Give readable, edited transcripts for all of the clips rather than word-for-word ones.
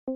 We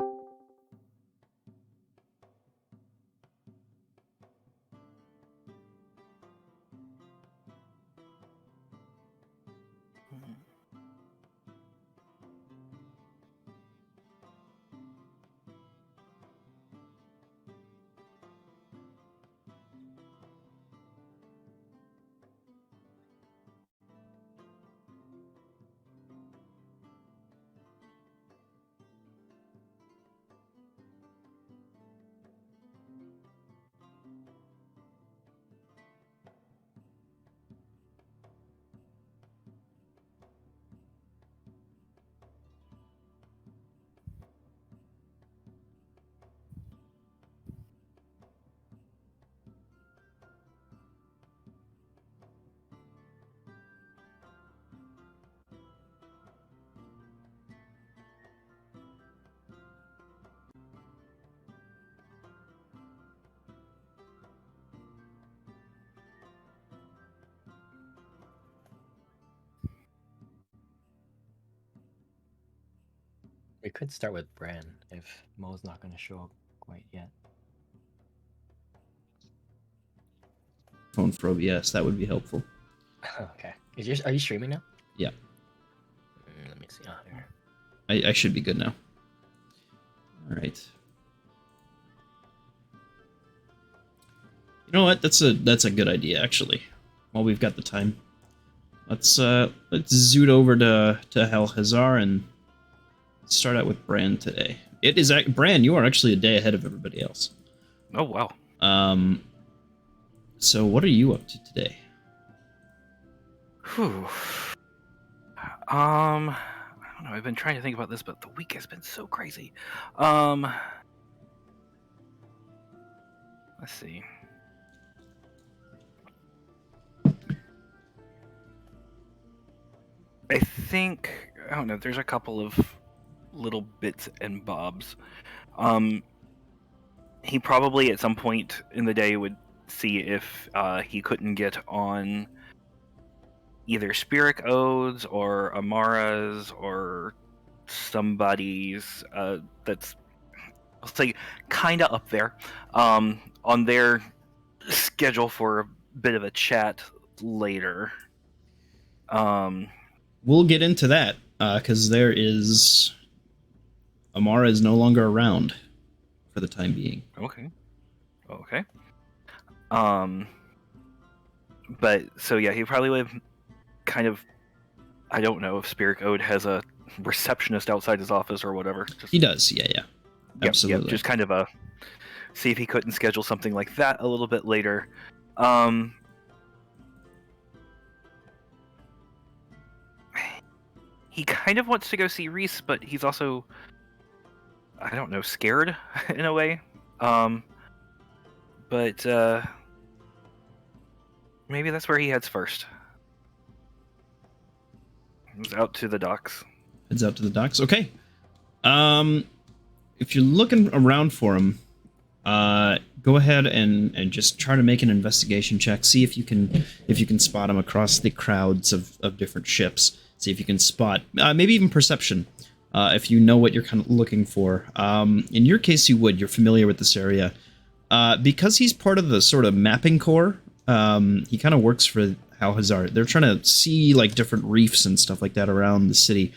could start with Bran if Mo's not going to show up quite yet. Phone probe, yes, that would be helpful. Okay. Are you streaming now? Yeah. Let me see. Oh, there. I should be good now. All right. You know what? That's a good idea, actually. While we've got the time, let's zoot over to Helhazar and start out with Bran today. It is Bran. You are actually a day ahead of everybody else. Oh wow. So what are you up to today? Whew. I don't know. I've been trying to think about this, but the week has been so crazy. Let's see. I think, I don't know, there's a couple of little bits and bobs. He probably at some point in the day would see if he couldn't get on either Spirit Odes or Amara's or somebody's that's, I'll say, kind of up there on their schedule for a bit of a chat later. We'll get into that because Amara is no longer around for the time being. Okay. But so yeah, he probably would kind of, I don't know if Spirit Ode has a receptionist outside his office or whatever. He does, yeah. Absolutely. Yep, just kind of see if he couldn't schedule something like that a little bit later. He kind of wants to go see Reese, but he's also, I don't know, scared in a way. But maybe that's where he heads first. He's out to the docks. Heads out to the docks. Okay. If you're looking around for him, go ahead and just try to make an investigation check. See if you can spot him across the crowds of different ships. See if you can spot maybe even perception. If you know what you're kind of looking for. In your case, you would. You're familiar with this area. Because he's part of the sort of mapping corps, he kind of works for Helhazar. They're trying to see like different reefs and stuff like that around the city,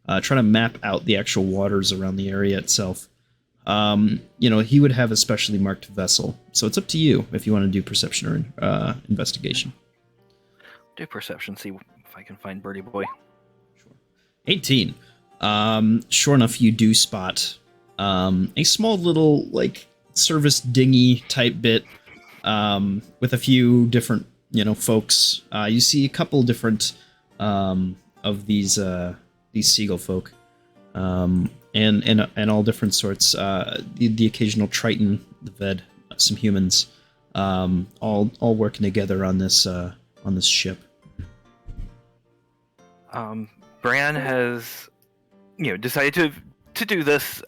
trying to map out the actual waters around the area itself. He would have a specially marked vessel. So it's up to you if you want to do perception or investigation. Do perception, see if I can find Birdie Boy. Sure. 18. Sure enough, you do spot a small little like service dinghy type bit with a few different folks. You see a couple different of these seagull folk, and all different sorts. The occasional Triton, the Ved, some humans, all working together on this ship. Bran has decided to do this.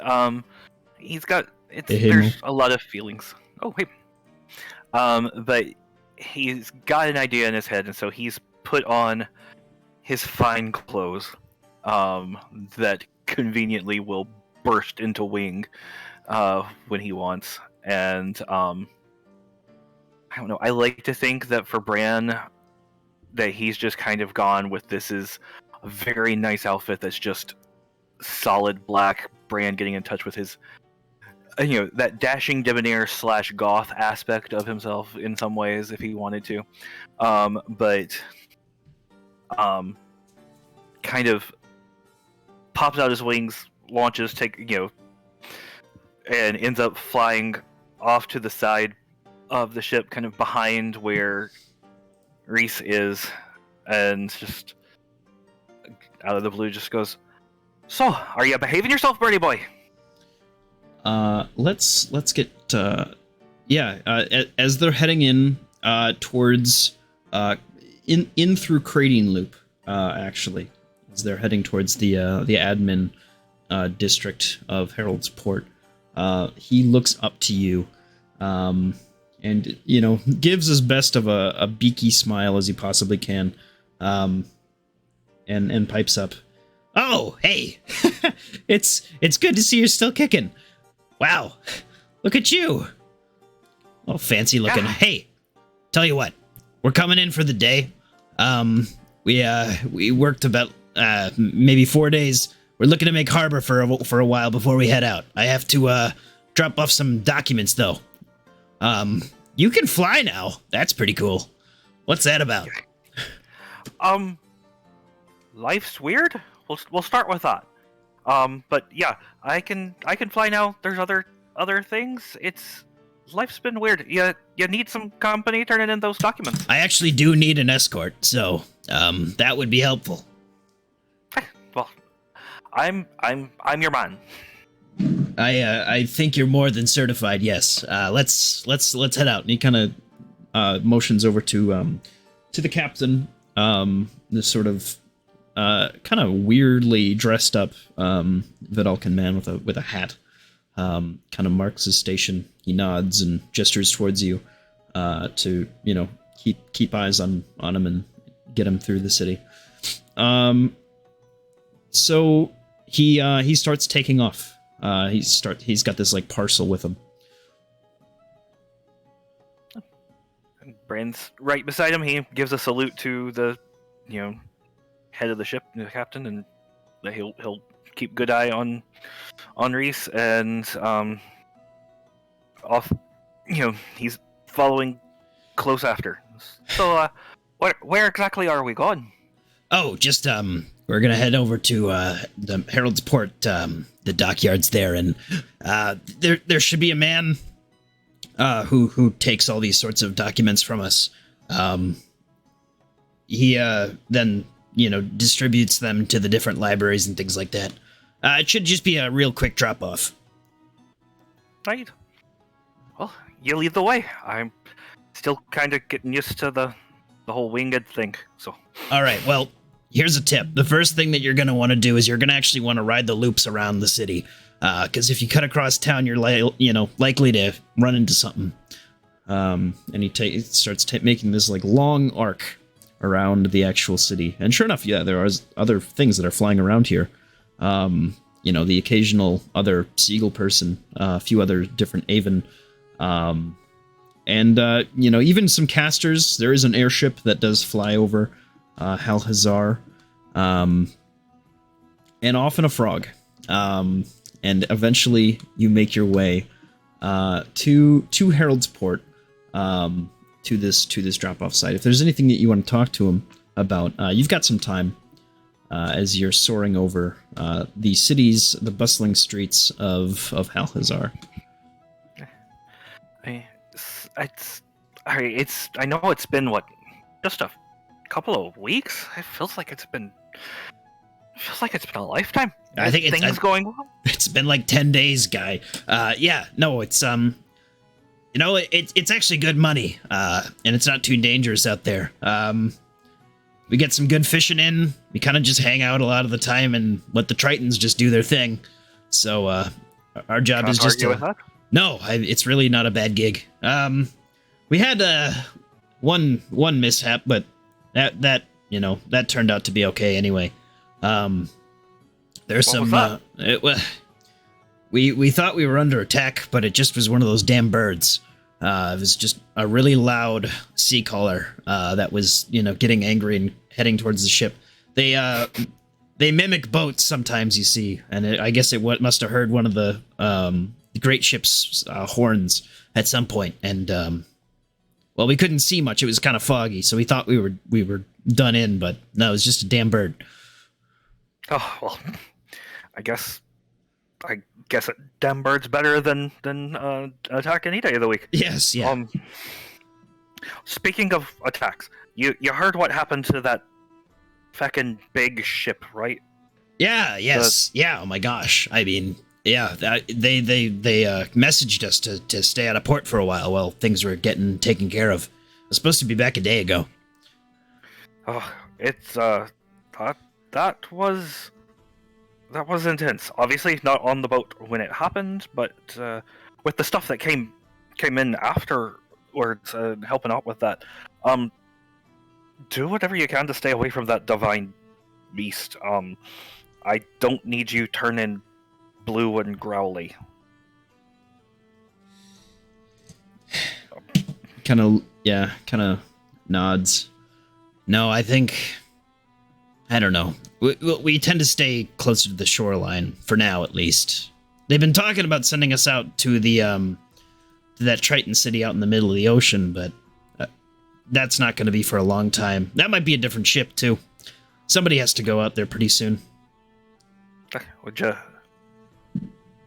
He's got there's a lot of feelings. Oh hey. But he's got an idea in his head, and so he's put on his fine clothes that conveniently will burst into wing when he wants. And I don't know. I like to think that for Bran, that he's just kind of gone with this is a very nice outfit that's just solid black. Bran getting in touch with his, that dashing debonair / goth aspect of himself in some ways, if he wanted to, but kind of pops out his wings, launches, and ends up flying off to the side of the ship, kind of behind where Reese is, and just out of the blue just goes, "So, are you behaving yourself, birdie boy?" Let's get as they're heading in towards in through Crading Loop, actually, as they're heading towards the admin district of Harold's Port. He looks up to you, and gives as best of a beaky smile as he possibly can, and pipes up, "Oh, hey, it's good to see you're still kicking. Wow, look at you, all fancy looking. Yeah. Hey, tell you what, we're coming in for the day. We worked about maybe 4 days. We're looking to make harbor for a while before we head out. I have to drop off some documents though. You can fly now. That's pretty cool. What's that about?" Life's weird. We'll start with that. But yeah, I can fly now. There's other things. Life's been weird. You need some company turning in those documents. I actually do need an escort, so that would be helpful. Well, I'm your man. I think you're more than certified. Yes. Let's head out. And he kind of motions over to the captain. This sort of kind of weirdly dressed up Vidalcan man with a hat. Kind of marks his station. He nods and gestures towards you to keep eyes on him and get him through the city. So he starts taking off. He's got this like parcel with him. Bran's right beside him. He gives a salute to the head of the ship, the captain, and that he'll keep good eye on Reese, and off. He's following close after. So, where exactly are we going? Oh, just we're gonna head over to the Harold's Port, the dockyards there, and there should be a man who takes all these sorts of documents from us. He then distributes them to the different libraries and things like that. It should just be a real quick drop off. Right. Well, you lead the way. I'm still kind of getting used to the whole winged thing. So. All right. Well, here's a tip. The first thing that you're going to want to do is you're going to actually want to ride the loops around the city, because if you cut across town, you're likely to run into something. And he starts making this like long arc around the actual city. And sure enough, yeah, there are other things that are flying around here. The occasional other seagull person, a few other different Aven, and even some casters. There is an airship that does fly over Halhazar, and often a frog. And eventually you make your way to Harold's Port, to this drop-off site. If there's anything that you want to talk to him about, you've got some time as you're soaring over the bustling streets of Halhazar. I know it's been just a couple of weeks. It feels like it's been a lifetime. I think things going well. It's been like 10 days, guy. It's it's actually good money, and it's not too dangerous out there. We get some good fishing in. We kind of just hang out a lot of the time and let the Tritons just do their thing. So our job is just to... No, it's really not a bad gig. We had one mishap, but that turned out to be okay anyway. There's some We thought we were under attack, but it just was one of those damn birds. It was just a really loud sea caller that was, getting angry and heading towards the ship. They mimic boats sometimes, you see, and I guess it must have heard one of the great ship's horns at some point, and well, we couldn't see much. It was kind of foggy, so we thought we were done in, but no, it was just a damn bird. Oh well, I guess a damn bird's better than attack any day of the week. Yes, yeah. Speaking of attacks, you heard what happened to that feckin' big ship, right? Yeah, yes, yeah. Oh my gosh. I mean, yeah. They messaged us to stay out of port for a while things were getting taken care of. I was supposed to be back a day ago. Oh, it's that was intense. Obviously, not on the boat when it happened, but with the stuff that came in afterwards, helping out with that. Do whatever you can to stay away from that divine beast. I don't need you turning blue and growly. Kind of nods. No, I don't know. We tend to stay closer to the shoreline for now, at least. They've been talking about sending us out to to that Triton city out in the middle of the ocean, but that's not going to be for a long time. That might be a different ship too. Somebody has to go out there pretty soon. Would you?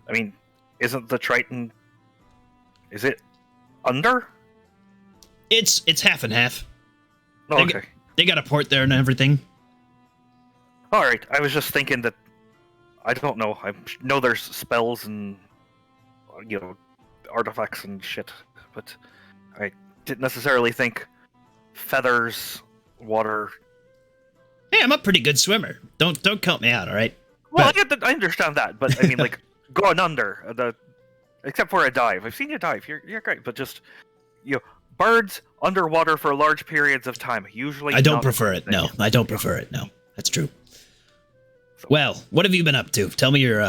I mean, isn't the Triton? Is it under? It's half and half. Oh, okay. They got a port there and everything. All right. I was just thinking that. I don't know. I know there's spells and artifacts and shit, but I didn't necessarily think feathers, water. Hey, I'm a pretty good swimmer. Don't count me out, all right? Well, I understand that, but I mean, like going under except for a dive. I've seen you dive. You're great, but just birds underwater for large periods of time. Usually, I don't prefer it. No, I don't prefer it. No, that's true. So, well, what have you been up to? Tell me your.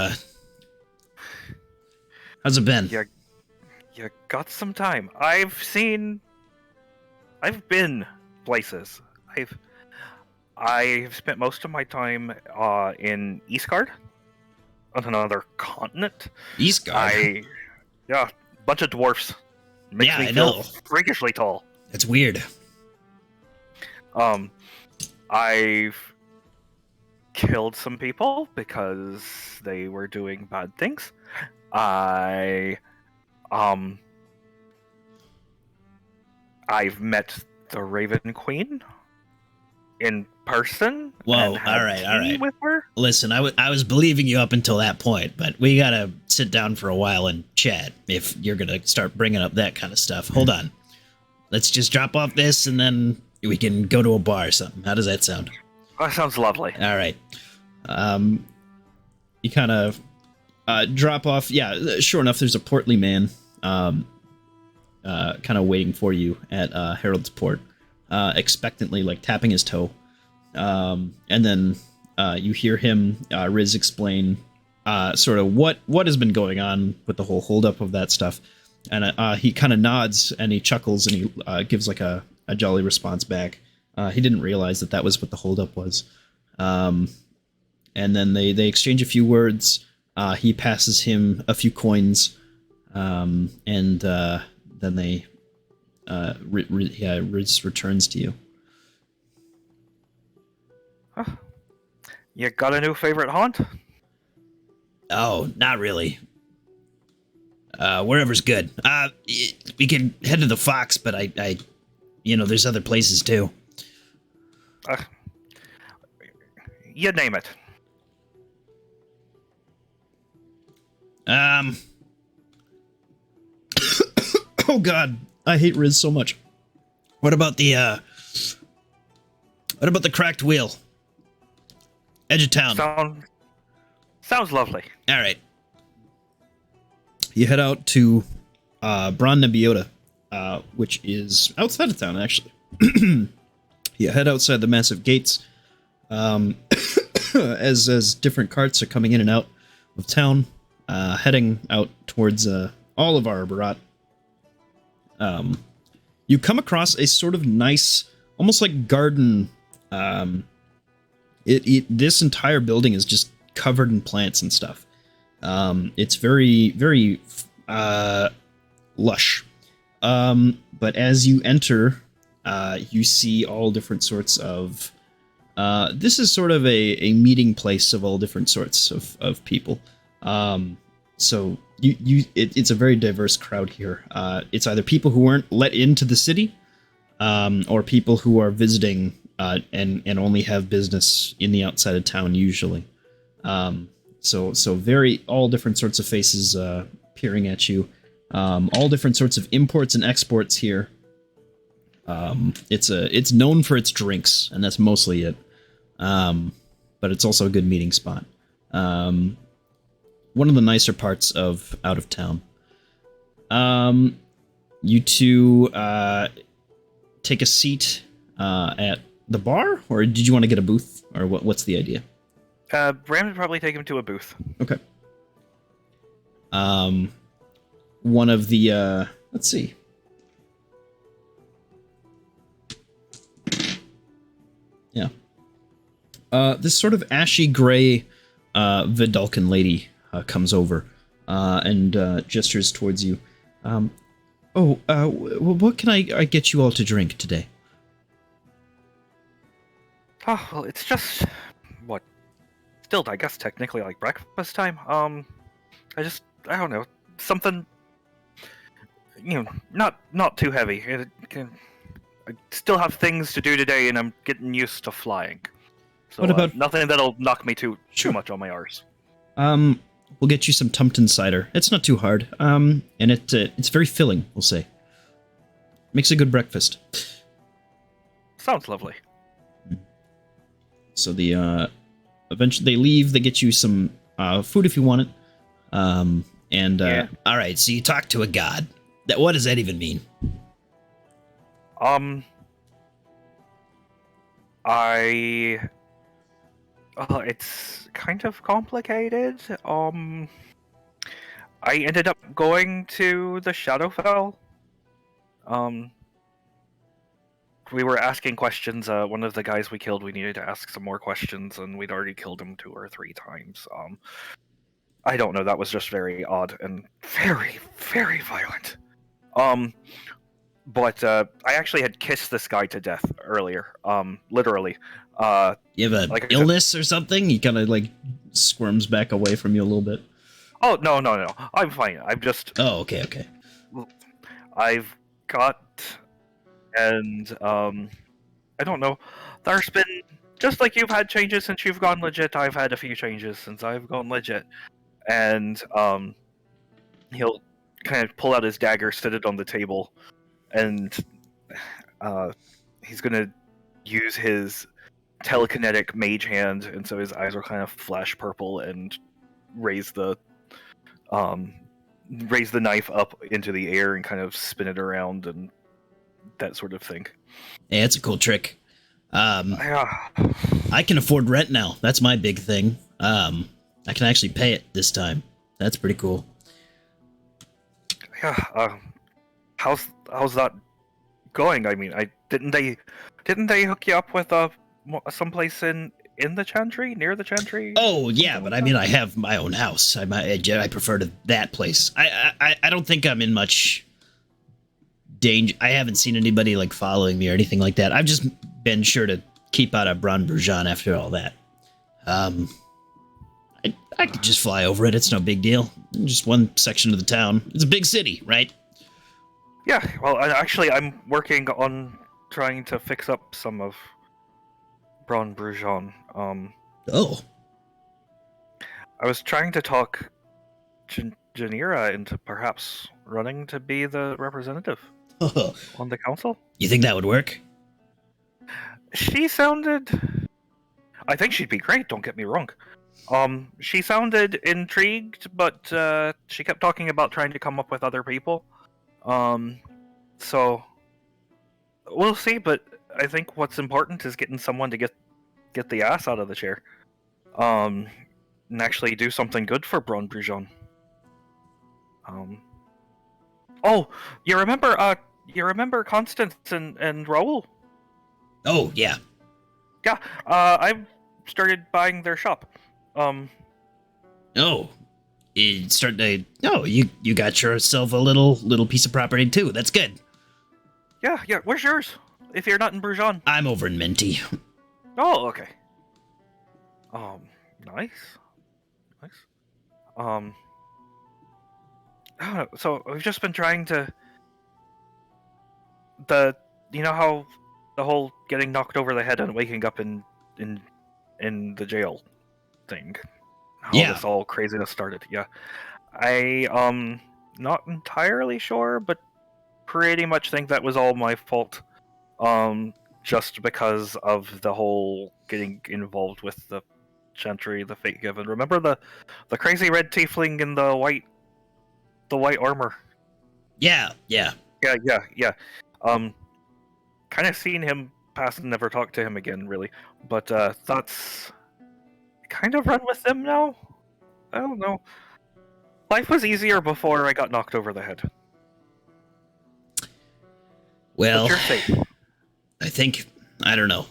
How's it been? You got some time. I've been places. I've spent most of my time in Eastgard, on another continent. Eastgard? Bunch of dwarfs. Makes me feel freakishly tall. It's weird. I've killed some people because they were doing bad things. I've met the Raven Queen in person. Whoa! All right. With her. Listen, I was believing you up until that point, but we gotta sit down for a while and chat if you're gonna start bringing up that kind of stuff. Hold on. Let's just drop off this and then we can go to a bar or something. How does that sound? That sounds lovely. All right. You kind of drop off. Yeah, sure enough, there's a portly man kind of waiting for you at Harold's Port, expectantly, like tapping his toe. And then you hear him, Riz, explain sort of what has been going on with the whole holdup of that stuff. And he kind of nods and he chuckles and he gives like a jolly response back. He didn't realize that was what the holdup was. And then they exchange a few words. He passes him a few coins, and then they Riz returns to you. Huh. You got a new favorite haunt? Oh, not really. Wherever's good. We can head to the Fox, but I there's other places too. You name it. Oh God, I hate Riz so much. What about the cracked wheel? Edge of town. Sounds lovely. All right. You head out to Bron Nebiota, which is outside of town, actually. You head outside the massive gates as different carts are coming in and out of town. heading out towards Olivar Barat, you come across a sort of nice, almost like garden. This entire building is just covered in plants and stuff. It's very, very lush. But as you enter, you see all different sorts of. This is sort of a meeting place of all different sorts of people. So it's a very diverse crowd here. It's either people who weren't let into the city, or people who are visiting and only have business in the outside of town usually. So very all different sorts of faces peering at you. All different sorts of imports and exports here. It's known for its drinks, and that's mostly it. But it's also a good meeting spot. One of the nicer parts of out of town. You two take a seat at the bar, or did you want to get a booth, or what's the idea? Bram would probably take him to a booth. Okay. One of the let's see. Yeah. This sort of ashy gray Vidalcan lady comes over and gestures towards you. What can I get you all to drink today? Oh, well, it's just still, I guess, technically like breakfast time. I don't know, something, not too heavy. I still have things to do today, and I'm getting used to flying. So What about nothing that'll knock me too much on my arse. We'll get you some Tumpton cider. It's not too hard. And it's very filling, we'll say. Makes a good breakfast. Sounds lovely. So eventually they leave. They get you some food if you want it. Yeah. All right, so you talk to a god. What does that even mean? It's kind of complicated. I ended up going to the Shadowfell. We were asking questions. One of the guys we killed, we needed to ask some more questions, and we'd already killed him 2 or 3 times. I don't know. That was just very odd and very, very violent. But I actually had kissed this guy to death earlier. Literally. You have an illness or something? He kind of like Squirms back away from you a little bit. Oh, no. I'm fine. I'm just... Oh, okay. I've got... And, I don't know. There's been... Just like you've had changes since you've gone legit, I've had a few changes since I've gone legit. And, he'll kind of pull out his dagger, sit it on the table, and, he's gonna use his telekinetic mage hand, and so his eyes are kind of flash purple, and raise the knife up into the air and kind of spin it around and that sort of thing. Yeah, it's a cool trick. Yeah. I can afford rent now. That's my big thing. I can actually pay it this time. That's pretty cool. Yeah. How's that going? I mean, didn't they hook you up with someplace in the Chantry, near the Chantry? Oh yeah, but I mean, I have my own house. I prefer to that place. I don't think I'm in much danger. I haven't seen anybody like following me or anything like that. I've just been sure to keep out of Bron Brujan after all that. I could just fly over it. It's no big deal. Just one section of the town. It's a big city, right? Yeah. Well, I'm working on trying to fix up some of Bron Brujan. Oh. I was trying to talk Janira into perhaps running to be the representative on the council. You think that would work? She sounded... I think she'd be great, don't get me wrong. She sounded intrigued, but she kept talking about trying to come up with other people. So we'll see, but I think what's important is getting someone to get the ass out of the chair. And actually do something good for Bron Brujan. Oh, you remember Constance and Raoul? Oh, yeah. Yeah, I started buying their shop. Oh, you got yourself a little piece of property too. That's good. Yeah, where's yours? If you're not in Brujon. I'm over in Minty. Oh, okay. Nice. I don't know, so we've just been trying to... You know how the whole getting knocked over the head and waking up in the jail thing? How Yeah. this all craziness started, yeah. I, not entirely sure, but pretty much think that was all my fault. Just because of the whole getting involved with the Chantry, the Fate Given. Remember the crazy red tiefling in the white armor? Yeah. Yeah. Kind of seen him pass and never talked to him again, really. But that's kind of run with them now. I don't know. Life was easier before I got knocked over the head. Well, But you're safe. I don't know.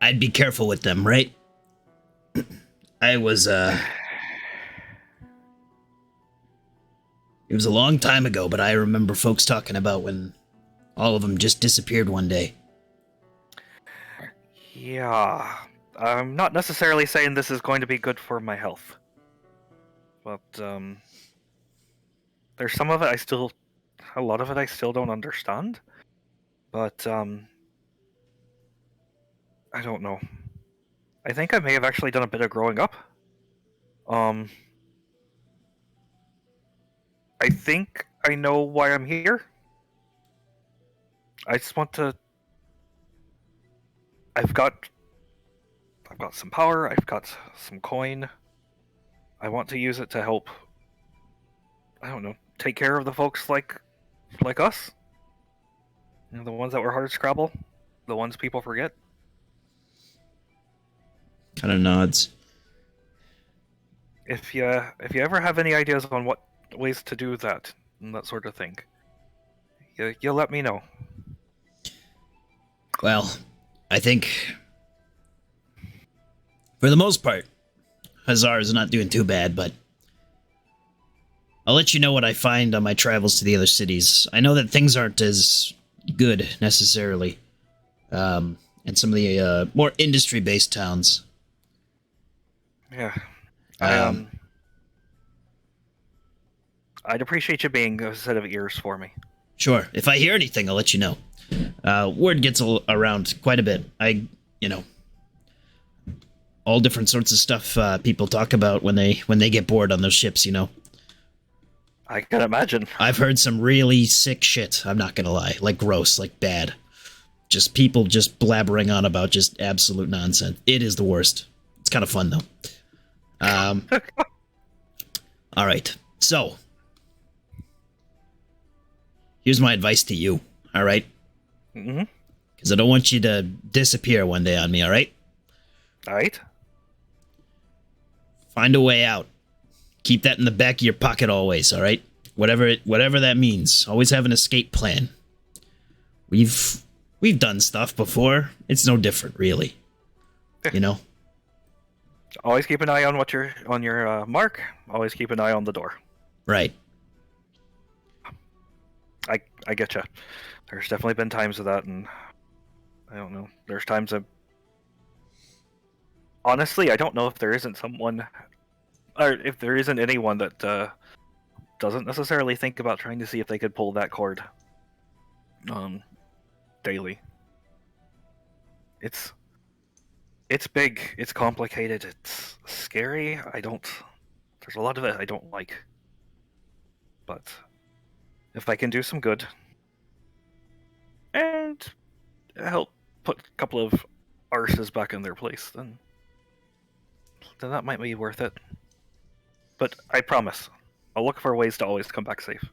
I'd be careful with them, right? I was, It was a long time ago, but I remember folks talking about when all of them just disappeared one day. Yeah. I'm not necessarily saying this is going to be good for my health. But, there's some of it a lot of it I still don't understand. But, I don't know. I think I may have actually done a bit of growing up. I think I know why I'm here. I just want to... I've got some power, I've got some coin. I want to use it to help, I don't know, take care of the folks like us. You know, the ones that were hard to scrabble, the ones people forget. Kind of nods. If you ever have any ideas on what ways to do that and that sort of thing, you let me know. Well, I think for the most part, Hazar is not doing too bad, but I'll let you know what I find on my travels to the other cities. I know that things aren't as good necessarily in some of the more industry-based towns. Yeah. Um, I'd appreciate you being a set of ears for me. Sure. If I hear anything, I'll let you know. Word gets around quite a bit. All different sorts of stuff people talk about when they get bored on those ships, you know. I can imagine. I've heard some really sick shit, I'm not gonna lie. Like gross, like bad. Just people just blabbering on about just absolute nonsense. It is the worst. It's kind of fun, though. Alright, so. Here's my advice to you, alright? Mm-hmm. Because I don't want you to disappear one day on me, alright? Alright. Find a way out. Keep that in the back of your pocket always, alright? Whatever that means. Always have an escape plan. We've done stuff before. It's no different, really. You know? Always keep an eye on your mark. Always keep an eye on the door. Right. I getcha. There's definitely been times of that, and I don't know. There's times honestly, I don't know if there isn't someone, or if there isn't anyone that doesn't necessarily think about trying to see if they could pull that cord. Daily. It's big. It's complicated. It's scary. There's a lot of it I don't like. But if I can do some good and help put a couple of arses back in their place, then that might be worth it. But I promise, I'll look for ways to always come back safe.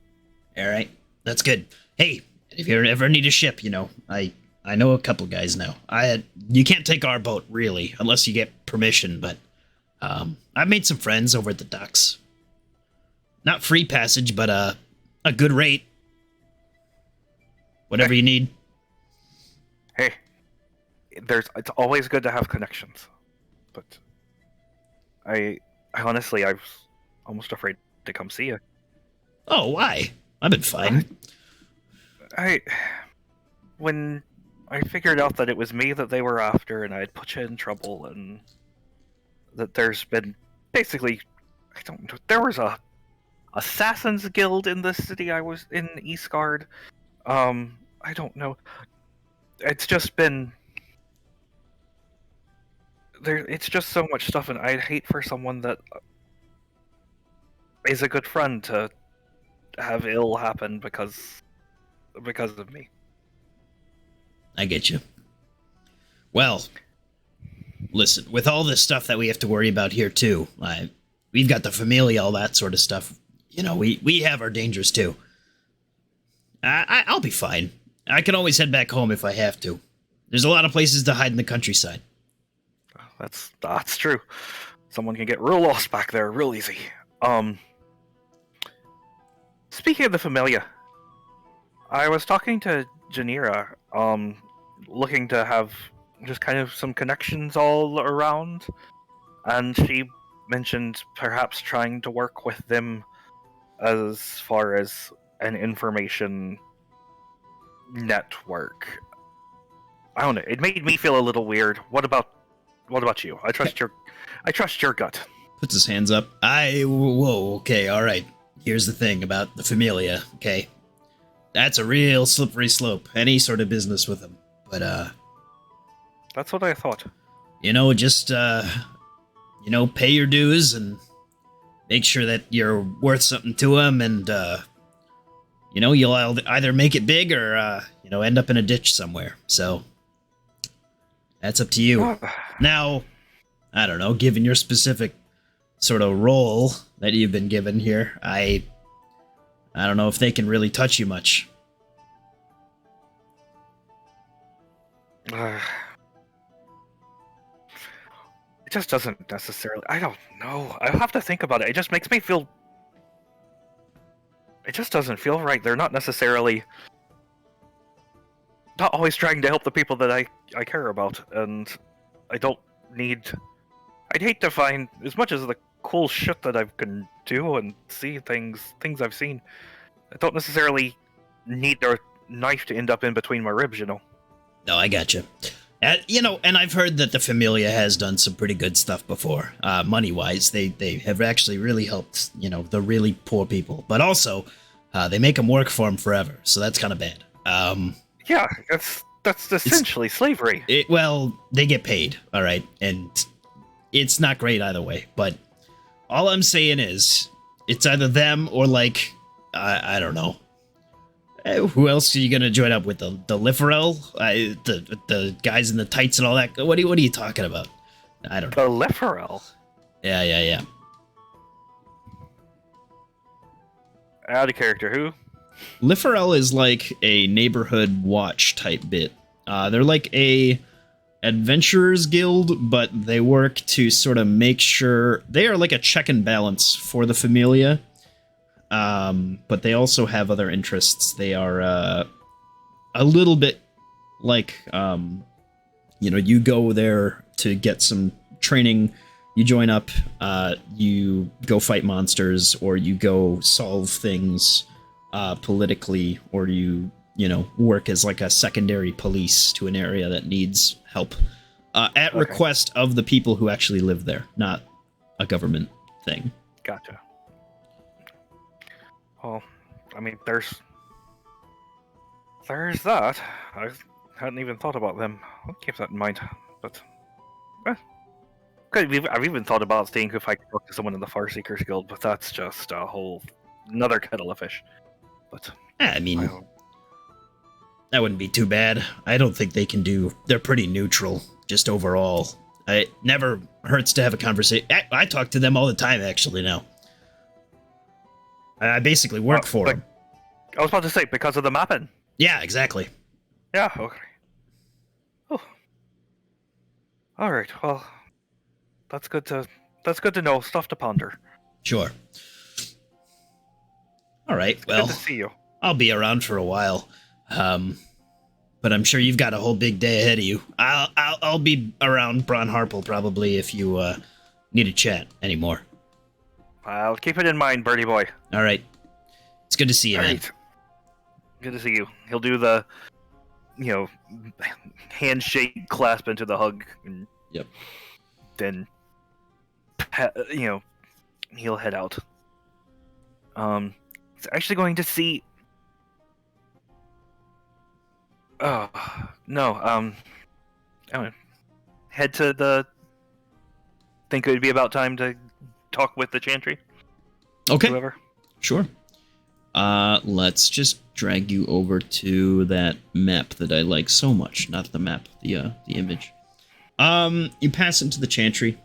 Alright. That's good. Hey, if you ever need a ship, you know, I know a couple guys now. You can't take our boat, really, unless you get permission, but I've made some friends over at the docks. not free passage, but a good rate. Whatever you need. Hey, it's always good to have connections, but I honestly, I was almost afraid to come see you. Oh, why? I've been fine. I when I figured out that it was me that they were after, and I'd put you in trouble, and that there's been basically, I don't know, there was a assassins guild in the city I was in, Eastgard. I don't know. It's just been there. It's just so much stuff, and I'd hate for someone that is a good friend to have ill happen because of me. I get you. Well, listen, with all this stuff that we have to worry about here too, we've got the familia, all that sort of stuff. You know, we have our dangers too. I'll be fine. I can always head back home if I have to. There's a lot of places to hide in the countryside. That's true. Someone can get real lost back there real easy. Speaking of the familia, I was talking to Janira, looking to have just kind of some connections all around, and she mentioned perhaps trying to work with them as far as an information network. I don't know. It made me feel a little weird. What about you? I trust your gut. Puts his hands up. Whoa, okay, alright. Here's the thing about the familia, okay? That's a real slippery slope. Any sort of business with them. But, That's what I thought. just, pay your dues and make sure that you're worth something to them, and, you'll either make it big or, end up in a ditch somewhere. So, that's up to you. Now, I don't know, given your specific sort of role that you've been given here, I don't know if they can really touch you much. It just doesn't necessarily. I don't know. I have to think about it. It just makes me feel. It just doesn't feel right. They're not necessarily. Not always trying to help the people that I care about, and I don't need. I'd hate to find as much as the cool shit that I can do and see things I've seen. I don't necessarily need their knife to end up in between my ribs, you know. No, I gotcha. And I've heard that the Familia has done some pretty good stuff before, money-wise. They have actually really helped, the really poor people. But also, they make them work for them forever, so that's kind of bad. Yeah, that's essentially slavery. Well, they get paid, all right, and it's not great either way. But all I'm saying is, it's either them or I don't know. Who else are you gonna join up with? The Liferel? The guys in the tights and all that? What are you talking about? I don't know. The Liferel? Yeah. Out of character, who? Liferel is like a neighborhood watch type bit. They're like a adventurers guild, but they work to sort of make sure they are like a check and balance for the Familia. But they also have other interests. They are a little bit like you go there to get some training. You join up, you go fight monsters, or you go solve things politically, or you work as like a secondary police to an area that needs help at request of the people who actually live there, not a government thing. Gotcha. Well, I mean, there's that. I hadn't even thought about them. I'll keep that in mind. But I've even thought about seeing if I could talk to someone in the Farseekers Guild, but that's just another kettle of fish. But I mean, that wouldn't be too bad. I don't think they can do. They're pretty neutral, just overall. It never hurts to have a conversation. I talk to them all the time, actually. Now, I basically work for them. I was about to say, because of the mapping. Yeah, exactly. Yeah. Okay. Oh. All right. Well, that's good to know. Stuff to ponder. Sure. All right. Good Well, to see you. I'll be around for a while. But I'm sure you've got a whole big day ahead of you. I'll be around Bron Harple probably if you need a chat anymore. I'll keep it in mind, birdie boy. All right. It's good to see you, All man. right. Good to see you. He'll do the, handshake, clasp into the hug, and Yep. then, he'll head out. He's actually going to see. Oh no. I don't know. Head to the. Think it would be about time to talk with the Chantry. Okay. Whoever. Sure. Let's just drag you over to that map that I like so much. Not the map, the image. You pass into the Chantry.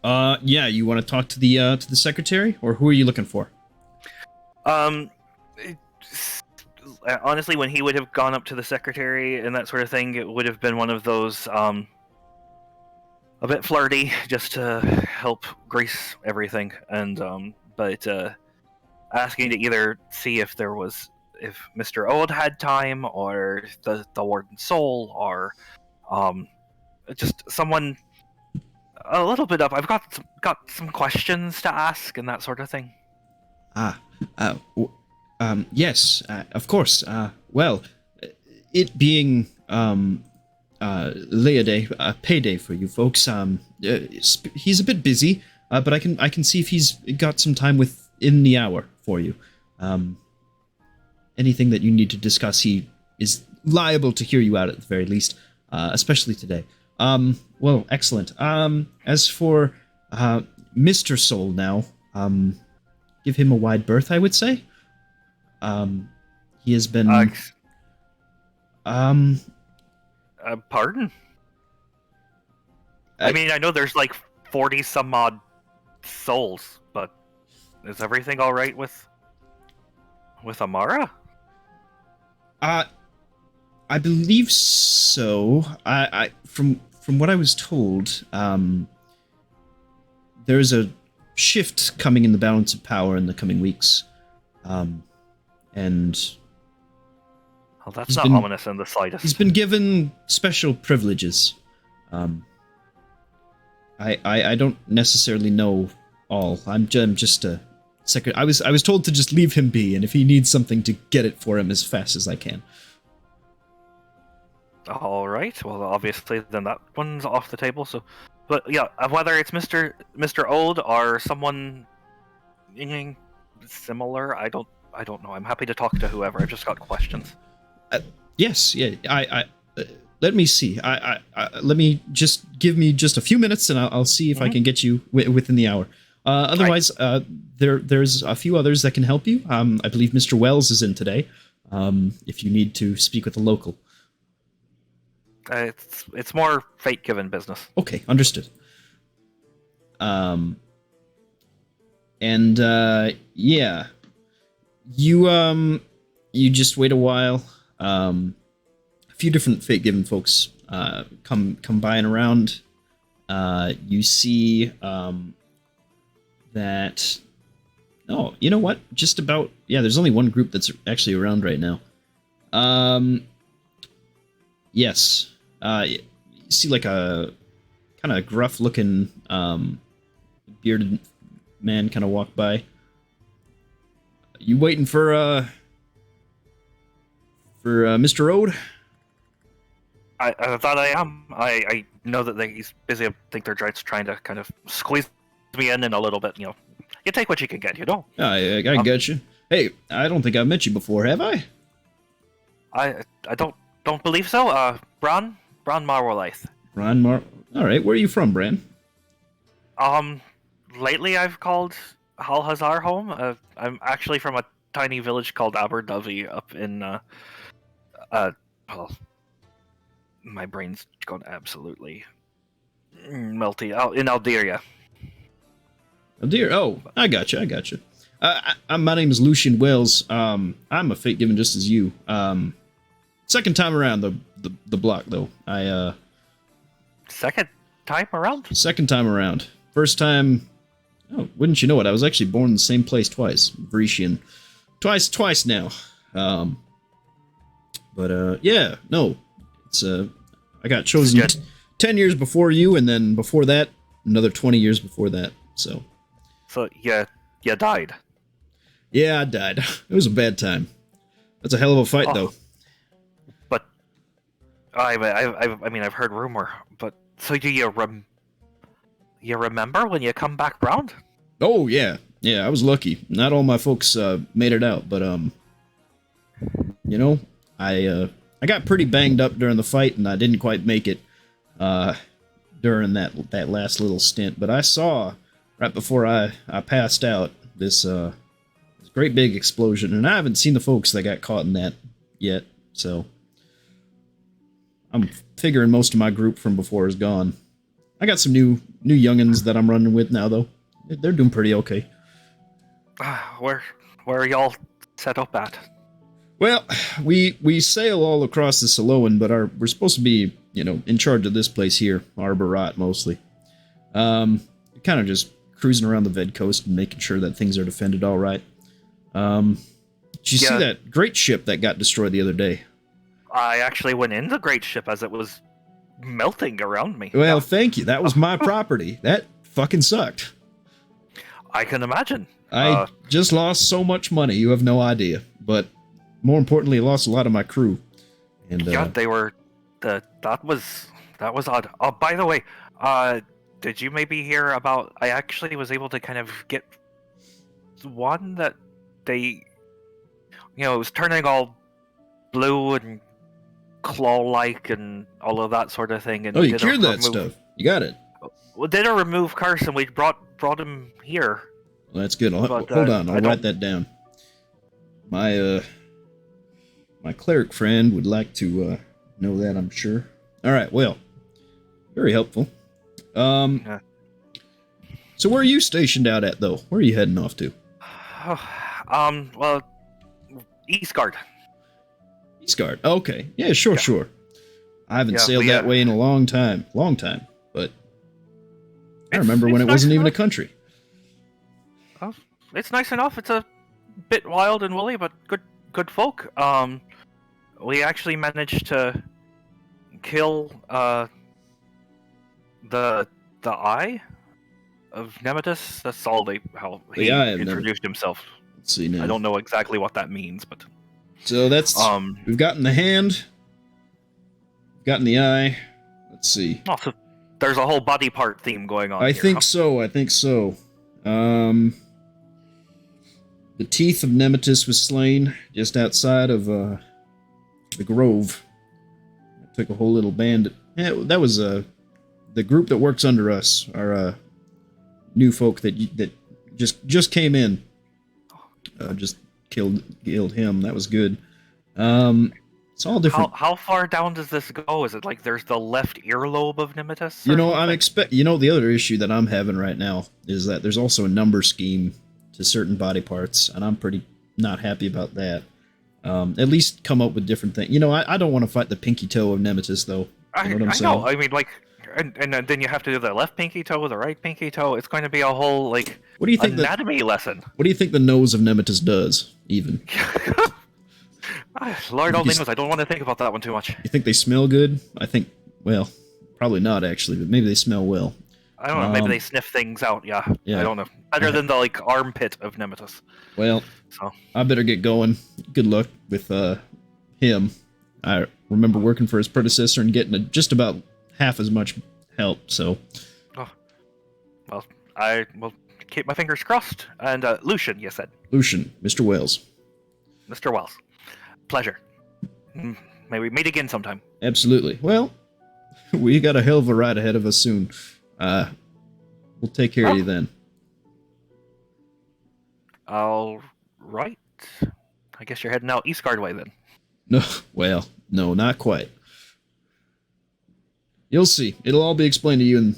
Yeah, you want to talk to the secretary, or who are you looking for? Honestly, when he would have gone up to the secretary and that sort of thing, it would have been one of those a bit flirty, just to help grace everything, and but asking to either see if Mr. Old had time, or the Warden's Soul, or just someone a little bit up. I've got some questions to ask and that sort of thing. Yes, of course. Well, it being Leia Day, payday for you folks. He's a bit busy, but I can see if he's got some time within the hour for you. Anything that you need to discuss, he is liable to hear you out at the very least, especially today. Well, excellent. As for Mr. Soul now, give him a wide berth, I would say. He has been. Pardon? I mean, I know there's like 40 some odd souls, but is everything all right with Amara? I believe so. I from what I was told, there's a shift coming in the balance of power in the coming weeks, and Well, that's not ominous in the slightest. he's been given special privileges. I don't necessarily know all. I'm just a secretary. I was told to just leave him be, and if he needs something, to get it for him as fast as I can. All right. Well, obviously, then that one's off the table. So, but yeah, whether it's Mr. Old or someone similar, I don't know. I'm happy to talk to whoever. I've just got questions. Yes, yeah. Let me see. Let me give me just a few minutes, and I'll see if I can get you within the hour. Otherwise, there's a few others that can help you. I believe Mr. Wells is in today. If you need to speak with a local. It's more fate-given business. Okay, understood. Yeah, you just wait a while. A few different fate-given folks come by and around. You see that. Oh, you know what? Just about. Yeah, there's only one group that's actually around right now. Yes. You see like a kind of gruff-looking bearded man kind of walk by. You waiting for Mr. Ode? I thought I am. I know that he's busy. I think they're just trying to kind of squeeze me in a little bit. You take what you can get. I get you. Hey, I don't think I've met you before, have I? I don't believe so. Bron Marwolaith. All right, where are you from, Bran? Lately I've called Hal Hazar home. I'm actually from a tiny village called Aberdyvi up in well, my brain's gone absolutely melty. In Alderia. Oh dear. Oh, I gotcha. My name is Lucian Wells. I'm a fate given just as you. Second time around the block though. Second time around? Second time around. First time Oh, wouldn't you know it? I was actually born in the same place twice. Grecian. Twice now. Yeah, no. It's, I got chosen 10 years before you, and then before that, another 20 years before that, so. So, you died. Yeah, I died. It was a bad time. That's a hell of a fight, though. But, I mean, I've heard rumor, but, so do you remember when you come back round? Oh, yeah. Yeah, I was lucky. Not all my folks, made it out, but, you know, I got pretty banged up during the fight, and I didn't quite make it, during that last little stint, but I saw, right before I passed out, this great big explosion, and I haven't seen the folks that got caught in that yet, so I'm figuring most of my group from before is gone. I got some new youngins that I'm running with now, though. They're doing pretty okay. Where are y'all set up at? Well, we sail all across the Siloan, but we're supposed to be, in charge of this place here, Arborat mostly. Kind of just cruising around the Ved Coast and making sure that things are defended all right. Did you see that great ship that got destroyed the other day? I actually went in the great ship as it was melting around me. Well, thank you. That was my property. That fucking sucked. I can imagine. I just lost so much money, you have no idea. But more importantly, I lost a lot of my crew. And yeah, they were. That was odd. Oh, by the way, did you maybe hear about? I actually was able to kind of get one that they, it was turning all blue and claw-like and all of that sort of thing. And you cured that stuff. You got it. Well, did a remove curse, and we brought him here. Well, that's good. Hold on, I'll write that down. My cleric friend would like to know that, I'm sure. All right, well, very helpful. Yeah. So where are you stationed out at, though? Where are you heading off to? Well, Eastguard. Eastguard. Okay. Yeah, sure. I haven't sailed that way in a long time, but I remember when it wasn't even a country. It's nice enough. It's a bit wild and woolly, but good folk. We actually managed to kill the eye of Nemesis. That's all how he introduced himself. Let's see now. I don't know exactly what that means, but so that's we've gotten the hand, we've gotten the eye. Let's see. Oh, so there's a whole body part theme going on. I think so. The teeth of Nemesis was slain just outside of the grove. It took a whole little band. Yeah, that was the group that works under us. Our new folk that just came in. Just killed him. That was good. It's all different. How far down does this go? Is it like there's the left earlobe of Nemesis? The other issue that I'm having right now is that there's also a number scheme to certain body parts, and I'm pretty not happy about that. At least come up with different things. I don't want to fight the pinky toe of Nemesis, though. You know what I'm saying? know. I mean, like, and then you have to do the left pinky toe, the right pinky toe. It's going to be a whole what do you think anatomy lesson. What do you think the nose of Nemesis does? Even. Lord only knows. I don't want to think about that one too much. You think they smell good? I think, well, probably not actually, but maybe they smell well. I don't know. Maybe they sniff things out. Yeah. I don't know. Better than the armpit of Nemesis. Well, I better get going. Good luck with him. I remember working for his predecessor and getting just about half as much help. So. Oh. Well, I will keep my fingers crossed. And Lucian, you said. Lucian, Mr. Wells. Mr. Wells. Pleasure. May we meet again sometime. Absolutely. Well, we got a hell of a ride ahead of us soon. We'll take care of you then. All right. I guess you're heading out Eastguard way then. No, not quite. You'll see. It'll all be explained to you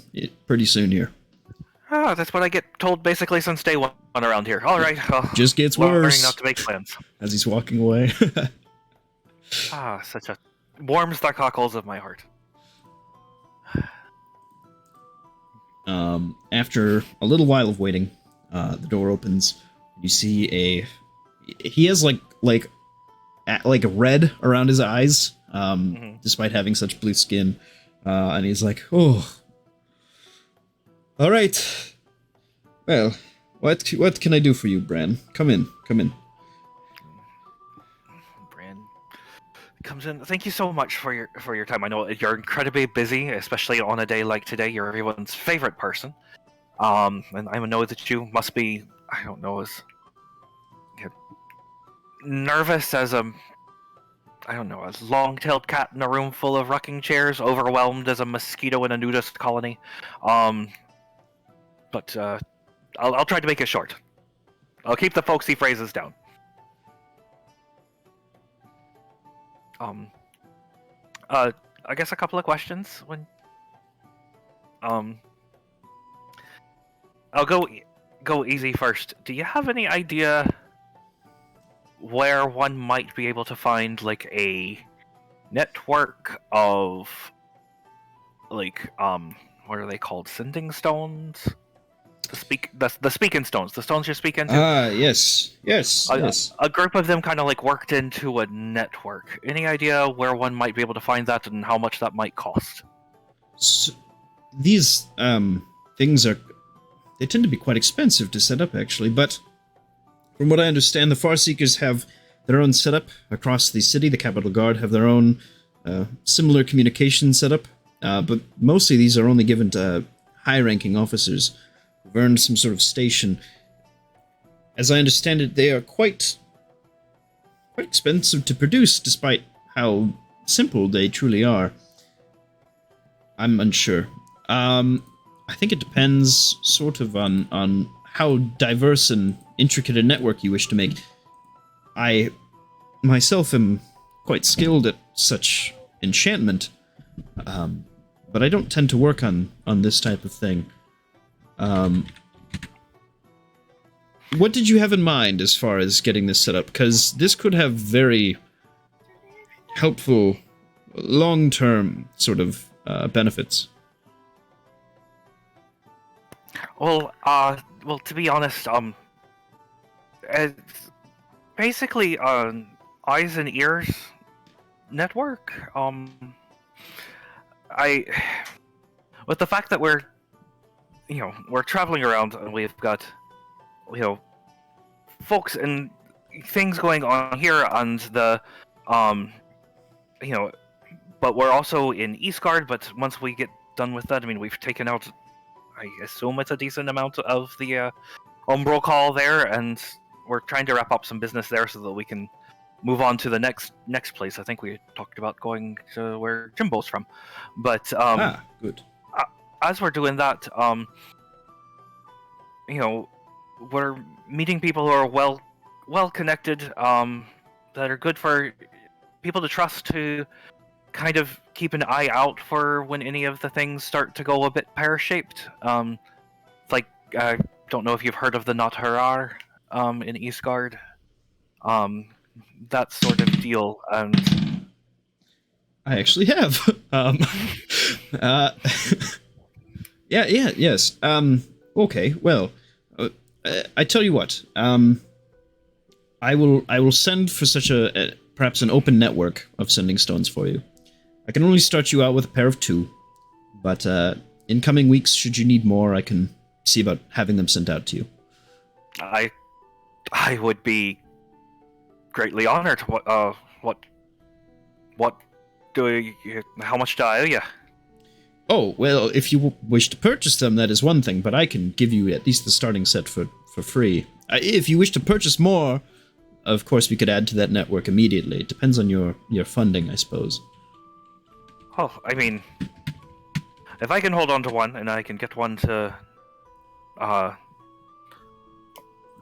pretty soon here. That's what I get told basically since day one around here. All right. Just gets worse. Not to make plans. As he's walking away. Such a warms the cockles of my heart. After a little while of waiting, the door opens. You see he has like red around his eyes, despite having such blue skin, and he's like, "Oh, all right. Well, what can I do for you, Bran? Come in, come in." Bran comes in. Thank you so much for your time. I know you're incredibly busy, especially on a day like today. You're everyone's favorite person. And I know that you must be, I don't know, as nervous as I don't know, a long-tailed cat in a room full of rocking chairs, overwhelmed as a mosquito in a nudist colony. Um, but I'll try to make it short. I'll keep the folksy phrases down. Um, I guess a couple of questions. Um, I'll go easy first. Do you have any idea where one might be able to find like a network of like what are they called? Sending stones? The speaking stones, the stones you speak into. Ah, yes, yes, yes. A group of them kind of like worked into a network. Any idea where one might be able to find that and how much that might cost? So, these things they tend to be quite expensive to set up, actually. But from what I understand, the Farseekers have their own setup across the city. The Capital Guard have their own similar communication setup. But mostly these are only given to high-ranking officers who've earned some sort of station. As I understand it, they are quite expensive to produce, despite how simple they truly are. I'm unsure. I think it depends sort of on how diverse and intricate a network you wish to make. I myself am quite skilled at such enchantment, but I don't tend to work on this type of thing. What did you have in mind as far as getting this set up? Because this could have very helpful long-term sort of benefits. Well, to be honest, it's basically eyes and ears network. I, with the fact that we're traveling around and we've got, folks and things going on here and the, but we're also in Eastguard. But once we get done with that, I mean, we've taken out, I assume it's a decent amount of the Umbral Call there, and we're trying to wrap up some business there so that we can move on to the next place. I think we talked about going to where Jimbo's from, but good. As we're doing that, we're meeting people who are well connected, that are good for people to trust to kind of keep an eye out for when any of the things start to go a bit pear-shaped. It's like, I don't know if you've heard of the Not Harar in Eastguard. That sort of deal. And I actually have. Yes. Okay. Well, I tell you what. I will send for such perhaps an open network of sending stones for you. I can only start you out with a pair of 2, but in coming weeks, should you need more, I can see about having them sent out to you. I would be greatly honored. How much do I owe you? Oh, well, if you wish to purchase them, that is one thing, but I can give you at least the starting set for free. If you wish to purchase more, of course, we could add to that network immediately. It depends on your funding, I suppose. Oh, I mean, if I can hold on to one, and I can get one to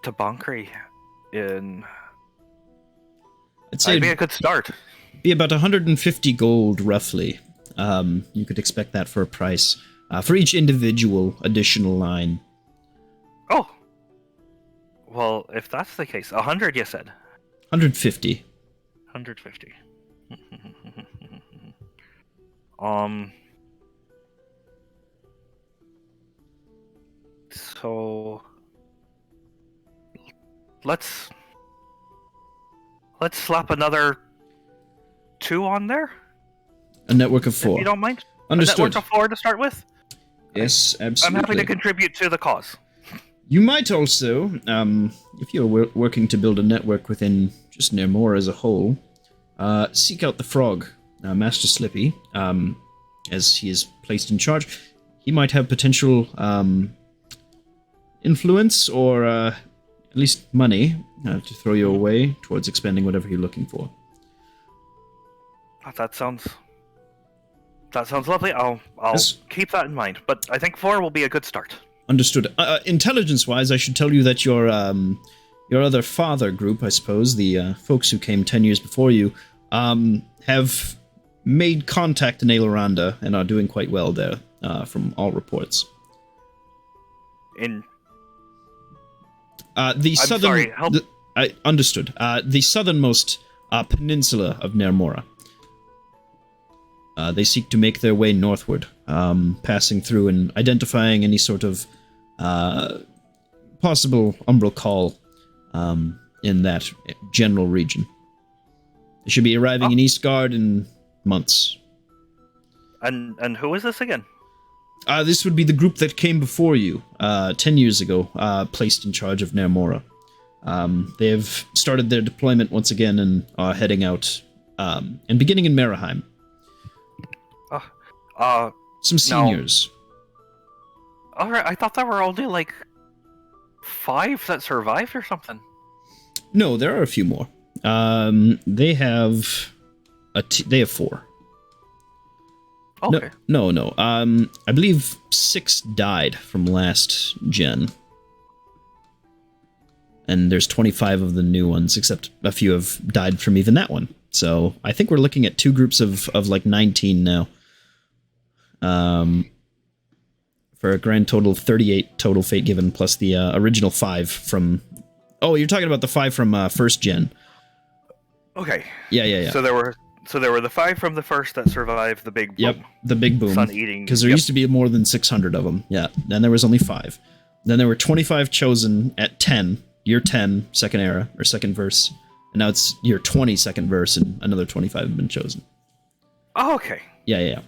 Bonkry I'd be a good start. Be about 150 gold, roughly. You could expect that for a price. For each individual additional line. Oh. Well, if that's the case, 100, you said? 150. 150. So let's slap another 2 on there, A network of if 4. you don't mind. Understood. A network of 4 to start with. Yes, I'm absolutely. happy to contribute to the cause. You might also, if you're working to build a network within just Nermora as a whole, seek out the frog, Master Slippy, as he is placed in charge. He might have potential influence or at least money to throw you away towards expanding whatever you're looking for. That sounds lovely. I'll Yes. keep that in mind. But I think 4 will be a good start. Understood. Intelligence-wise, I should tell you that your other father group, I suppose, the folks who came 10 years before you, have made contact in Aeloranda and are doing quite well there, from all reports. In The I'm southern. sorry, help- I understood. The southernmost peninsula of Nermora. They seek to make their way northward, passing through and identifying any sort of possible umbral call in that general region. They should be arriving in Eastgard in months. and who is this again? This would be the group that came before you 10 years ago, placed in charge of Nermora. They have started their deployment once again and are heading out and beginning in Maraheim. Some seniors. All right, I thought there were only like 5 that survived or something. No, there are a few more. They have they have 4. Okay. No. I believe 6 died from last gen. And there's 25 of the new ones, except a few have died from even that one. So I think we're looking at 2 groups of like 19 now. For a grand total of 38 total fate given, plus the original 5 from... Oh, you're talking about the 5 from first gen. Okay. Yeah. So there were the 5 from the first that survived the big boom. Yep, the big boom. Sun eating. Because there used to be more than 600 of them. Yeah, then there was only 5. Then there were 25 chosen at 10, year 10, second era, or second verse. And now it's year 20, second verse, and another 25 have been chosen. Oh, okay. Yeah.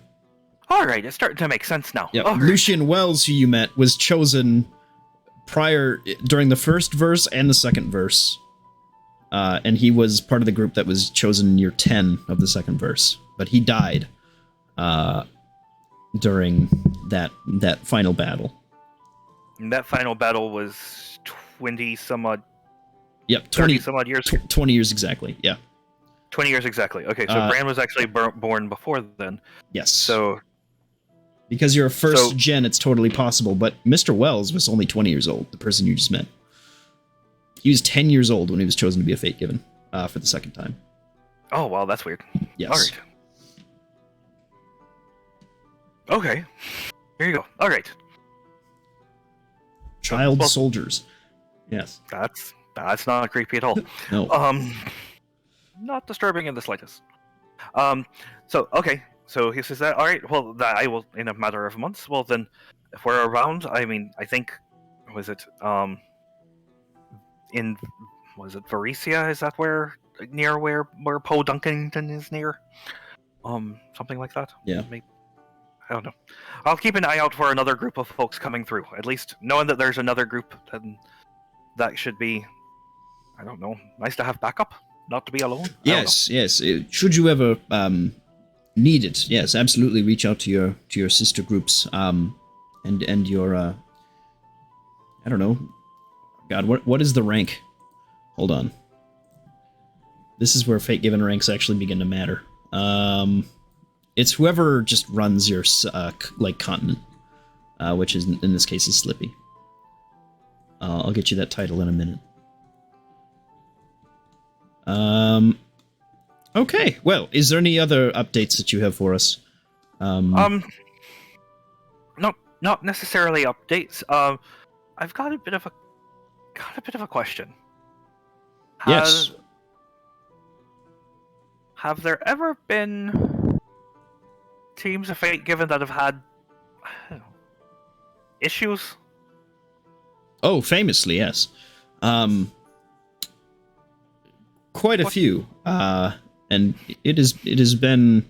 All right, it's starting to make sense now. Yeah, All right. Lucian Wells, who you met, was chosen during the first verse and the second verse. And he was part of the group that was chosen in year 10 of the second verse. But he died during that final battle. And that final battle was 20 some odd. Yep, 30 some odd years. 20 years exactly, yeah. 20 years exactly. Okay, so Bran was actually born before then. Yes. So because you're a first gen, it's totally possible, but Mr. Wells was only 20 years old, the person you just met. He was 10 years old when he was chosen to be a Fate Given for the second time. Oh, wow, that's weird. Yes. All right. Okay. Here you go. All right. Child Well- soldiers. Yes. That's not creepy at all. No. Not disturbing in the slightest. So okay. So he says that. All right. Well, that I will in a matter of months. Well, then, if we're around, I mean, I think was it Varesia? Is that near where Poe Dunkington is near? Something like that. Yeah. Maybe, I don't know. I'll keep an eye out for another group of folks coming through. At least knowing that there's another group, then that should be, I don't know, nice to have backup, not to be alone. Yes. Should you ever need it, yes, absolutely reach out to your sister groups and your I don't know. God, what is the rank? Hold on. This is where Fate Given ranks actually begin to matter. It's whoever just runs your continent, which is in this case is Slippy. I'll get you that title in a minute. Okay. Well, is there any other updates that you have for us? Not necessarily updates. I've got a bit of a question. Yes. Have there ever been teams of Fate Given that have had, I don't know, issues Oh, famously, yes. Quite a few. And it has been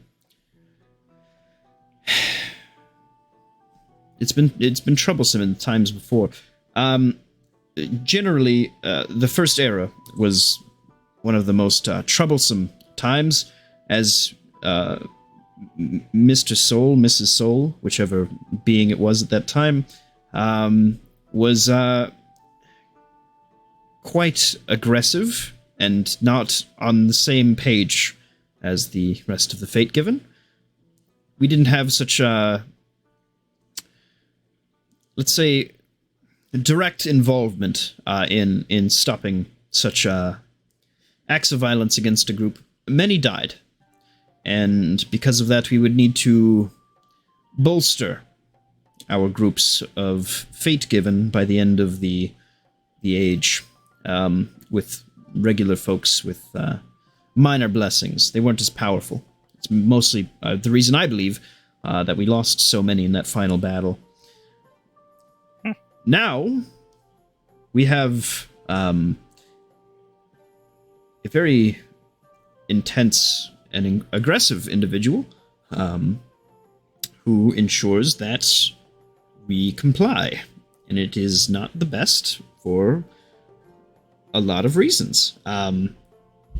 it's been troublesome in times before. Generally, the first era was one of the most troublesome times, as Mr. Soul, Mrs. Soul, whichever being it was at that time, was quite aggressive and not on the same page as the rest of the Fate Given. We didn't have such a, let's say, direct involvement in stopping such acts of violence against a group. Many died, and because of that, we would need to bolster our groups of Fate Given by the end of the age, with regular folks with minor blessings. They weren't as powerful. It's mostly the reason I believe that we lost so many in that final battle. Now, we have a very intense and aggressive individual who ensures that we comply. And it is not the best for a lot of reasons.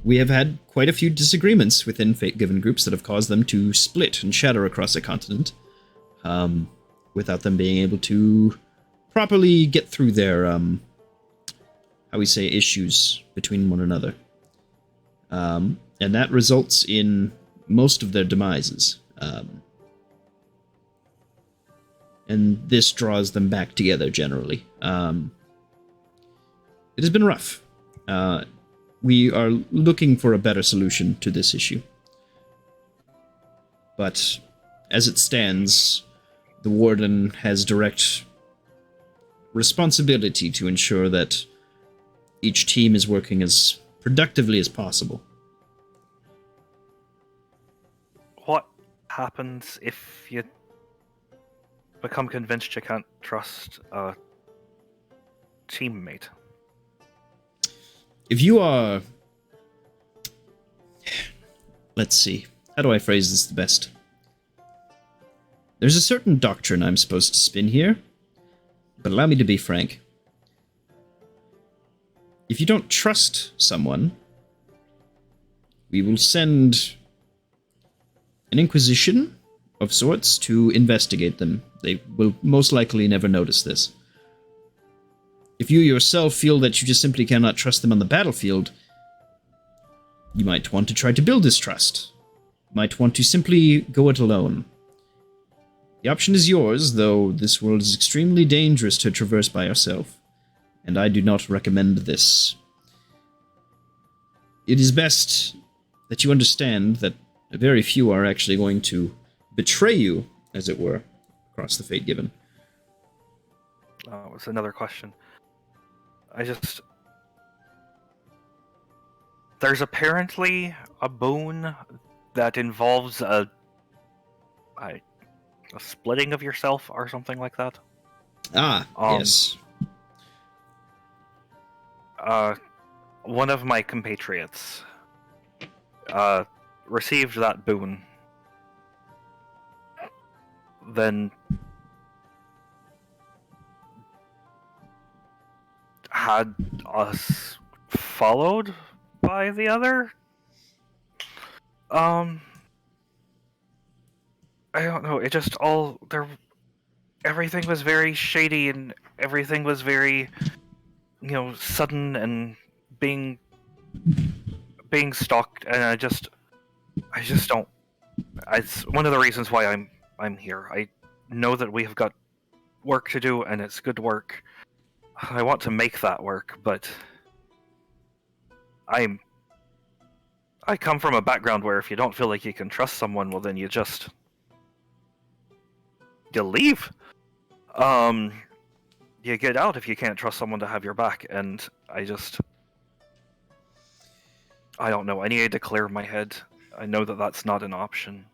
We have had quite a few disagreements within Fate-Given groups that have caused them to split and shatter across a continent without them being able to properly get through their, how we say, issues between one another. And that results in most of their demises. And this draws them back together, generally. It has been rough. We are looking for a better solution to this issue. But as it stands, the Warden has direct responsibility to ensure that each team is working as productively as possible. What happens if you become convinced you can't trust a teammate? If you are... Let's see. How do I phrase this the best? There's a certain doctrine I'm supposed to spin here, but allow me to be frank. If you don't trust someone, we will send an inquisition of sorts to investigate them. They will most likely never notice this. If you yourself feel that you just simply cannot trust them on the battlefield, you might want to try to build this trust. You might want to simply go it alone. The option is yours, though this world is extremely dangerous to traverse by yourself, and I do not recommend this. It is best that you understand that very few are actually going to betray you, as it were, across the Fate Given. Oh, it's another question. There's apparently a boon that involves a splitting of yourself or something like that. Yes. One of my compatriots received that boon, then had us followed by the other. I don't know. It just all there. Everything was very shady, and everything was very, sudden and being stalked. And I just don't. It's one of the reasons why I'm here. I know that we have got work to do, and it's good work. I want to make that work, but I come from a background where if you don't feel like you can trust someone, well, then you leave. You get out if you can't trust someone to have your back, and I don't know. I needed to clear my head. I know that that's not an option.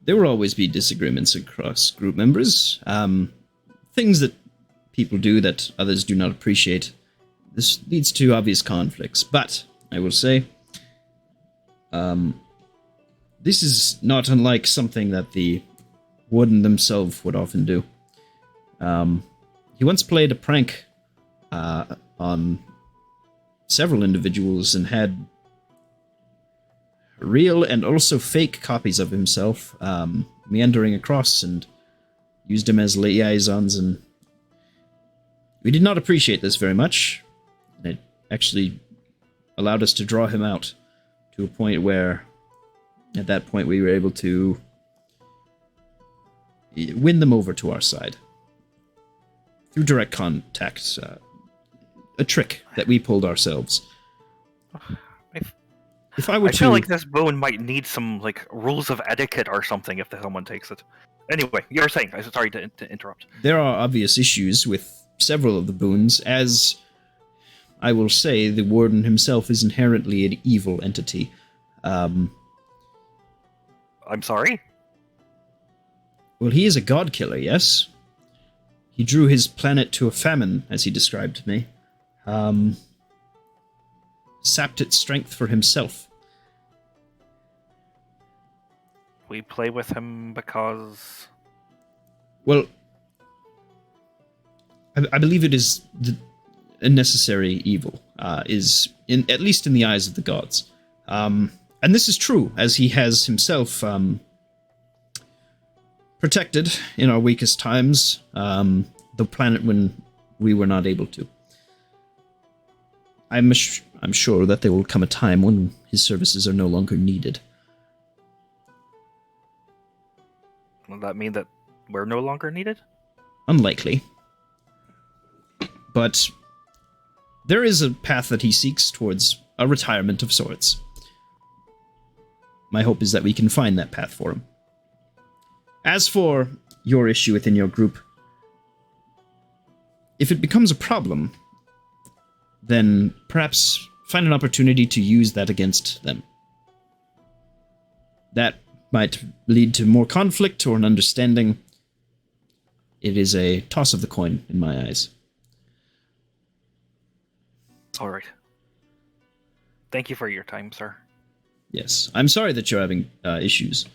There will always be disagreements across group members. Things that people do that others do not appreciate. This leads to obvious conflicts, but I will say, this is not unlike something that the warden themselves would often do. He once played a prank on several individuals and had real and also fake copies of himself meandering across and used him as liaisons, and we did not appreciate this very much. It actually allowed us to draw him out to a point where, at that point, we were able to win them over to our side through direct contact. A trick that we pulled ourselves. If I were I feel like this boon might need some like rules of etiquette or something if someone takes it. Anyway, you were saying. I'm sorry to interrupt. There are obvious issues with several of the boons, as I will say, the warden himself is inherently an evil entity. I'm sorry? Well, he is a god killer, yes? He drew his planet to a famine, as he described to me. Sapped its strength for himself. We play with him because... Well, I believe it is a necessary evil, at least in the eyes of the gods. And this is true, as he has himself protected in our weakest times the planet when we were not able to. I'm sure that there will come a time when his services are no longer needed. Will that mean that we're no longer needed? Unlikely. But there is a path that he seeks towards a retirement of sorts. My hope is that we can find that path for him. As for your issue within your group, if it becomes a problem, then perhaps find an opportunity to use that against them. That might lead to more conflict or an understanding. It is a toss of the coin in my eyes. All right. Thank you for your time, sir. Yes, I'm sorry that you're having issues.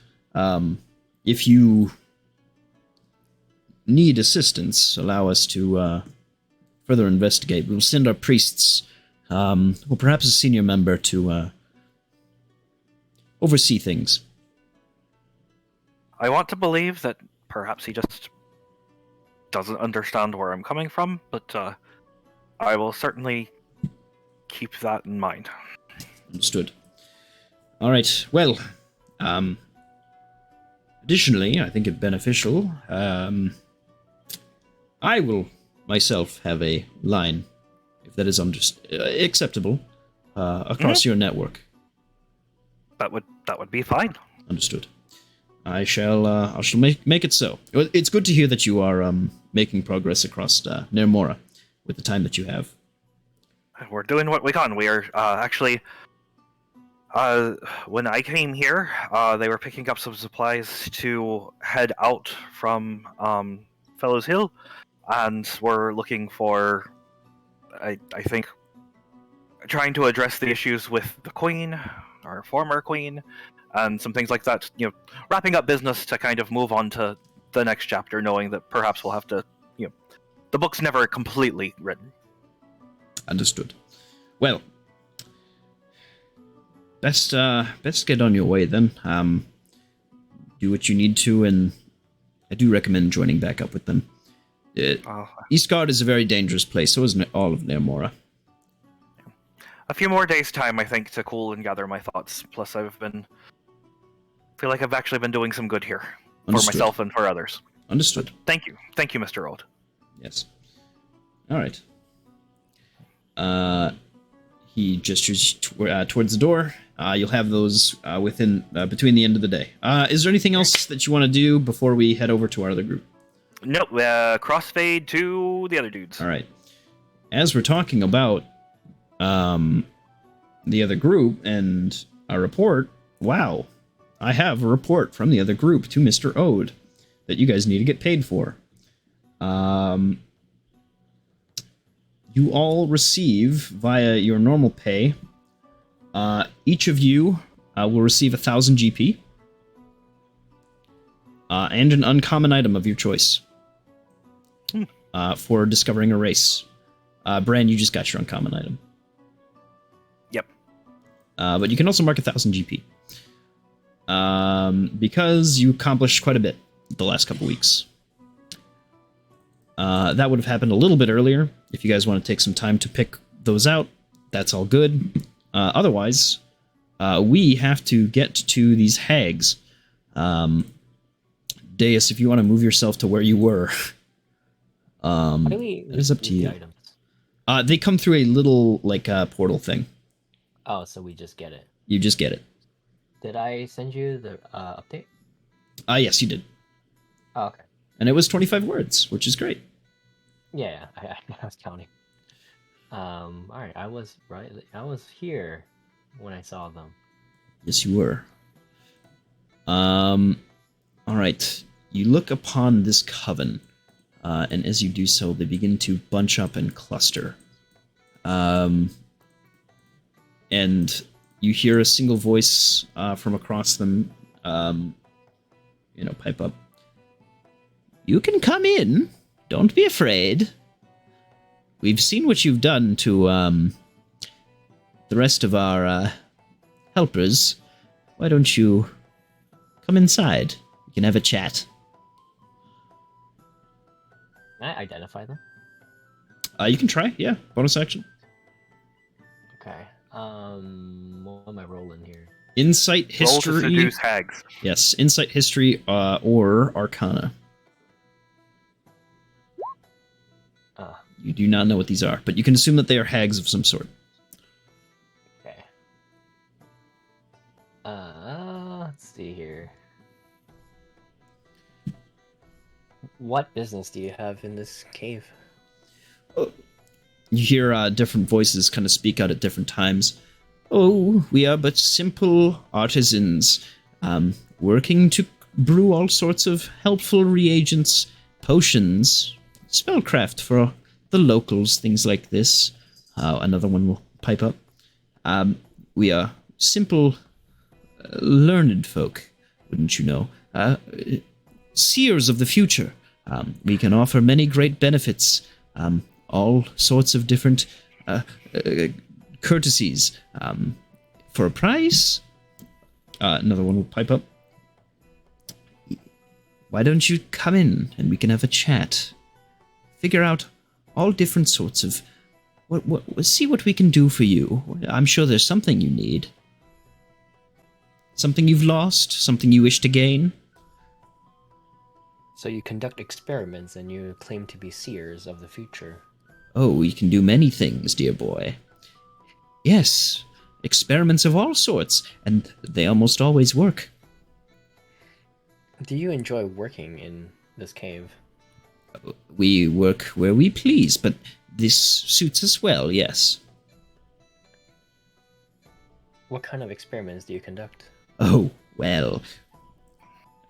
If you need assistance, allow us to further investigate. We'll send our priests, or perhaps a senior member, to oversee things. I want to believe that perhaps he just doesn't understand where I'm coming from, but I will certainly keep that in mind. Understood. All right. Well, additionally, I think it beneficial. I will myself have a line, if that is acceptable, across your network. That would be fine. Understood. I shall make it so. It's good to hear that you are making progress across Nermora with the time that you have. We're doing what we can. We are actually... when I came here, they were picking up some supplies to head out from Fellows Hill, and we're looking for, I think, trying to address the issues with the Queen, our former Queen, and some things like that. You know, wrapping up business to kind of move on to the next chapter, knowing that perhaps we'll have to, the book's never completely written. Understood. Well, best get on your way then. Do what you need to, and I do recommend joining back up with them. Eastgard is a very dangerous place, so isn't all of Nermora. A few more days' time, I think, to cool and gather my thoughts. Plus, feel like I've actually been doing some good here. Understood. For myself and for others. Understood. Thank you, Mr. Old. Yes. All right. He gestures towards the door. You'll have those between the end of the day. Is there anything else that you want to do before we head over to our other group? Nope. Crossfade to the other dudes. All right. As we're talking about the other group and a report, wow, I have a report from the other group to Mr. Ode that you guys need to get paid for. you all receive via your normal pay. Each of you will receive 1,000 GP and an uncommon item of your choice for discovering a race. Bran, you just got your uncommon item. Yep. But you can also mark 1,000 GP. Because you accomplished quite a bit the last couple weeks. That would have happened a little bit earlier. If you guys want to take some time to pick those out, that's all good. Otherwise, we have to get to these hags. Deus, if you want to move yourself to where you were, How do we it is up to use you. the items? They come through a little portal thing. Oh, so we just get it. You just get it. Did I send you the update? Yes, you did. Oh, okay. And it was 25 words, which is great. Yeah, I was counting. All right, I was right. I was here when I saw them. Yes, you were. All right. You look upon this coven, and as you do so, they begin to bunch up and cluster. And you hear a single voice from across them, pipe up. You can come in. Don't be afraid. We've seen what you've done to the rest of our helpers. Why don't you come inside? We can have a chat. Can I identify them? You can try, yeah. Bonus action. Okay. What am I rolling here? Insight, Roll to history. seduce hags. Yes, insight, history, or arcana. You do not know what these are, but you can assume that they are hags of some sort. Okay. Let's see here. What business do you have in this cave? You hear different voices kind of speak out at different times. Oh, we are but simple artisans, working to brew all sorts of helpful reagents, potions, spellcraft for the locals, things like this. Another one will pipe up. We are simple, learned folk, wouldn't you know? Seers of the future. We can offer many great benefits, all sorts of different courtesies. For a price? Another one will pipe up. Why don't you come in and we can have a chat? Figure out all different sorts of... see what we can do for you. I'm sure there's something you need. Something you've lost? Something you wish to gain? So you conduct experiments and you claim to be seers of the future. Oh, we can do many things, dear boy. Yes, experiments of all sorts, and they almost always work. Do you enjoy working in this cave? We work where we please, but this suits us well, yes. What kind of experiments do you conduct? Oh, well.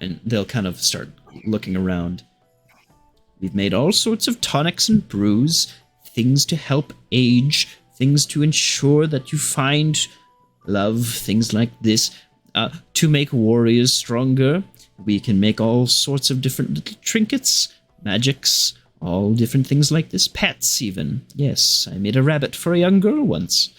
And they'll kind of start looking around. We've made all sorts of tonics and brews, things to help age, things to ensure that you find love, things like this. To make warriors stronger, we can make all sorts of different little trinkets, magics, all different things like this. Pets, even. Yes, I made a rabbit for a young girl once.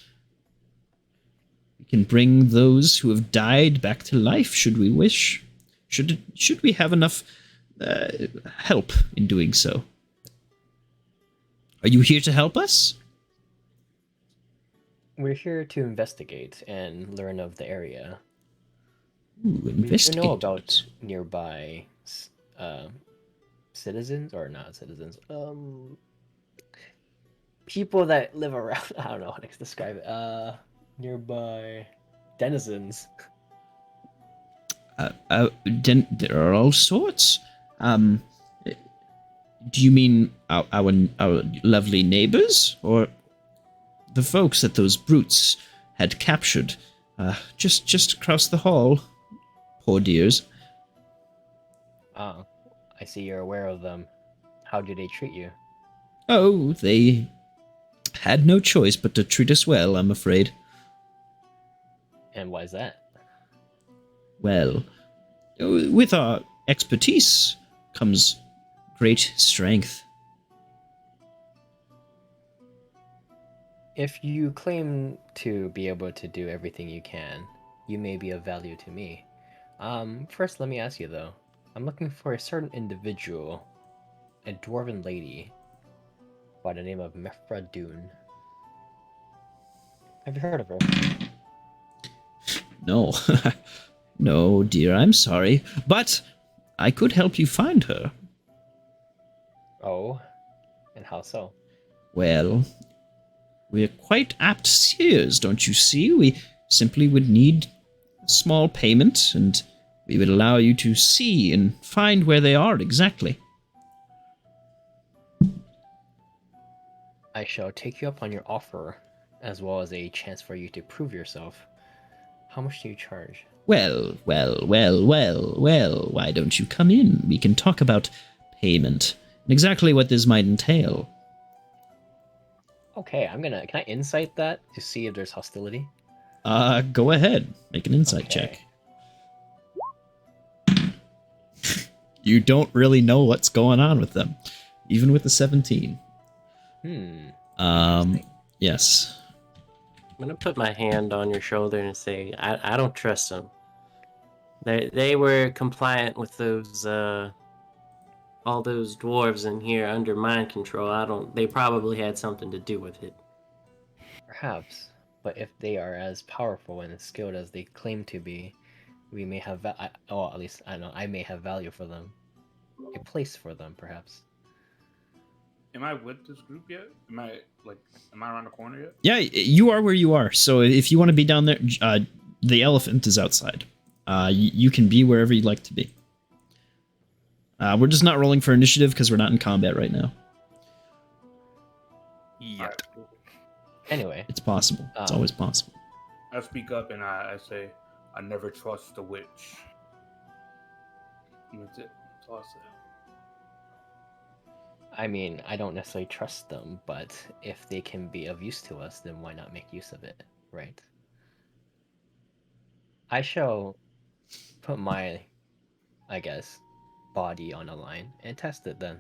We can bring those who have died back to life, should we wish. Should we have enough help in doing so? Are you here to help us? We're here to investigate and learn of the area. Ooh, We investigate. know about nearby citizens, or not citizens, people that live around. I don't know how to describe it. Nearby denizens. There are all sorts. Do you mean our lovely neighbors, or the folks that those brutes had captured just across the hall? Poor dears. Oh, I see you're aware of them. How do they treat you? Oh, they Had no choice but to treat us well, I'm afraid. And why is that? Well, with our expertise comes great strength. If you claim to be able to do everything you can, you may be of value to me. First, let me ask you though. I'm looking for a certain individual, a dwarven lady, by the name of Mefra Dune. Have you heard of her? No. No, dear, I'm sorry. But I could help you find her. Oh, and how so? Well, we're quite apt seers, don't you see? We simply would need a small payment, and we would allow you to see and find where they are exactly. I shall take you up on your offer, as well as a chance for you to prove yourself. How much do you charge? Well, why don't you come in? We can talk about payment and exactly what this might entail. Okay, can I insight that to see if there's hostility? Go ahead. Make an insight check. You don't really know what's going on with them, even with the 17. Yes. I'm gonna put my hand on your shoulder and say, I don't trust them. They were compliant with those all those dwarves in here under mind control. They probably had something to do with it. Perhaps, but if they are as powerful and as skilled as they claim to be, we may have at least I know I may have value for them. A place for them, perhaps. Am I with this group yet? Am I around the corner yet? Yeah, you are where you are. So if you want to be down there, the elephant is outside. You can be wherever you'd like to be. We're just not rolling for initiative because we're not in combat right now. Yet. Anyway, It's possible. It's always possible. I speak up and I say, I never trust the witch. And that's it. That's all I say. I mean, I don't necessarily trust them, but if they can be of use to us, then why not make use of it, right? I shall put my, I guess, body on a line and test it then.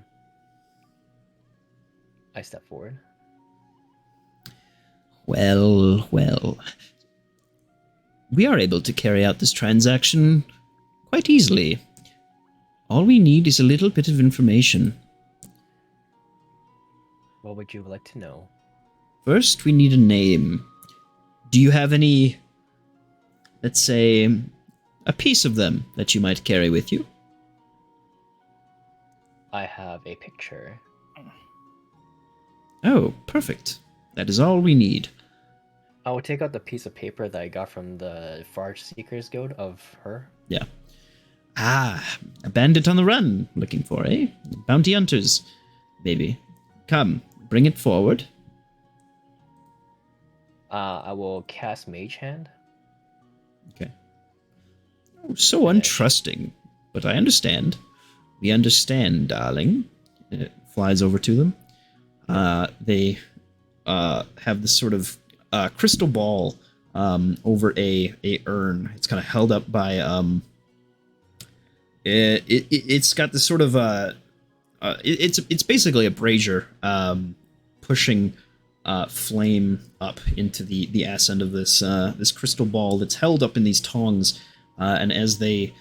I step forward. Well. We are able to carry out this transaction quite easily. All we need is a little bit of information. What would you like to know? First, we need a name. Do you have any, let's say, a piece of them that you might carry with you? I have a picture. Oh, perfect. That is all we need. I will take out the piece of paper that I got from the Farge Seekers Guild of her. Yeah. A bandit on the run. Looking for, eh? Bounty hunters, maybe. Come, bring it forward. I will cast Mage Hand. Okay. Oh, so untrusting. But I understand. We understand, darling. It flies over to them. They have this sort of crystal ball over a urn. It's kind of held up by it's got this sort of it's basically a brazier pushing flame up into the ass end of this this crystal ball that's held up in these tongs, and as they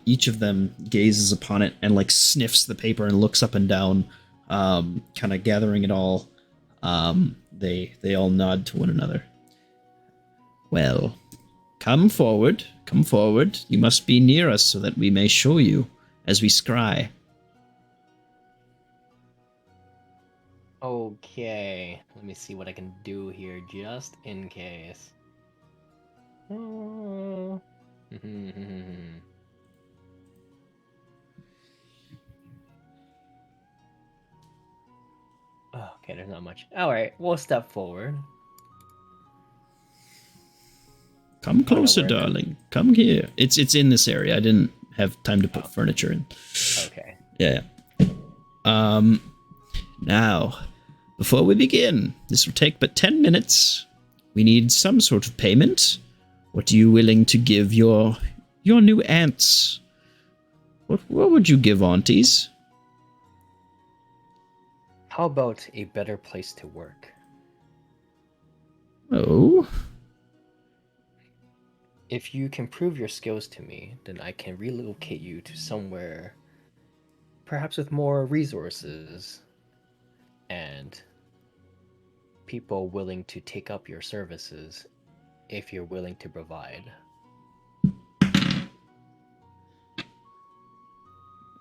each of them gazes upon it and like sniffs the paper and looks up and down, kind of gathering it all, they all nod to one another. Well, come forward. You must be near us so that we may show you as we scry. Okay, let me see what I can do here just in case. Okay, there's not much. Alright, we'll step forward. Come closer, where- darling. Come here. It's in this area. I didn't have time to put furniture in. Okay. Yeah. Now, Before we begin, this will take but 10 minutes. We need some sort of payment. What are you willing to give your new aunts? What would you give aunties? How about a better place to work? Oh, If you can prove your skills to me, then I can relocate you to somewhere perhaps with more resources and people willing to take up your services if you're willing to provide.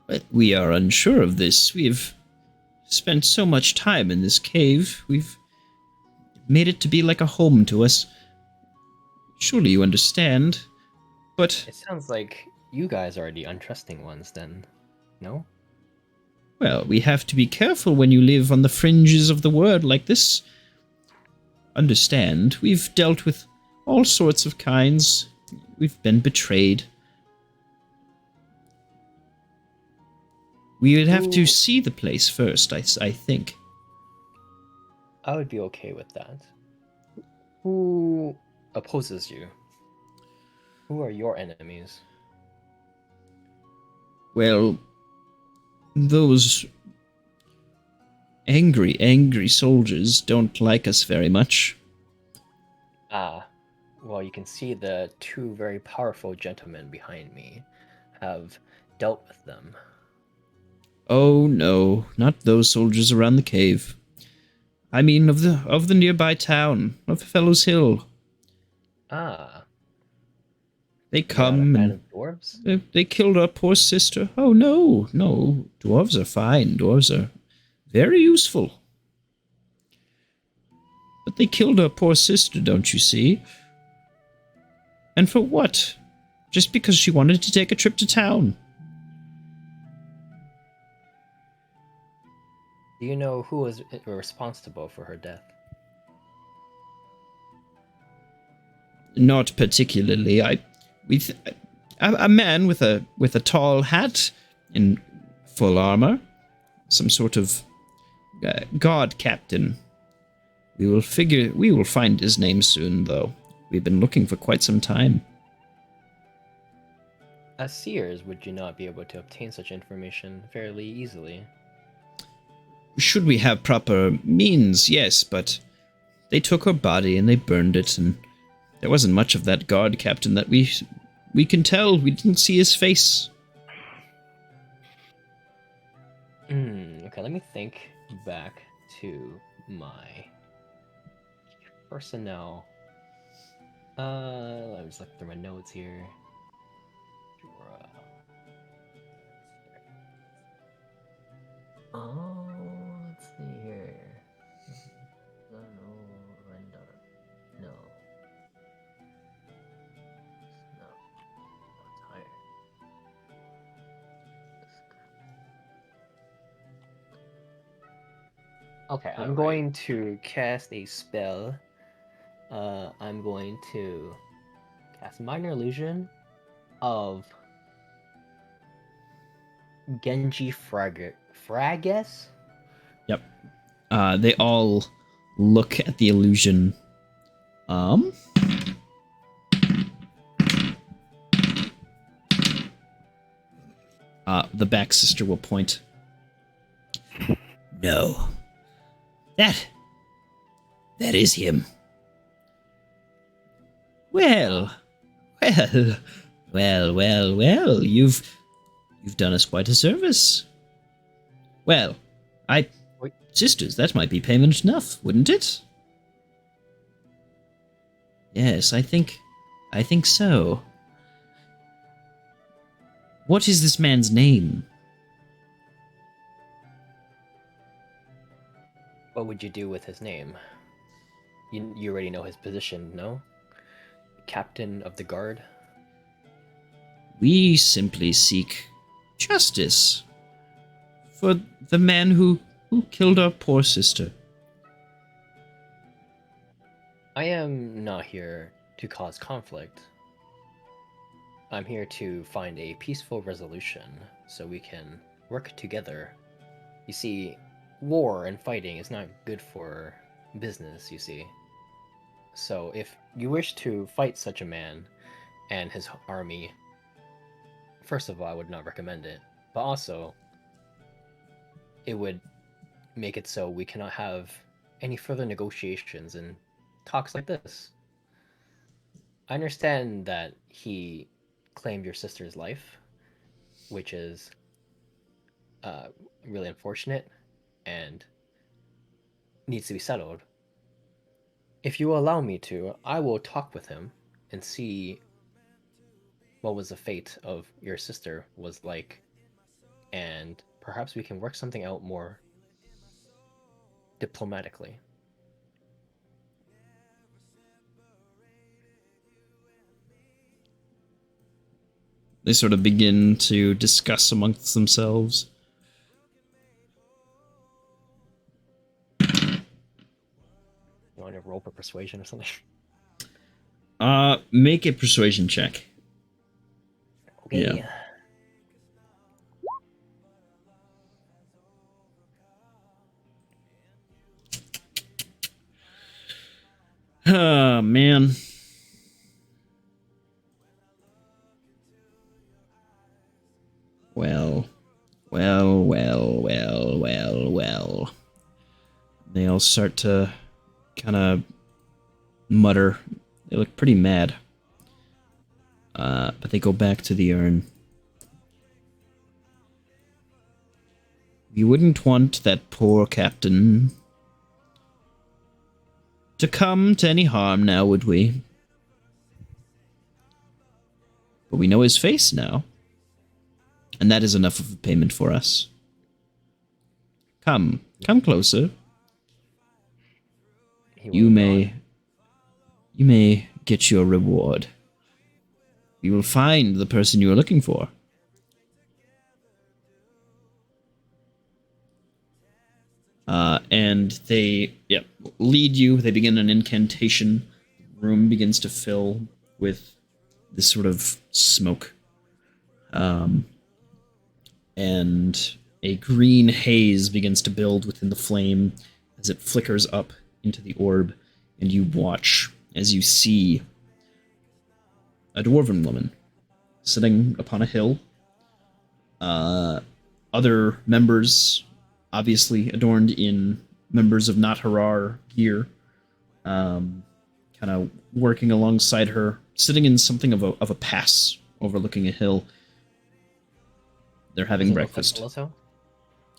but we are unsure of this. We've spent so much time in this cave. We've made it to be like a home to us. Surely you understand. But, It sounds like you guys are the untrusting ones then, no? well, we have to be careful when you live on the fringes of the world like this. Understand, we've dealt with all sorts of kinds. We've been betrayed. We would have to Ooh. see the place first, I think. I would be okay with that. Who opposes you? Who are your enemies? Well, those angry soldiers don't like us very much. Ah, well, you can see the two very powerful gentlemen behind me have dealt with them. Oh no, not those soldiers around the cave. I mean of the nearby town, of Fellows Hill. Ah, They you're not a come fan and of dwarves? they killed our poor sister. Oh no, no, dwarves are fine. Dwarves are very useful. But they killed our poor sister, don't you see? And for what? Just because she wanted to take a trip to town. Do you know who was responsible for her death? Not particularly. A man with a tall hat in full armor, some sort of guard captain. We will find his name soon, though. We've been looking for quite some time. As seers, would you not be able to obtain such information fairly easily? Should we have proper means, yes, but they took her body and they burned it, and there wasn't much of that guard captain that we can tell. We didn't see his face. Okay, let me think back to my personnel. Let me just look through my notes here. Oh, let's see here. No, render. No. No. It's higher. Okay, I'm Alright. going to cast a spell. I'm going to cast Minor Illusion of Genji Fragus? Yep. They all look at the illusion. The back sister will point. No. That is him. Well. You've done us quite a service. Well, Wait. sisters, that might be payment enough, wouldn't it? Yes, I think so. What is this man's name? What would you do with his name? You already know his position, no? Captain of the guard? We simply seek justice for the man who killed our poor sister. I am not here to cause conflict. I'm here to find a peaceful resolution so we can work together. You see, war and fighting is not good for business, you see. So if you wish to fight such a man and his army, first of all, I would not recommend it. But also, it would make it so we cannot have any further negotiations and talks like this. I understand that he claimed your sister's life, which is uh, really unfortunate and needs to be settled. If you allow me to, I will talk with him and see what was the fate of your sister was like, and perhaps we can work something out more diplomatically. They sort of begin to discuss amongst themselves. You want to roll for persuasion or something? Make a persuasion check. Okay. Yeah. Oh, man. Well. They all start to kind of mutter. They look pretty mad. But they go back to the urn. We wouldn't want that poor captain to come to any harm now, would we? But we know his face now. And that is enough of a payment for us. Come closer. You may get your reward. You will find the person you are looking for. And they lead you. They begin an incantation. The room begins to fill with this sort of smoke. And a green haze begins to build within the flame as it flickers up into the orb, and you watch as you see a dwarven woman sitting upon a hill. Other members, obviously adorned in members of Not-Harar gear, kind of working alongside her, sitting in something of a pass overlooking a hill. They're having breakfast. Does it look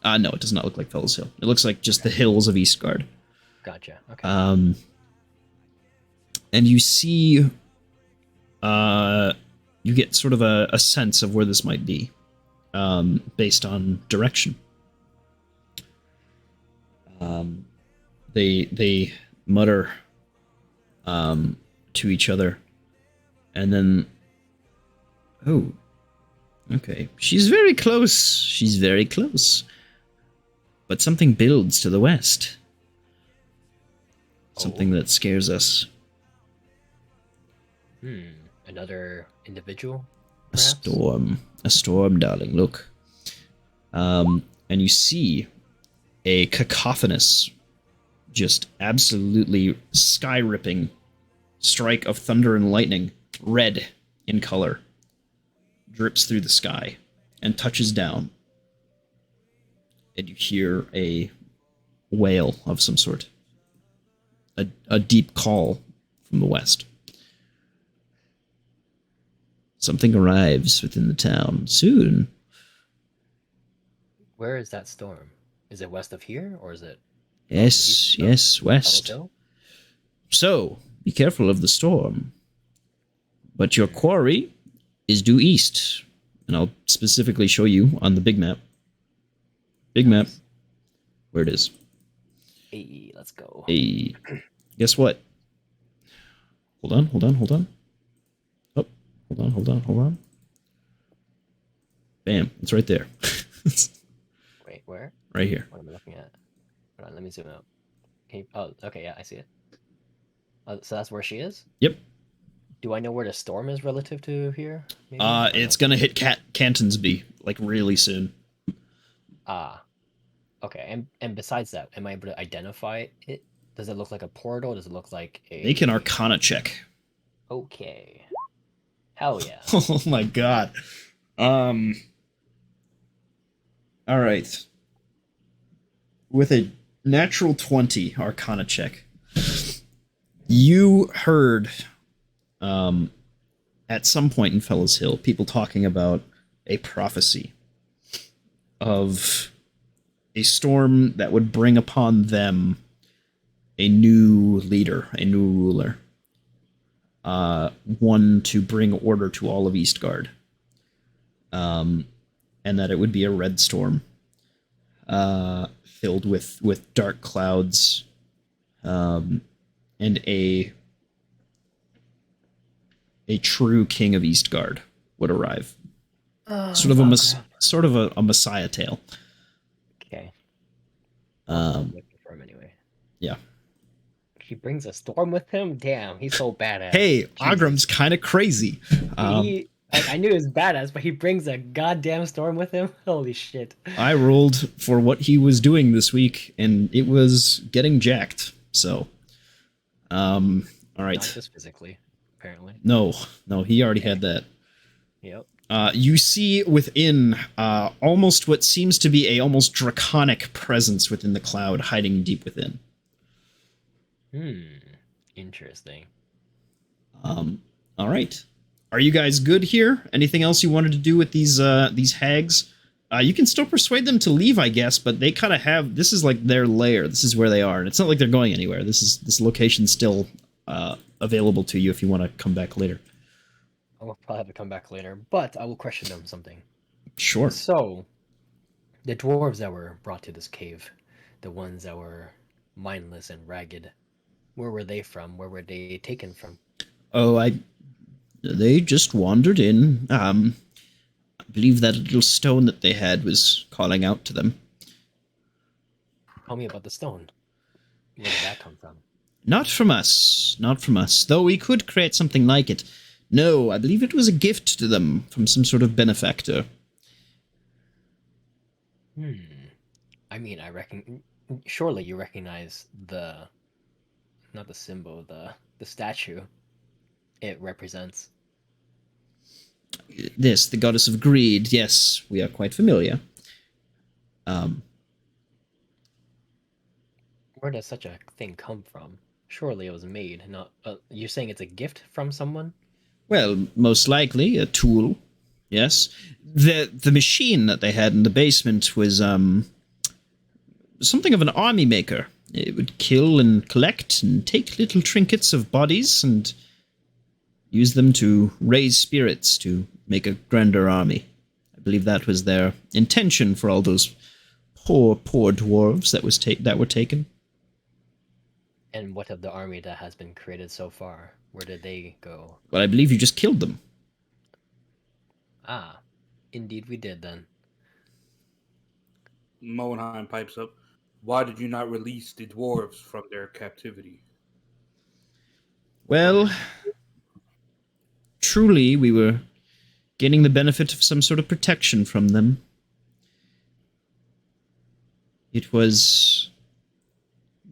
like No, it does not look like Fellows Hill. It looks like just the hills of Eastgard. Gotcha. Okay. And you see, you get sort of a sense of where this might be, based on direction. They mutter to each other, and then, oh, okay, she's very close. She's very close. But something builds to the west. Something that scares us. Another individual? A Perhaps? storm. A storm, darling. Look. And you see a cacophonous, just absolutely sky-ripping strike of thunder and lightning, red in color, drips through the sky and touches down. And you hear a wail of some sort. A deep call from the west. Something arrives within the town soon. Where is that storm? Is it west of here, or is it... Yes, west. So, be careful of the storm. But your quarry is due east. And I'll specifically show you on the big map. Big map. Where it is. Hey, let's go. Hey. Guess what? Hold on. Oh, hold on. Bam. It's right there. Wait, where? Right here. What am I looking at? Hold on, let me zoom out. Oh, okay, yeah, I see it. So that's where she is? Yep. Do I know where the storm is relative to here? Maybe? It's gonna hit Cantonsby, like, really soon. Ah. Okay, and besides that, am I able to identify it? Does it look like a portal? Does it look like Make an a... Arcana check. Okay. Hell yeah. Oh my god. Um. All right. With a natural 20 Arcana check, you heard um, at some point in Fellows Hill people talking about a prophecy of a storm that would bring upon them a new leader, a new ruler, one to bring order to all of Eastgard, and that it would be a red storm filled with dark clouds, and a true king of Eastgard would arrive. Sort of a messiah tale. Okay. I'm looking for him anyway. Yeah. He brings a storm with him? Damn, he's so badass. Hey, Jesus. Ogram's kind of crazy. I knew he was badass, but he brings a goddamn storm with him? Holy shit. I rolled for what he was doing this week, and it was getting jacked. So, all right. Not just physically, apparently. No, he already had that. Yep. You see within almost what seems to be a almost draconic presence within the cloud, hiding deep within. Interesting. All right. Are you guys good here? Anything else you wanted to do with these hags? You can still persuade them to leave, I guess, but they kind of have... This is like their lair. This is where they are, and it's not like they're going anywhere. This location's still available to you if you want to come back later. I will probably have to come back later, but I will question them something. Sure. So, the dwarves that were brought to this cave, the ones that were mindless and ragged, where were they from? Where were they taken from? Oh, they just wandered in. I believe that little stone that they had was calling out to them. Tell me about the stone. Where did that come from? Not from us. Though we could create something like it. No, I believe it was a gift to them from some sort of benefactor. I mean, surely you recognize not the symbol, the statue it represents. This, the goddess of greed. Yes, we are quite familiar. Where does such a thing come from? Surely it was made, not... you're saying it's a gift from someone? Well, most likely a tool. Yes. The machine that they had in the basement was something of an army maker. It would kill and collect and take little trinkets of bodies and use them to raise spirits to make a grander army. I believe that was their intention for all those poor dwarves that were taken. And what of the army that has been created so far? Where did they go? Well, I believe you just killed them. Ah, indeed we did then. Moenheim pipes up. Why did you not release the dwarves from their captivity? Well, truly, we were gaining the benefit of some sort of protection from them. It was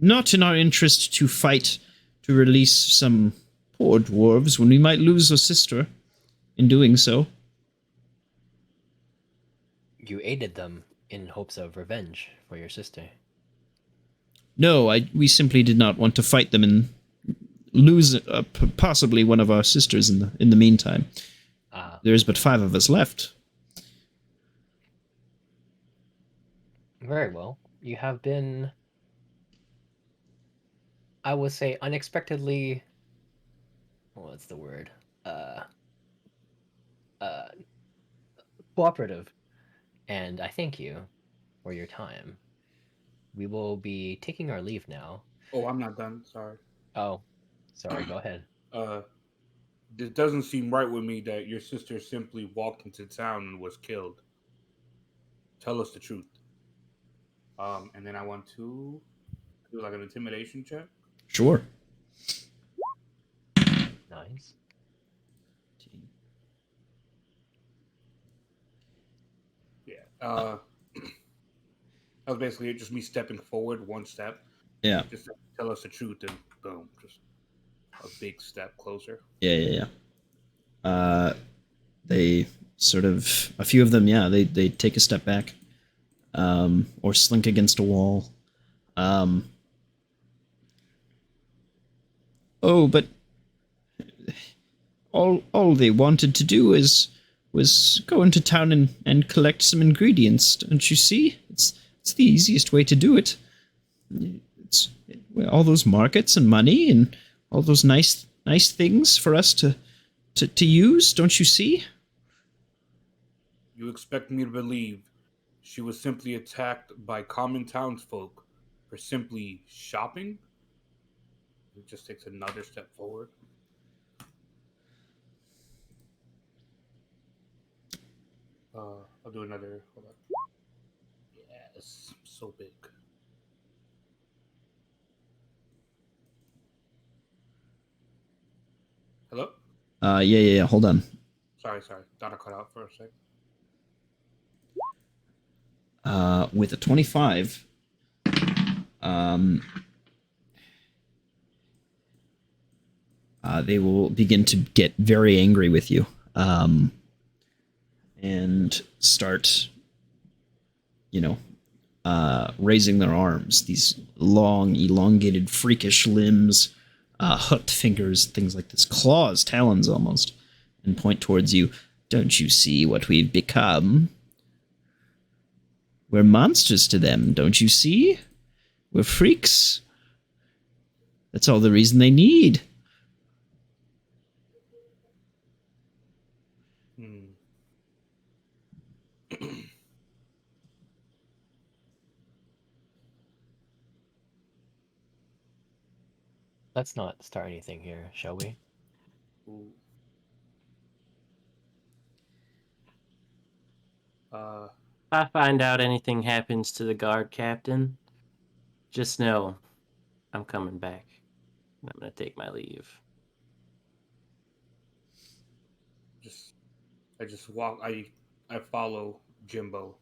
not in our interest to fight to release some poor dwarves when we might lose a sister in doing so. You aided them in hopes of revenge for your sister. No, we simply did not want to fight them and lose possibly one of our sisters in the meantime. There's but 5 of us left. Very well. You have been, I would say, unexpectedly... What's the word? Cooperative. And I thank you for your time. We will be taking our leave now. Oh, I'm not done. Sorry. Oh, sorry. Go ahead. It doesn't seem right with me that your sister simply walked into town and was killed. Tell us the truth. And then I want to do like an intimidation check. Sure. Nice. Yeah. That was basically just me stepping forward one step. Yeah. Just to tell us the truth, and boom, just a big step closer. Yeah. They sort of, a few of them, yeah, they take a step back, or slink against a wall. Oh, but all they wanted to do was go into town and collect some ingredients. Don't you see? It's the easiest way to do it. It's all those markets and money and all those nice things for us to use. Don't you see? You expect me to believe she was simply attacked by common townsfolk for simply shopping? It just takes another step forward. I'll do another. Hold on. Yes, so big. Hello? Yeah. Hold on. Sorry. Thought I cut out for a sec. With a 25, they will begin to get very angry with you, and start, raising their arms. These long, elongated, freakish limbs, hooked fingers, things like this, claws, talons almost, and point towards you. Don't you see what we've become? We're monsters to them, don't you see? We're freaks. That's all the reason they need. Let's not start anything here, shall we? Ooh. If I find out anything happens to the guard captain, just know I'm coming back. I'm gonna take my leave. I just walk. I follow Jimbo.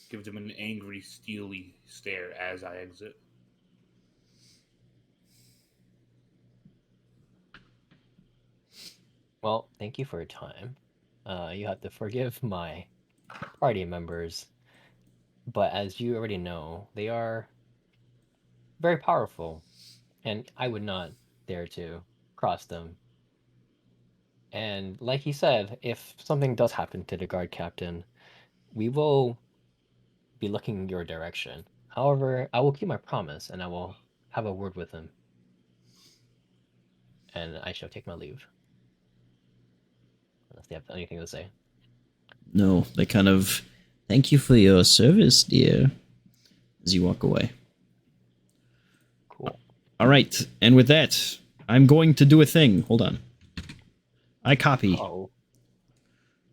Gives him an angry, steely stare as I exit. Well, thank you for your time. You have to forgive my party members, but as you already know, they are very powerful, and I would not dare to cross them. And like he said, if something does happen to the guard captain, we will be looking in your direction. However, I will keep my promise, and I will have a word with him. And I shall take my leave. Unless they have anything to say. No, they kind of, thank you for your service, dear, as you walk away. Cool. All right, and with that, I'm going to do a thing. Hold on. I copy. Oh.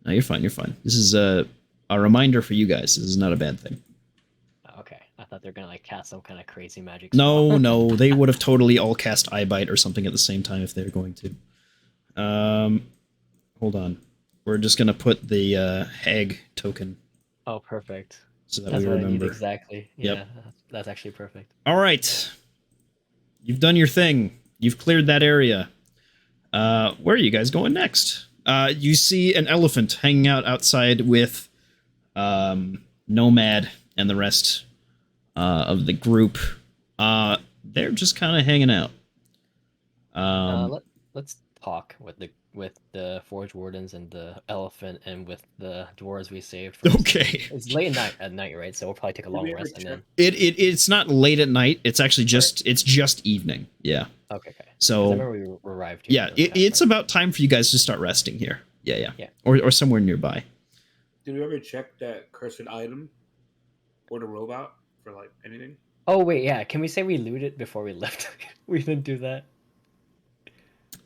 No, you're fine. This is a reminder for you guys. This is not a bad thing. Okay. I thought they were gonna like cast some kind of crazy magic No, spell. no, they would have totally all cast Eye Bite or something at the same time if they were going to. Hold on. We're just gonna put the hag token. Oh, perfect. So that That's we what I need remember. exactly. Yep. Yeah, that's actually perfect. All right. You've done your thing. You've cleared that area. Where are you guys going next? You see an elephant hanging out outside with Nomad and the rest of the group. They're just kind of hanging out. Let's talk with the Forge Wardens and the elephant and with the dwarves we saved. First. Okay. It's late at night, right? So we'll probably take a long rest and then. It's not late at night. It's actually it's just evening. Yeah. Okay. So I remember we arrived here. Yeah, it's about time for you guys to start resting here. Yeah. Or somewhere nearby. Did we ever check that cursed item or the robot for like anything? Oh wait, yeah. Can we say we looted before we left? We didn't do that.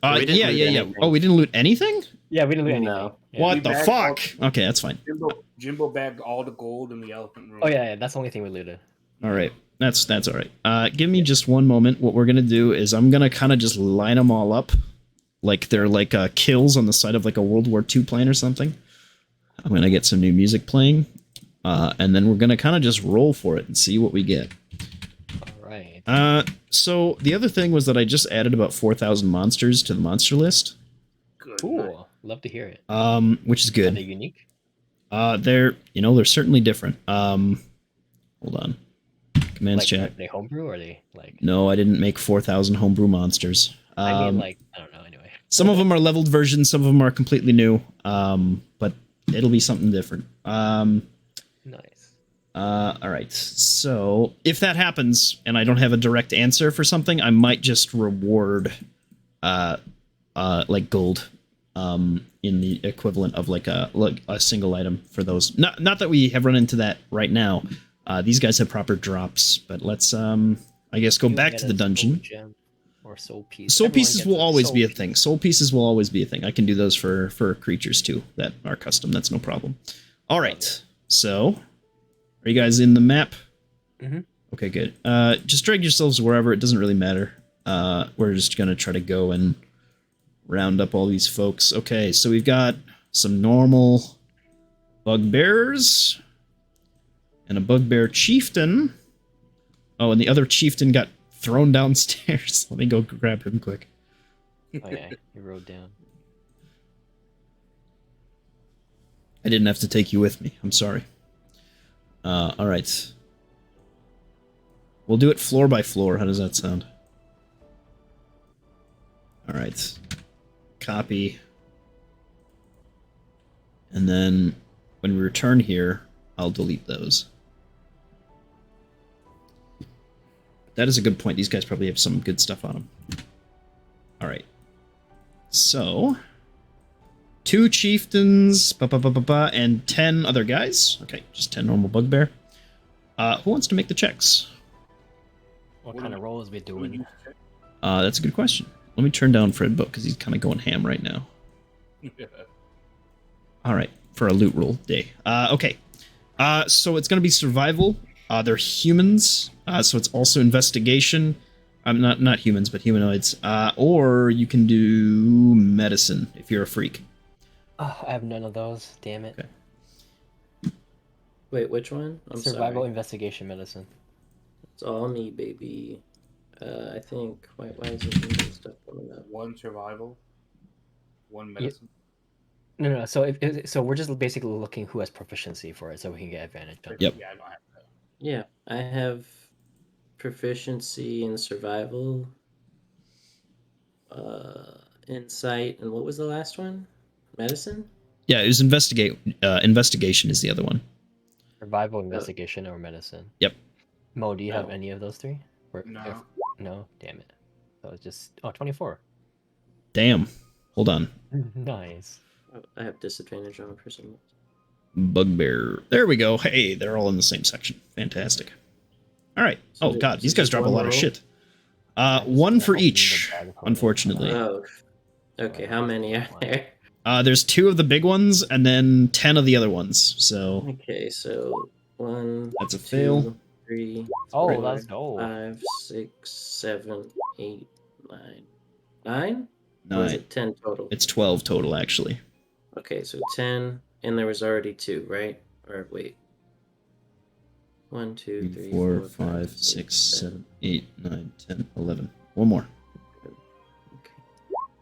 We didn't loot Yeah. anything. Oh, we didn't loot anything? Yeah, we didn't loot anything. No. Yeah. What We the bagged fuck? Okay, that's fine. Jimbo bagged all the gold in the elephant room. Oh yeah, that's the only thing we looted. All right. That's all right. Give me just one moment. What we're going to do is I'm going to kind of just line them all up like they're like kills on the side of like a World War II plane or something. I'm going to get some new music playing. And then we're gonna kind of just roll for it and see what we get. All right. So the other thing was that I just added about 4,000 monsters to the monster list, Good. Cool. Love to hear it. which is Are they good. unique? They're certainly different. Hold on. Commands Like, chat. are they homebrew or are they like? No, I didn't make 4,000 homebrew monsters. I mean, like, I don't know. Anyway. Some of them are leveled versions, some of them are completely new. But it'll be something different. Nice. All right. So if that happens and I don't have a direct answer for something, I might just reward, like gold, in the equivalent of like a single item for those. Not that we have run into that right now. These guys have proper drops, but let's I guess go You back get to a the soul dungeon. gem or soul piece. Soul Everyone pieces gets will always soul be a piece. thing. Soul pieces will always be a thing. I can do those for creatures too that are custom. That's no problem. All right. So, are you guys in the map? Mhm. Okay, good. Just drag yourselves wherever. It doesn't really matter. We're just gonna try to go and round up all these folks. Okay, so we've got some normal bugbears and a bugbear chieftain. Oh, and the other chieftain got thrown downstairs. Let me go grab him quick. Oh yeah, you wrote down. I didn't have to take you with me. I'm sorry. All right. We'll do it floor by floor. How does that sound? All right. Copy. And then when we return here, I'll delete those. That is a good point. These guys probably have some good stuff on them. All right. So, 2 chieftains, and 10 other guys. Okay, just 10 normal bugbear. Who wants to make the checks? What kind of rolls we doing? That's a good question. Let me turn down Fred Book because he's kind of going ham right now. All right, for a loot roll day. Okay. So it's going to be survival. They're humans, so it's also investigation. Not humans, but humanoids. Or you can do medicine if you're a freak. Oh, I have none of those. Damn it. Okay. Wait, which one? I'm Survival, sorry. investigation, medicine. It's all me, baby. I think. Why is it doing stuff coming up? 1 survival, 1 medicine. No. So we're just basically looking who has proficiency for it, so we can get advantage on it. Yep. Yeah, I don't have that. Yeah, I have proficiency in survival, insight, and what was the last one? Medicine? Yeah, it was investigate. Investigation is the other one. Survival, investigation, or medicine. Yep. Mo, do you have Oh. any of those 3? Or No. No. Damn it. So it's just 24. Damn. Hold on. Nice. Oh, I have disadvantage on person. Bugbear. There we go. Hey, they're all in the same section. Fantastic. All right. So Oh god, these just guys drop a one lot of roll? shit. I just 1 for opened the each, bag of holding. unfortunately. Oh. Okay, how many are there? There's 2 of the big ones and then 10 of the other ones. So Okay, so 1, That's a fail. 3, Oh, 4, let's go. 5, 6, 7, 8, 9. 9? Or is 9. it 10 total? It's 12 total, actually. Okay, so 10, and there was already 2, right? Or wait. 1, 2, 3, 4, 4, 5, 6, 7, 8, 9, 10, 11. One more. Okay.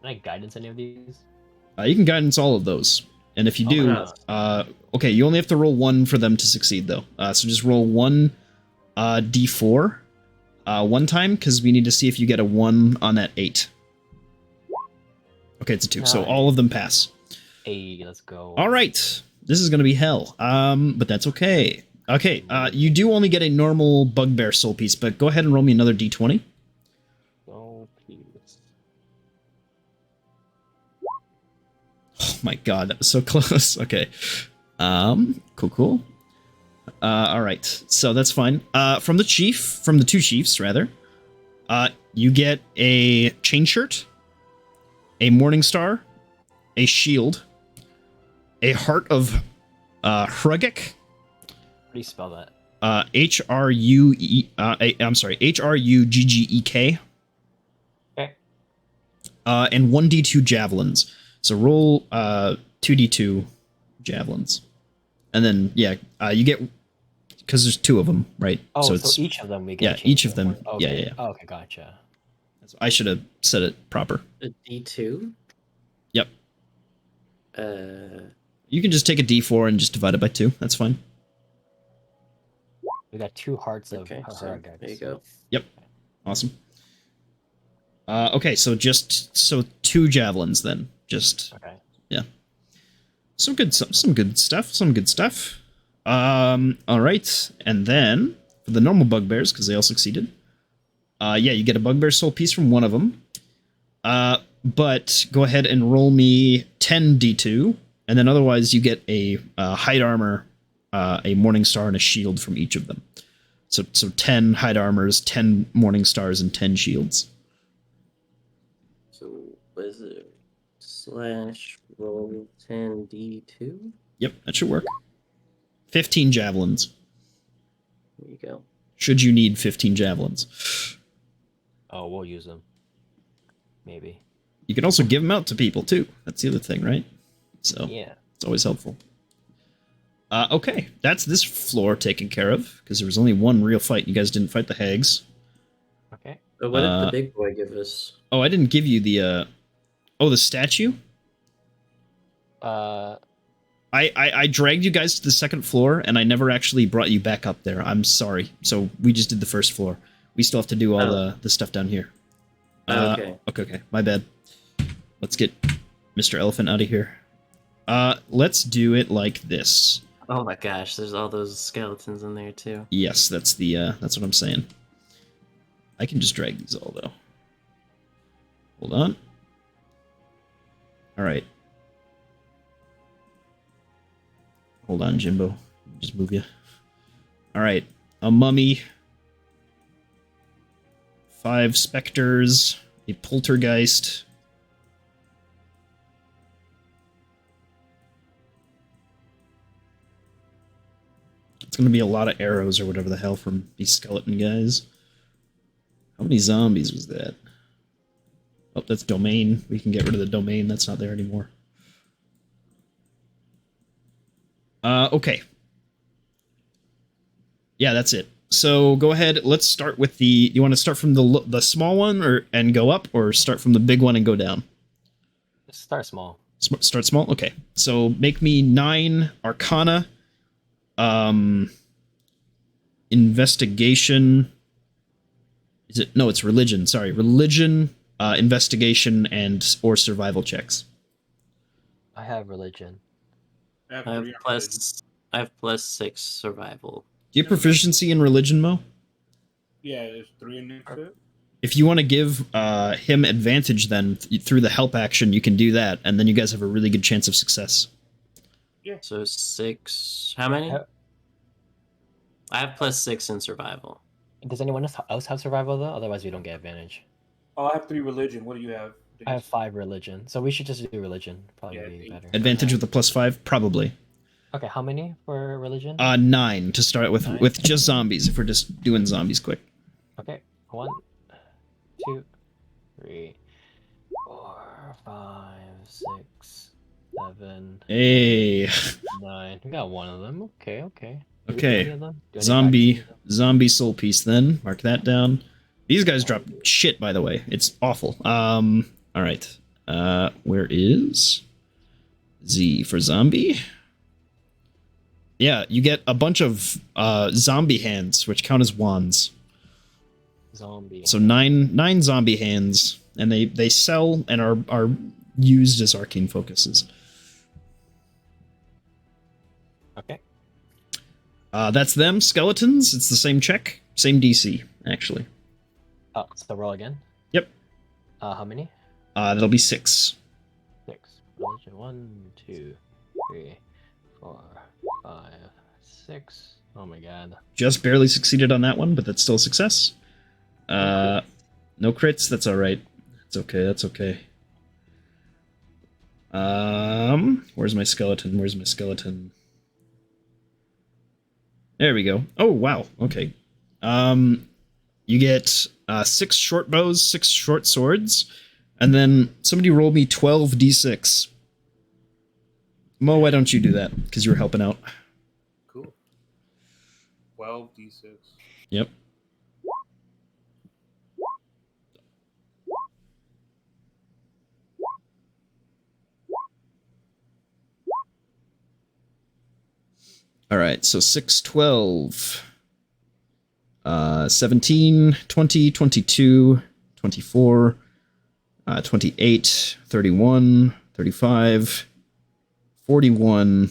Can I guidance any of these? You can guidance all of those. And if you Oh, do, wow. okay, you only have to roll 1 for them to succeed, though. So just roll 1 d4 one time, because we need to see if you get a 1 on that 8. Okay, it's a 2, so Nice. all of them pass. Hey, let's go. All right, this is going to be hell, but that's okay. Okay, you do only get a normal bugbear soul piece, but go ahead and roll me another d20. So please. Oh my god, that was so close. Okay. Cool. All right, so that's fine. From the 2 chiefs, rather, you get a chain shirt, a morning star, a shield, a heart of Hrugek. How do you spell that? Hruggek. Okay. And 1d2 javelins. So roll 2d2 javelins. And then you get, because there's 2 of them, right? Oh, so it's each of them we get. each of them. Okay. Yeah. Oh, okay, gotcha. I should have said it proper. A D2? Yep. Uh, You can just take a D4 and just divide it by 2. That's fine. We got 2 hearts of okay, so Haragas. there you go. Yep. Awesome. Okay, so 2 javelins then. Just Okay. some good stuff. All right, and then for the normal bugbears, because they all succeeded. You get a bugbear soul piece from one of them. But go ahead and roll me 10 D2, and then otherwise you get a hide armor, a morning star, and a shield from each of them. So 10 hide armors, 10 morning stars, and 10 shields. So wizard / roll 10 D2. Yep, that should work. 15 javelins. There you go. Should you need 15 javelins. Oh, we'll use them. Maybe. You can also give them out to people, too. That's the other thing, right? So, Yeah. it's always helpful. Okay, that's this floor taken care of, because there was only one real fight. You guys didn't fight the hags. Okay. But what did the big boy give us? Oh, I didn't give you the, the statue? I dragged you guys to the 2nd floor, and I never actually brought you back up there. I'm sorry. So, we just did the 1st floor. We still have to do all the stuff down here. Okay. Okay. My bad. Let's get Mr. Elephant out of here. Let's do it like this. Oh my gosh, there's all those skeletons in there too. Yes, that's what I'm saying. I can just drag these all, though. Hold on. Alright. Hold on, Jimbo. Just move you. Alright. A mummy. 5 specters. A poltergeist. It's gonna be a lot of arrows or whatever the hell from these skeleton guys. How many zombies was that? Oh, that's domain. We can get rid of the domain. That's not there anymore. Okay. Yeah, that's it. So go ahead. Let's start with the. You want to start from the small one and go up, or start from the big one and go down? Start small. Start small. Okay. So make me 9 Arcana. Investigation. Is it? No, it's religion. Sorry, religion, investigation, or survival checks. I have religion. I have I have three on religion. +6 survival. Do you have proficiency in religion, Mo? Yeah, there's 3 in there. If you want to give him advantage, then through the help action, you can do that, and then you guys have a really good chance of success. So 6. How many? I have +6 in survival. Does anyone else have survival though? Otherwise, we don't get advantage. Oh, I have 3 religion. What do you have? I have 5 religion, so we should just do religion. Probably Yeah, be better. Advantage with a +5, probably. Okay, how many for religion? 9 to start with 9? with just zombies. If we're just doing zombies quick. Okay, 1, 2, 3, 4, 5, 6, 7, Hey. 9. We got one of them. Okay. Do we Okay. need any of them? Do I need Zombie soul piece then. Mark that down. These guys drop shit, by the way. It's awful. Alright. Where is Z for zombie? Yeah, you get a bunch of zombie hands, which count as wands. zombie? So 9 zombie hands, and they sell and are used as arcane focuses. Okay. That's them. Skeletons, it's the same check. Same DC, actually. Oh, so roll again. Yep. How many? That'll be 6. 6. Religion. 1, 2, 3, 4, 5, 6. Oh my god. Just barely succeeded on that one, but that's still a success. No crits, that's alright. It's okay, that's okay. Where's my skeleton? There we go. Oh, wow, okay. You get 6 short bows, 6 short swords, and then somebody roll me 12 d6. Mo, why don't you do that? Because you were helping out. 12d6. Yep. All right, so 6, 12, 17, 20, 22, 24, 28, 31, 35, 41,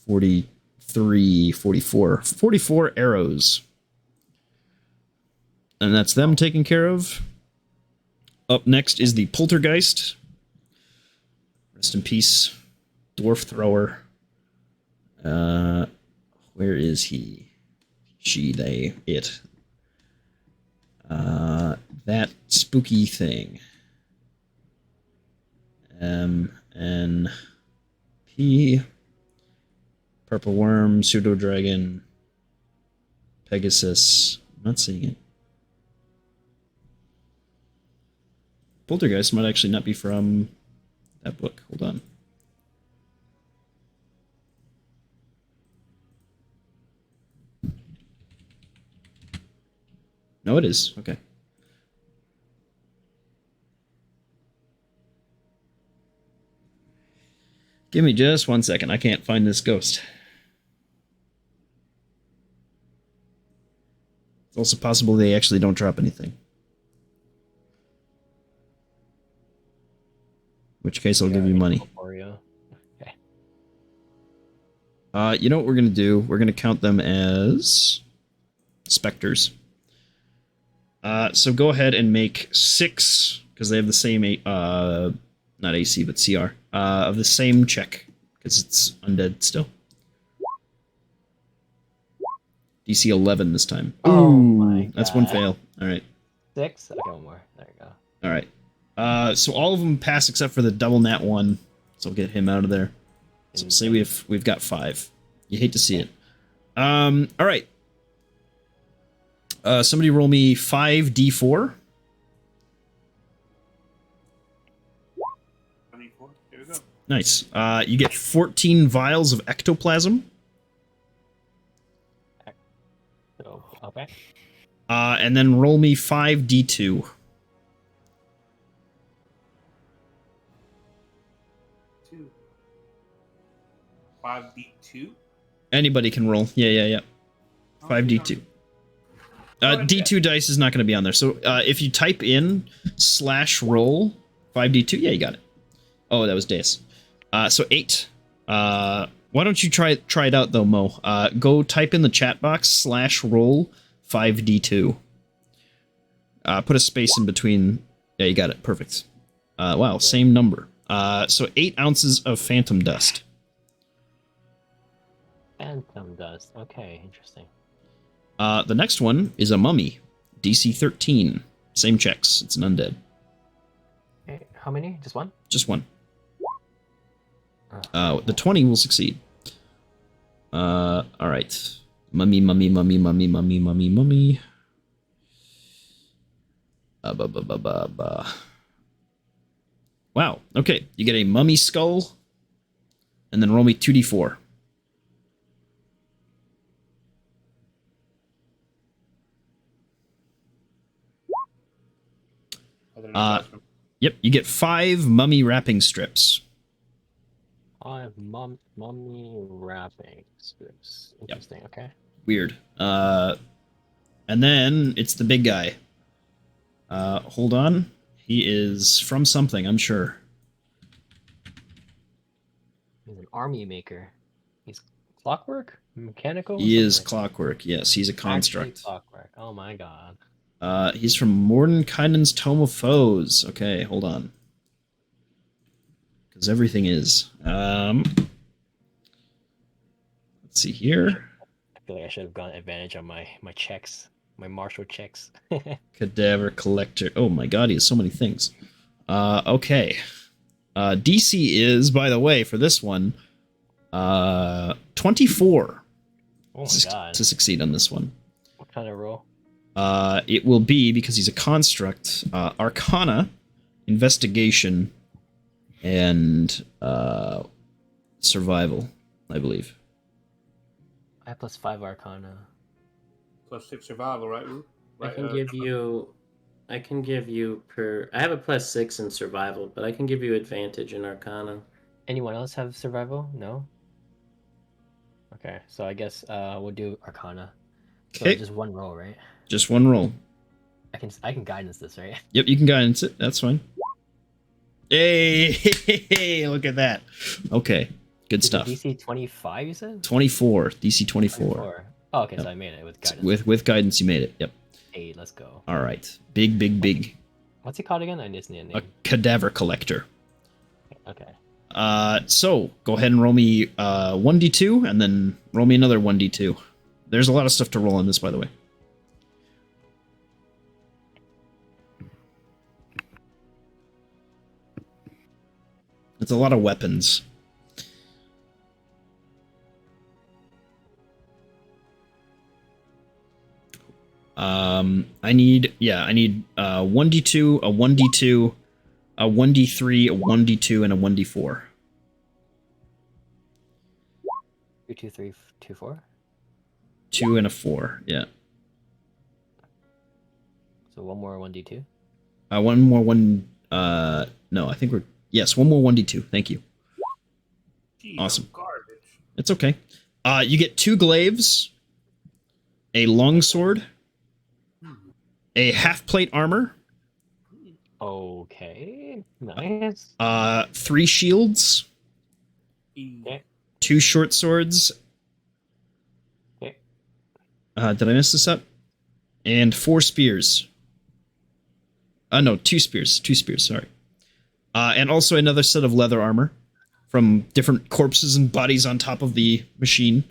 43, 44. 44 arrows. And that's them taken care of. Up next is the Poltergeist. Rest in peace, Dwarf Thrower. Where is he? She, they, it. That spooky thing. N P. Purple Worm, Pseudo Dragon, Pegasus. I'm not seeing it. Poltergeist might actually not be from that book. Hold on. No, it is. Okay. Give me just 1 second. I can't find this ghost. It's also possible they actually don't drop anything. In which case I'll give you money. Okay. You know what we're going to do? We're going to count them as specters. So go ahead and make 6, because they have the same, not AC, but CR, of the same check, because it's undead still. DC 11 this time. Oh Ooh, my that's one God. fail. All right. 6? Okay, one more. There you go. All right. So all of them pass except for the double nat 1. So we'll get him out of there. So say we've got 5. You hate to see it. All right. Somebody roll me 5d4. 24. Here we go. Nice. You get 14 vials of ectoplasm. So, okay. And then roll me 5d2. 2. 5d2. Anybody can roll. Yeah. 5d2. D2 dice is not going to be on there. So if you type in /roll 5d2, yeah, you got it. Oh, that was dice. So 8. Why don't you try it out though, Mo? Go type in the chat box /roll 5d2. Put a space in between. Yeah, you got it. Perfect. Wow, same number. So 8 ounces of phantom dust. Phantom dust. Okay, interesting. The next one is a mummy. DC 13. Same checks. It's an undead. Okay, how many? Just one? Just one. The 20 will succeed. Alright. Mummy. Wow. Okay. You get a mummy skull. And then roll me 2d4. Yep, you get 5 mummy wrapping strips. 5 mummy wrapping strips. Interesting, okay. Weird. And then it's the big guy. Hold on. He is from something, I'm sure. He's an army maker. He's clockwork? Mechanical? He is Something like clockwork, yes. He's a that. construct. Actually clockwork. Oh my god. He's from Mordenkainen's Tome of Foes. Okay, hold on. Because everything is. Let's see here. I feel like I should have gotten advantage on my checks. My martial checks. Cadaver Collector. Oh my god, he has so many things. Okay. DC is, by the way, for this one, 24. Oh my god. To succeed on this one. What kind of roll? It will be, because he's a construct, Arcana, Investigation, and Survival, I believe. I have +5 Arcana. +6 survival, right, Ru? I Right, can give you. I can give you per. I have a +6 in survival, but I can give you advantage in Arcana. Anyone else have survival? No? Okay, so I guess we'll do Arcana. So Okay, just one roll, right? just one roll. I can guidance this, right? Yep, you can guidance it. That's fine. Hey, look at that. Okay, good Is it stuff. DC 25, you said? 24, DC 24. 24. Oh, okay, Yep. so I made it with guidance. With guidance, you made it. Yep. 8, let's go. All right. Big. What's it called again? I just need a name. A cadaver collector. Okay. So go ahead and roll me 1d2, and then roll me another 1d2. There's a lot of stuff to roll on this, by the way. It's a lot of weapons. I need 1d2, a 1d2, a 1d3, a 1d2, and a 1d4. 2, 2, 3, 2, 4. 2 and a 4, yeah. So one more 1d2. One more one. No, I think we're one more 1d2. Thank you. Gee, Awesome. Garbage. It's okay. You get 2 glaives, a longsword, a half plate armor, Okay. Nice. 3 shields, Okay. 2 short swords. Okay. Did I mess this up? And 4 spears. No, 2 spears. 2 spears, sorry. And also another set of leather armor from different corpses and bodies on top of the machine.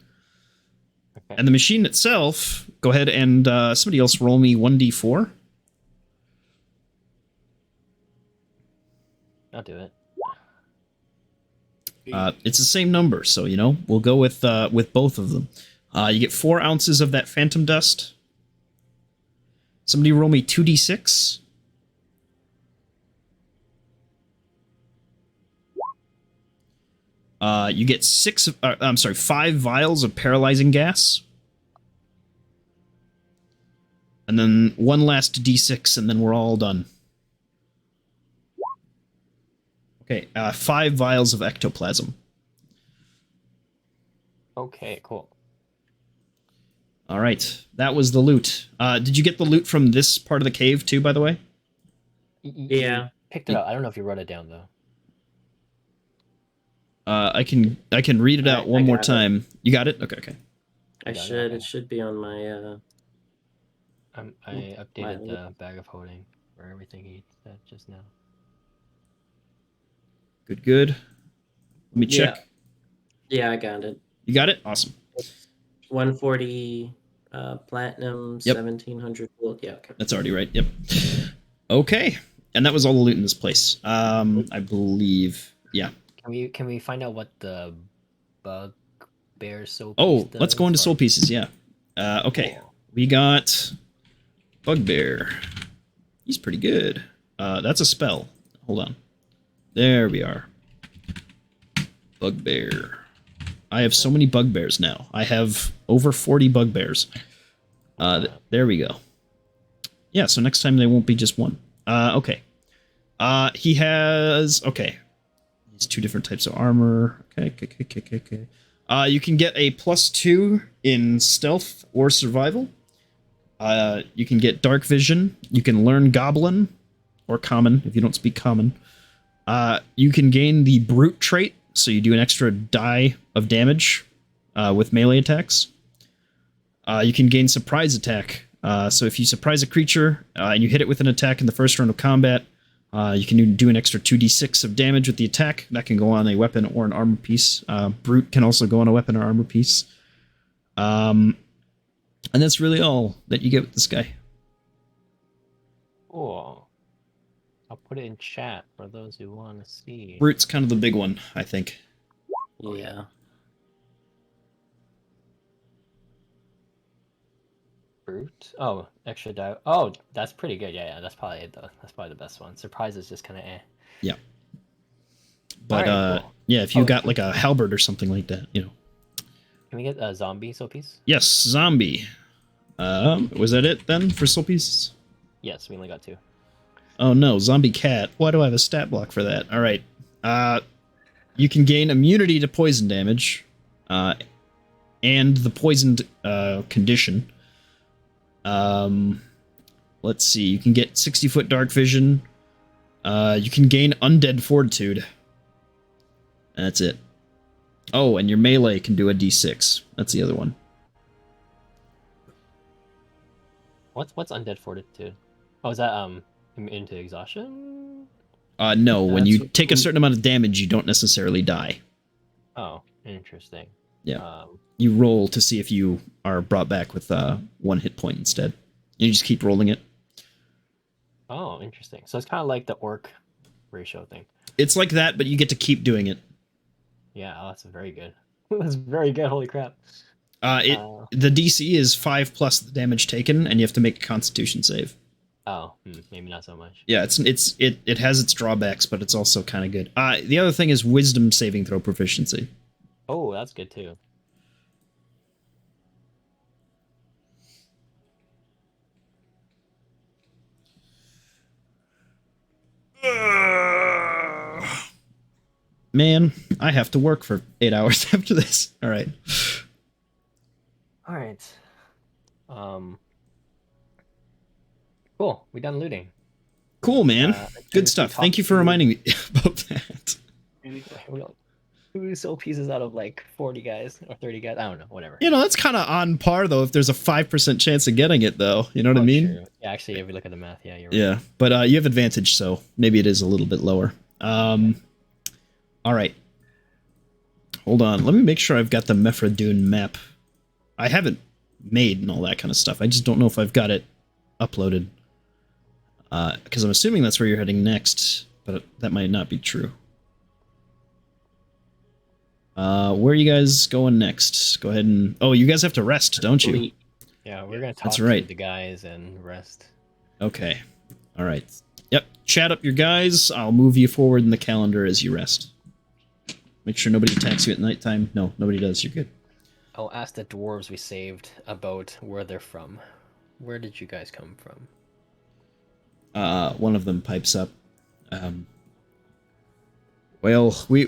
Okay. And the machine itself, go ahead and somebody else roll me 1d4. I'll do it. It's the same number, so we'll go with both of them. You get 4 ounces of that phantom dust. Somebody roll me 2d6. You get 5 vials of paralyzing gas. And then one last d6, and then we're all done. Okay, 5 vials of ectoplasm. Okay, cool. All right, that was the loot. Did you get the loot from this part of the cave too, by the way? Yeah. Picked it up. I don't know if you wrote it down though. I can read it out I one more got it. time. You got it? Okay. I got it, should. okay. It should be on my. I updated Mine. the bag of holding for everything he said just now. Good. Let me Yeah. check. Yeah, I got it. You got it? Awesome. 140 platinum, Yep. 1700 gold. Yeah, okay. That's already right. Yep. Okay. And that was all the loot in this place. I believe. Yeah. Can we find out what the bugbear soul Oh, piece let's does, go into or- soul pieces. Yeah. Okay. Cool. We got Bugbear. He's pretty good. That's a spell. Hold on. There we are. Bugbear. I have so many bugbears now. I have over 40 bugbears. There we go. Yeah, so next time they won't be just one. Okay. He has... Okay. He's 2 different types of armor. Okay. You can get a +2 in stealth or survival. You can get dark vision. You can learn goblin or common if you don't speak common. You can gain the brute trait, so you do an extra die of damage with melee attacks. You can gain surprise attack. So if you surprise a creature and you hit it with an attack in the first round of combat, you can do an extra 2d6 of damage with the attack. That can go on a weapon or an armor piece. Brute can also go on a weapon or armor piece. And that's really all that you get with this guy. Cool. I'll put it in chat for those who want to see. Brute's kind of the big one, I think. Yeah. Brute. Oh, extra die. Oh, that's pretty good. Yeah, that's probably the best one. Surprise is just kind of eh. Yeah. But Alright, cool. yeah, if you Oh, got like a halberd or something like that, Can Can we get a zombie soul piece? Yes, zombie. Was that it then for soul pieces? Yes, we only got 2. Oh no, zombie cat. Why do I have a stat block for that? All right. You can gain immunity to poison damage, and the poisoned condition. Let's see. You can get 60-foot dark vision. You can gain undead fortitude. That's it. Oh, and your melee can do a d6. That's the other one. What's undead fortitude? Oh, is that into exhaustion? No, when That's you what- take a certain amount of damage, you don't necessarily die. Oh, interesting. Yeah. You roll to see if you are brought back with 1 hit point instead. You just keep rolling it. Oh, interesting. So it's kind of like the orc ratio thing. It's like that, but you get to keep doing it. Yeah, oh, that's very good. That's very good. Holy crap. The DC is 5 plus the damage taken, and you have to make a Constitution save. Oh, maybe not so much. Yeah, it has its drawbacks, but it's also kind of good. The other thing is Wisdom saving throw proficiency. Oh, that's good too. Man, I have to work for 8 hours after this. All right. All right. Cool. We done looting. Cool, man. Good we stuff. talked Thank you for to- reminding me about that. We got 2 soul pieces out of like 40 guys or 30 guys. I don't know. Whatever. You know, that's kind of on par, though, if there's a 5% chance of getting it, though. You know what I Oh, mean? true. Yeah, actually, if you look at the math, yeah, you're right. Yeah, but you have advantage, so maybe it is a little bit lower. All right. Hold on. Let me make sure I've got the Mefra map. I haven't made and all that kind of stuff. I just don't know if I've got it uploaded. Because I'm assuming that's where you're heading next, but that might not be true. Where are you guys going next? Go ahead and... Oh, you guys have to rest, don't you? Yeah, we're gonna talk That's right. to the guys and rest. Okay. All right. Yep. Chat up your guys. I'll move you forward in the calendar as you rest. Make sure nobody attacks you at nighttime. No, nobody does. You're good. I'll ask the dwarves we saved about where they're from. Where did you guys come from? One of them pipes up. Well, we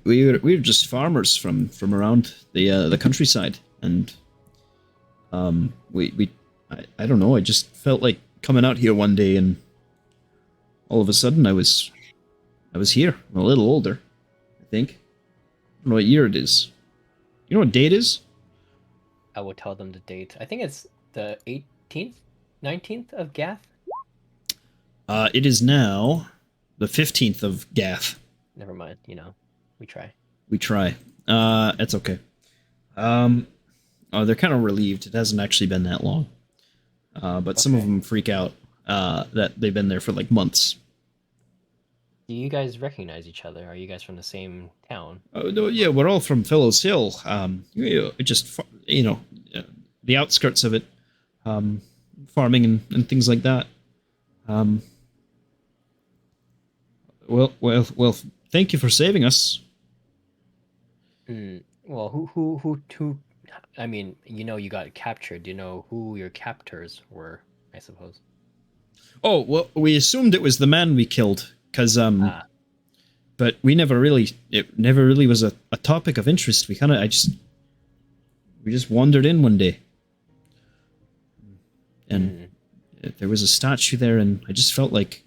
were just farmers from around the countryside, and I don't know. I just felt like coming out here one day, and all of a sudden I was here. I'm a little older, I think. I don't know what year it is. You know what date is? I will tell them the date. I think it's the 18th, 19th of Gath. It is now the 15th of Gath. Never mind. You know, we try. We try. It's okay. Oh, they're kind of relieved. It hasn't actually been that long. But some of them freak out that they've been there for like months. Do you guys recognize each other? Are you guys from the same town? Oh, no, yeah, we're all from Fellows Hill. Just, the outskirts of it. Farming and things like that. Well, thank you for saving us. Well, who? I mean, you got captured. Do you know who your captors were? I suppose. Oh, well, we assumed it was the man we killed, because but it never really was a topic of interest. We just wandered in one day, and there was a statue there, and I just felt like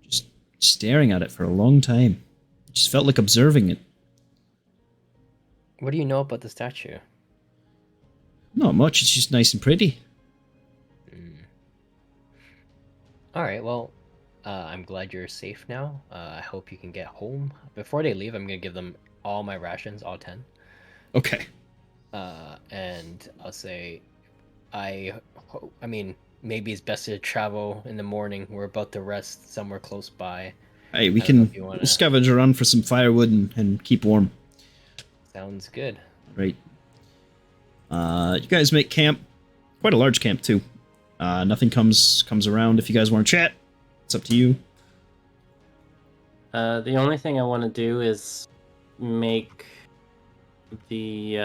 just staring at it for a long time. I just felt like observing it. What do you know about the statue? Not much. It's just nice and pretty. All right. Well, I'm glad you're safe now. I hope you can get home. Before they leave, I'm gonna give them all my rations, all 10. Okay. And I'll say, I mean, maybe it's best to travel in the morning. We're about to rest somewhere close by. Hey, we I don't know can if you wanna- scavenge around for some firewood and keep warm. Sounds good. Right. You guys make camp. Quite a large camp, too. Nothing comes around. If you guys want to chat, it's up to you. The only thing I want to do is make the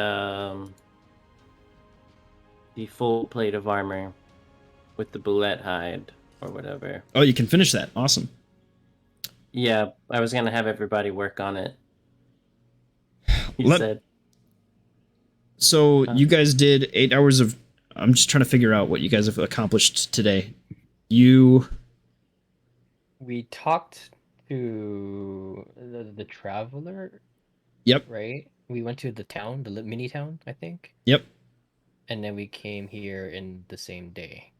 full plate of armor with the bullet hide or whatever. Oh, you can finish that. Awesome. Yeah, I was gonna have everybody work on it. He Let- said. So you guys did 8 hours of. I'm just trying to figure out what you guys have accomplished today. We talked to the traveler, Yep. right? We went to the town, the mini town, I think, Yep. and then we came here in the same day.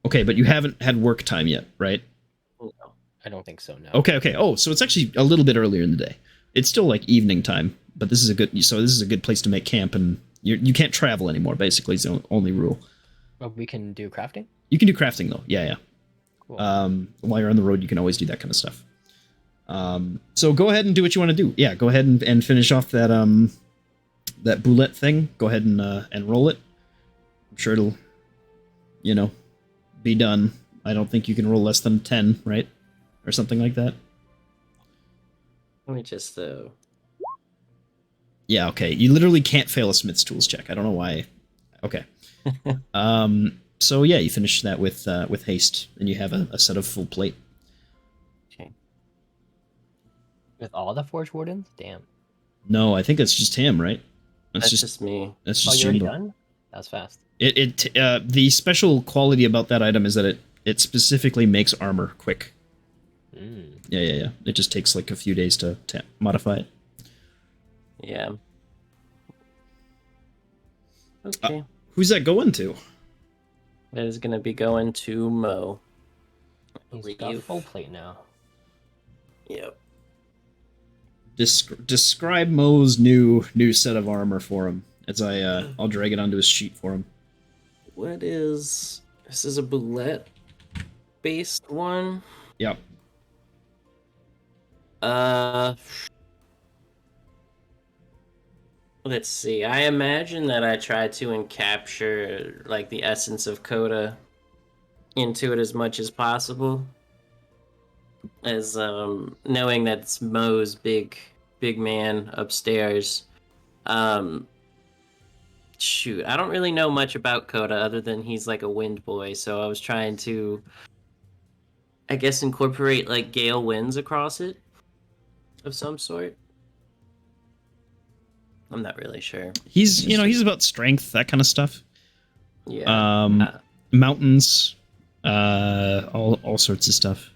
Okay, but you haven't had work time yet, right? No. I don't think so. No. Okay. Oh, so it's actually a little bit earlier in the day. It's still like evening time, but this is a good place to make camp, and you can't travel anymore. Basically, is the only rule. But we can do crafting. You can do crafting though. Yeah. Cool. While you're on the road, you can always do that kind of stuff. So go ahead and do what you want to do. Yeah, go ahead and finish off that that boulette thing. Go ahead and roll it. I'm sure it'll, be done. I don't think you can roll less than 10, right? Or something like that. Let me just Yeah, okay. You literally can't fail a Smith's Tools check. I don't know why. Okay. So yeah, you finish that with haste, and you have a set of full plate. Okay. With all the Forge Wardens? Damn. No, I think it's just him, right? That's just me. That's Oh, just you already Jimbo. done? That was fast. The special quality about that item is that it specifically makes armor quick. Mm. Yeah. It just takes like a few days to modify it. Yeah. Okay. Who's that going to? That is gonna be going to Mo. He's got full plate now. Yep. Describe Mo's new set of armor for him as I'll drag it onto his sheet for him. What is this? Is a bullet based one? Yep. Let's see. I imagine that I tried to encapture like the essence of Coda into it as much as possible. As knowing that it's Mo's big man upstairs. Shoot, I don't really know much about Coda other than he's like a wind boy, so I was trying to I guess incorporate like gale winds across it of some sort. I'm not really sure. He's about strength, that kind of stuff. Yeah. Mountains, all sorts of stuff.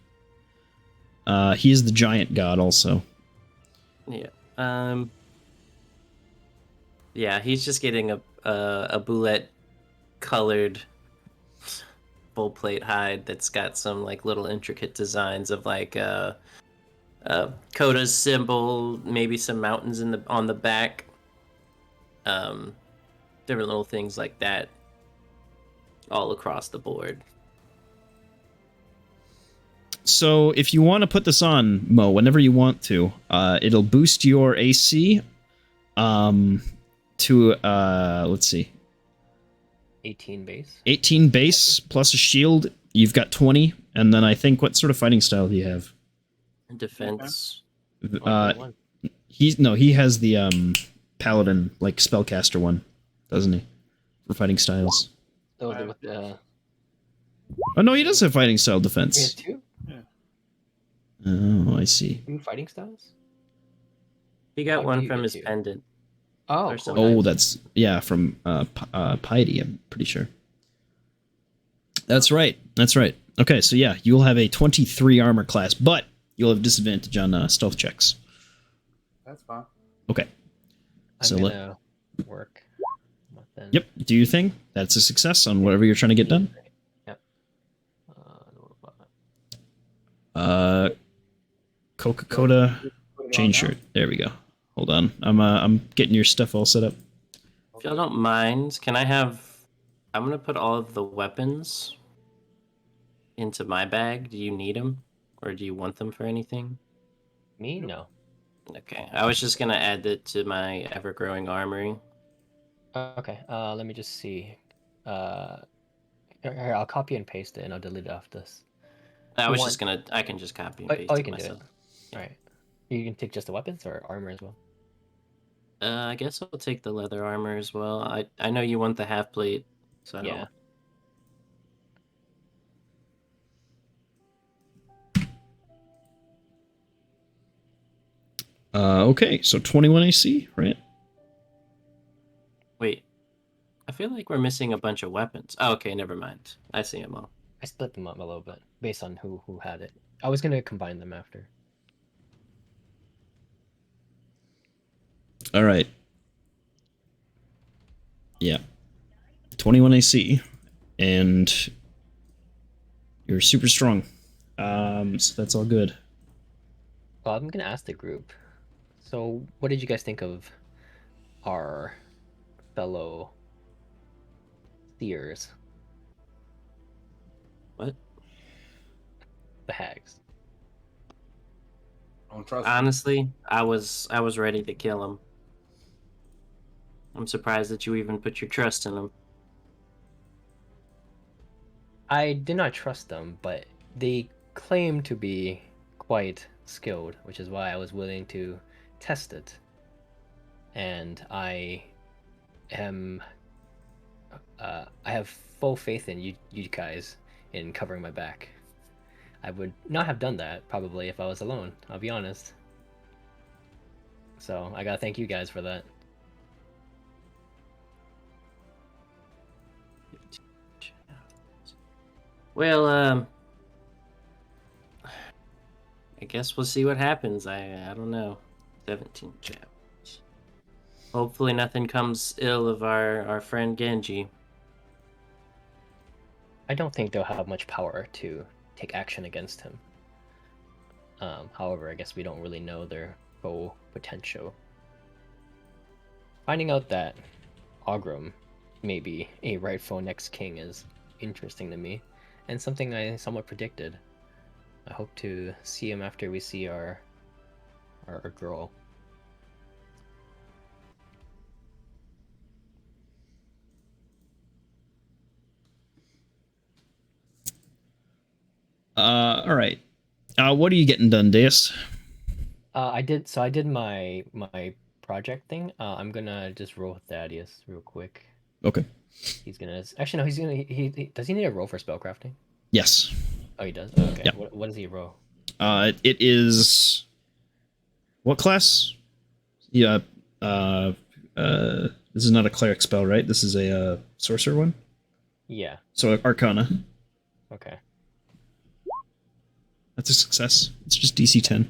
He is the giant god also. Yeah. Yeah, he's just getting a bullet colored full plate hide that's got some like little intricate designs of like Coda's symbol, maybe some mountains on the back. Different little things like that all across the board. So if you want to put this on, Mo, whenever you want to, it'll boost your AC to let's see, 18 base. 18 base plus a shield. You've got 20, and then I think what sort of fighting style do you have? Defense. He has the paladin like spellcaster one, doesn't he? For fighting styles. Oh, with the Oh no, he does have fighting style he has defense. 2? Oh, I see. 2 fighting styles? He got How do one you from get his 2? pendant. Oh, Or cool. something. Oh, that's from Piety, I'm pretty sure. That's right. Okay, so yeah, you'll have a 23 armor class, but you'll have disadvantage on stealth checks. That's fine. Okay. I'm So gonna work. Then. Yep, do your thing. That's a success on whatever you're trying to get done. Yep. Coca-Cola Put it on chain now. shirt. There we go. Hold on. I'm getting your stuff all set up. If y'all don't mind, can I have... I'm going to put all of the weapons into my bag. Do you need them? Or do you want them for anything? Me? No. Okay. I was just going to add it to my ever-growing armory. Okay. Let me just see. Here, I'll copy and paste it, and I'll delete it off this. I was want- just going to... I can just copy and Oh, paste you it can do it. myself. All right. You can take just the weapons or armor as well. I guess I'll take the leather armor as well. I know you want the half plate, so Yeah. Okay, so 21 AC, right? wait. I feel like we're missing a bunch of weapons. Oh, okay, never mind. I see them all. I split them up a little bit based on who had it. I was gonna combine them after. All right. Yeah. 21 AC, and you're super strong. So that's all good. Well, I'm gonna ask the group. So, what did you guys think of our fellow seers, What? the hags? Don't trust him. Honestly, I was ready to kill him. I'm surprised that you even put your trust in him. I did not trust them, but they claim to be quite skilled, which is why I was willing to test it. And am, I have full faith in you guys in covering my back. I would not have done that probably if I was alone. I'll be honest. So I gotta thank you guys for that. Well, I guess we'll see what happens. I don't know. 17 chapters. Hopefully nothing comes ill of our friend Genji. I don't think they'll have much power to take action against him. However, I guess we don't really know their full potential. Finding out that Ogrim may be a rightful next king is interesting to me, and something I somewhat predicted. I hope to see him after we see our girl. All right. What are you getting done, Deus? I did my project thing. I'm gonna just roll with Thaddeus real quick. Okay. He's gonna actually no. He's gonna he does he need a roll for spellcrafting? Yes. Oh, he does. Okay. Yeah. What does he roll? It is what class? Yeah. This is not a cleric spell, right? This is a sorcerer one. Yeah. So Arcana. Okay. That's a success. It's just DC 10.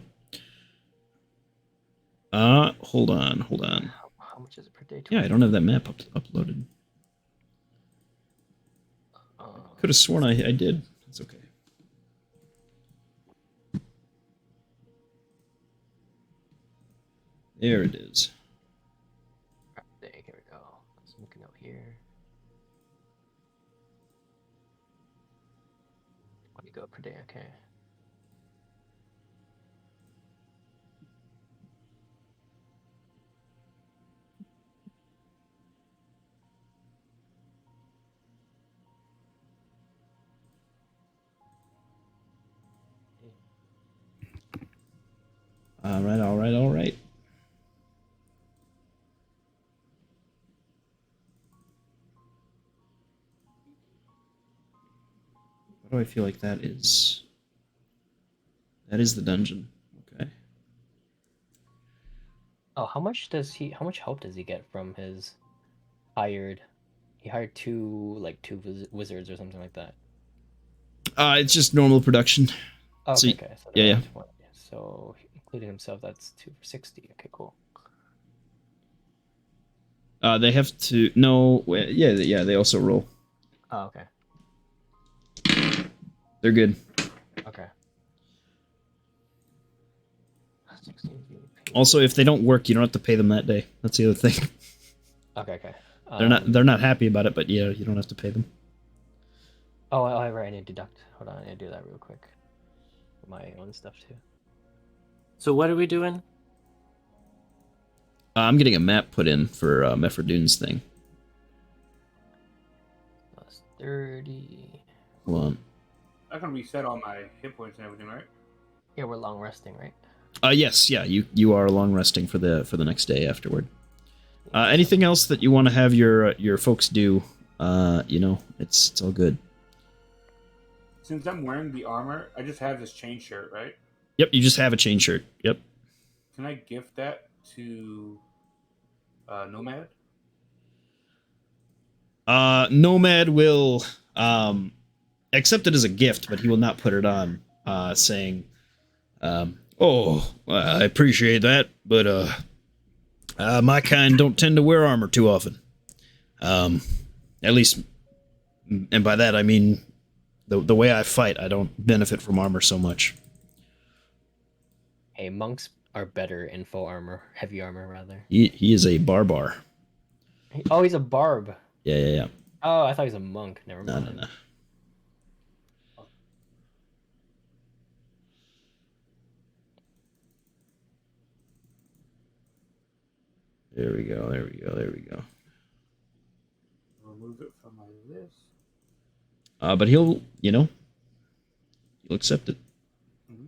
Hold on. How much is it per day? Yeah, I don't have that map uploaded. Could have sworn I did. That's okay. There it is. There, here we go. Let's make a note here. What do you go per day? Okay. All right. Why do I feel like that is? That is the dungeon. Okay. Oh, how much help does he get from his hired? He hired two wizards or something like that. It's just normal production. Oh, So, okay. So yeah. So including himself, that's 2 for 60. Okay, cool. They have to no. Yeah. They also roll. Oh, okay. They're good. Okay. 16 VP. Also, if they don't work, you don't have to pay them that day. That's the other thing. Okay. They're not happy about it, but yeah, you don't have to pay them. Oh, right. I need to deduct. Hold on, I need to do that real quick. My own stuff too. So what are we doing? I'm getting a map put in for Mefredoon's thing. Plus 30. Hold on. I can reset all my hit points and everything, right? Yeah, we're long resting, right? Yes, yeah. You are long resting for the next day afterward. Anything else that you want to have your folks do? It's all good. Since I'm wearing the armor, I just have this chain shirt, right? Yep, you just have a chain shirt. Yep. Can I gift that to Nomad? Nomad will accept it as a gift, but he will not put it on, saying, "Oh, I appreciate that, but my kind don't tend to wear armor too often. At least, and by that I mean the way I fight, I don't benefit from armor so much." Hey, monks are better in full armor, heavy armor rather. He is a barbar. Oh, he's a barb. Yeah. Oh, I thought he was a monk. Never mind. No. There we go. Remove it from my list. But he'll accept it. Mm-hmm.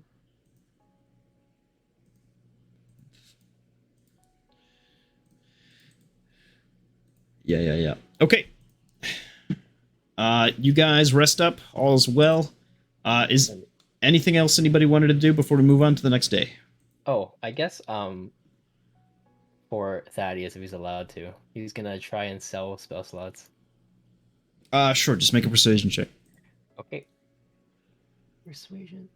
Yeah. Okay. You guys rest up. All's well. Is anything else anybody wanted to do before we move on to the next day? Oh, I guess for Thaddeus, if he's allowed to, he's gonna try and sell spell slots. Sure. Just make a persuasion check. Okay. Persuasion.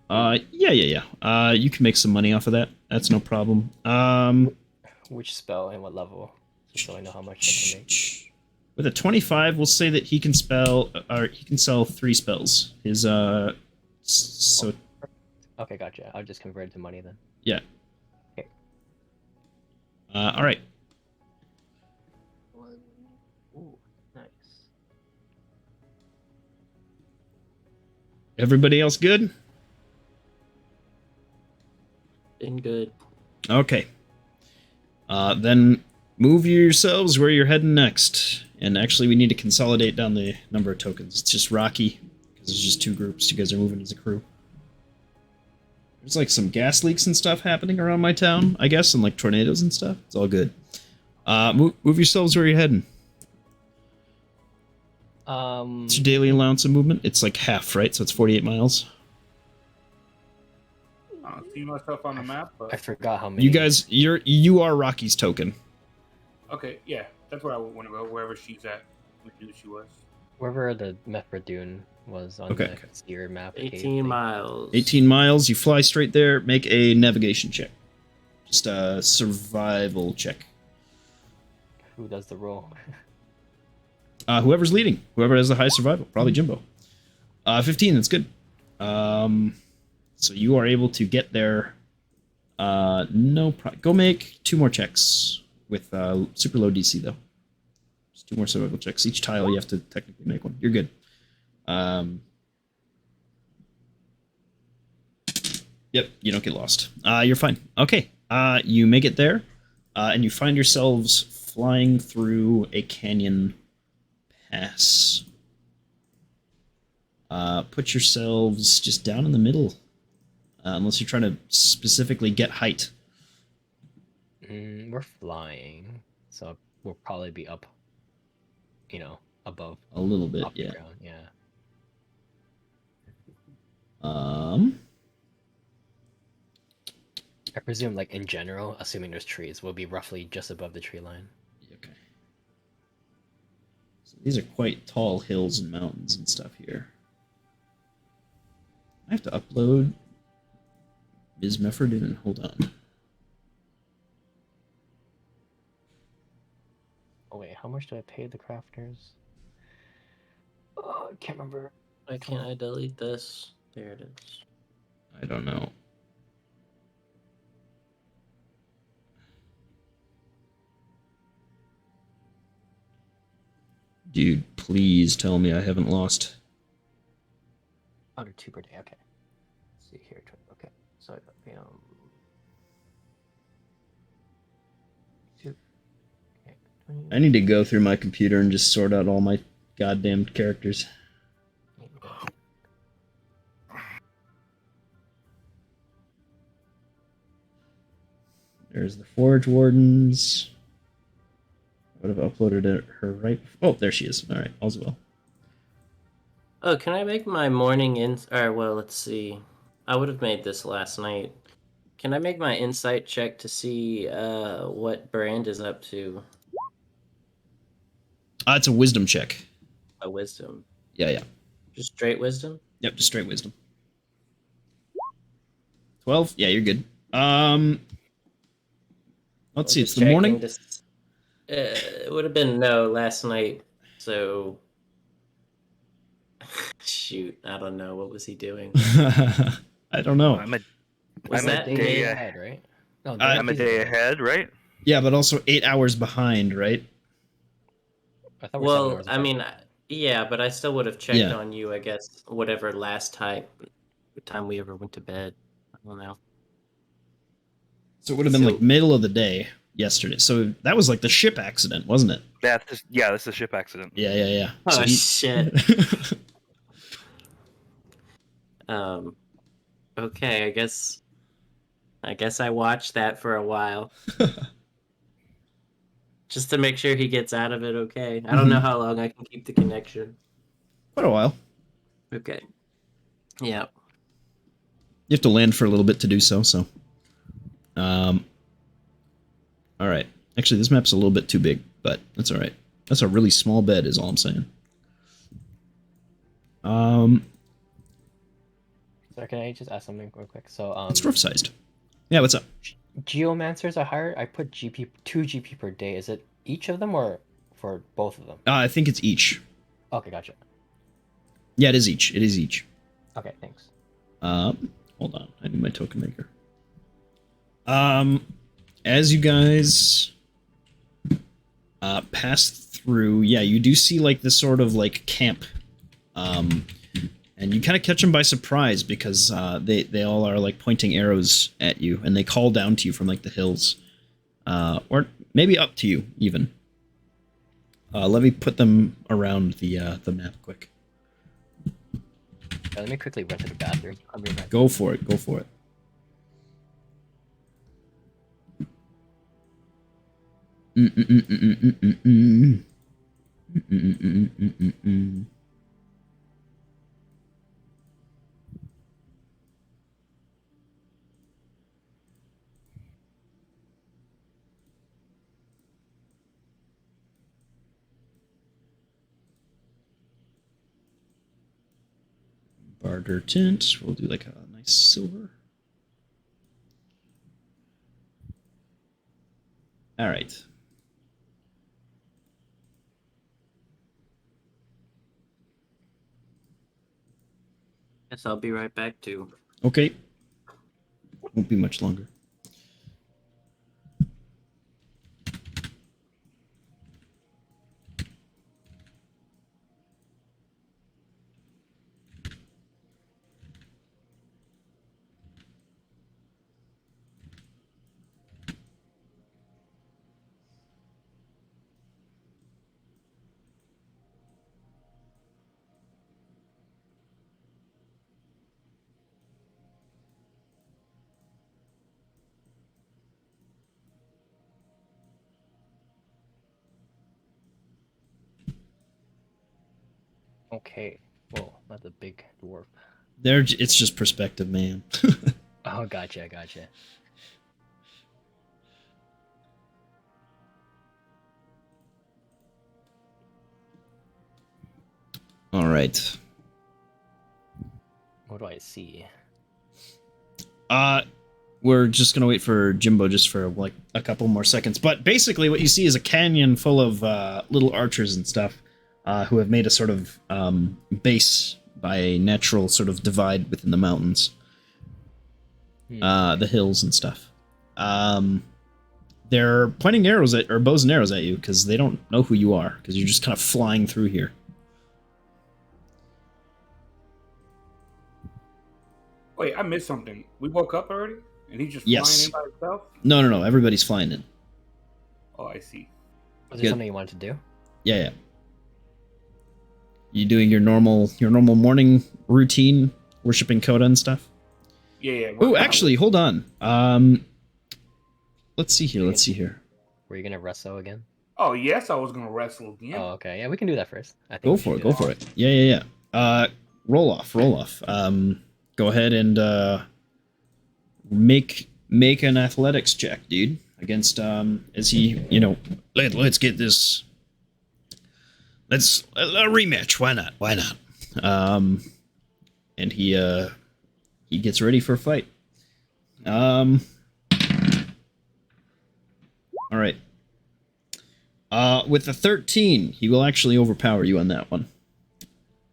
Yeah. You can make some money off of that. That's no problem. Which spell and what level? Just so I know how much I can make. With a 25, we'll say that he can sell 3 spells. His so Okay, gotcha. I'll just convert it to money then. yeah. Okay. All right. Ooh, nice. Everybody else good? Been good. Okay. Then move yourselves where you're heading next. And actually, we need to consolidate down the number of tokens. It's just rocky, because there's just 2 groups. You guys are moving as a crew. There's like some gas leaks and stuff happening around my town, I guess, and like tornadoes and stuff. It's all good. Move yourselves where you're heading. It's your daily allowance of movement. It's like half, right? So it's 48 miles. I don't see myself on the map, I but forgot how many. You guys, you are Rocky's token. okay, yeah, that's where I want to go. Wherever she's at, we knew she was. Wherever the Methra was on Okay. the Seer map. 18 miles. 18 miles. You fly straight there. Make a navigation check. Just a survival check. Who does the roll? Whoever's leading. Whoever has the high survival. Probably Jimbo. 15. That's good. So you are able to get there. Go make 2 more checks with super low DC though. Just 2 more survival checks. Each tile you have to technically make one. You're good. Yep, you don't get lost. You're fine. Okay. You make it there, and you find yourselves flying through a canyon pass. Put yourselves just down in the middle, unless you're trying to specifically get height. We're flying, so we'll probably be up, above. A little bit, off the yeah. ground, yeah. I presume, like, in general, assuming there's trees, we'll be roughly just above the tree line. Okay. So these are quite tall hills and mountains and stuff here. I have to upload Ms. Mefford. Hold on. Oh wait, how much do I pay the crafters? I can't remember. Why can't I delete this? There it is. I don't know. Dude, please tell me I haven't lost. Under 2 per day. Okay. Let's see here. Okay. So I got 2. Okay. 20. I need to go through my computer and just sort out all my goddamn characters. There's the Forge Wardens. would have uploaded her right. Oh, there she is. All right, all's well. Oh, can I make my morning or well, let's see. I would have made this last night. Can I make my insight check to see what Brand is up to? It's a wisdom check. A wisdom. Yeah. Just straight wisdom? Yep, just straight wisdom. 12? Yeah, you're good. Let's see, it's the morning. It would have been no last night, so shoot, I don't know. What was he doing? I don't know. I'm a Was I'm a that day day ahead. right? No, I'm a day ahead, right? Yeah, but also 8 hours behind, right? I thought we were 7 Well, hours I apart. mean, yeah, but I still would have checked Yeah. on you, I guess, whatever last time we ever went to bed. I don't know. So it would have been So- like middle of the day yesterday. So that was like the ship accident, wasn't it? That's a ship accident. Yeah. Oh So shit. Okay, I guess I watched that for a while. Just to make sure he gets out of it okay. I don't know how long I can keep the connection. Quite a while. Okay. Yeah. You have to land for a little bit to do so, so. Alright. Actually, this map's a little bit too big, but that's alright. That's a really small bed, is all I'm saying. So can I just ask something real quick? So It's rough-sized. Yeah, what's up? geomancers are hired. I put 2 GP per day. Is it each of them or for both of them? I think it's each. Okay, gotcha. Yeah, it is each. It is each. Okay, thanks. Hold on. I need my token maker. As you guys pass through, yeah, you do see like this sort of like camp. And you kind of catch them by surprise because they all are like pointing arrows at you, and they call down to you from like the hills, or maybe up to you even. Let me put them around the map quick. Let me quickly run to the bathroom. I'll be right back. Go for it. Go for it. Barter tint. We'll do like a nice silver. All right. Guess I'll be right back too. Okay. Won't be much longer. Okay. Whoa, that's a big dwarf. It's just perspective, man. Oh, gotcha. All right. What do I see? We're just gonna wait for Jimbo just for like a couple more seconds. But basically, what you see is a canyon full of little archers and stuff who have made a sort of base by a natural sort of divide within the mountains, the hills and stuff. They're pointing arrows at or bows and arrows at you because they don't know who you are because you're just kind of flying through here. Wait, I missed something. We woke up already, and he's just Yes. flying in by himself. No. Everybody's flying in. Oh, I see. Was there Good. something you wanted to do? Yeah. You doing your normal morning routine, worshiping Coda and stuff? Yeah. Oh, actually, hold on. Let's see here. Were you gonna resto again? Oh yes, I was gonna wrestle again. Oh, okay. Yeah, we can do that first. I think Go we for should it. do Go that. for it. Yeah. Roll off. Go ahead and make an athletics check, dude. Against as he, let's get this. Let's a rematch. Why not? Why not? And he gets ready for a fight. All right. With a 13, he will actually overpower you on that one.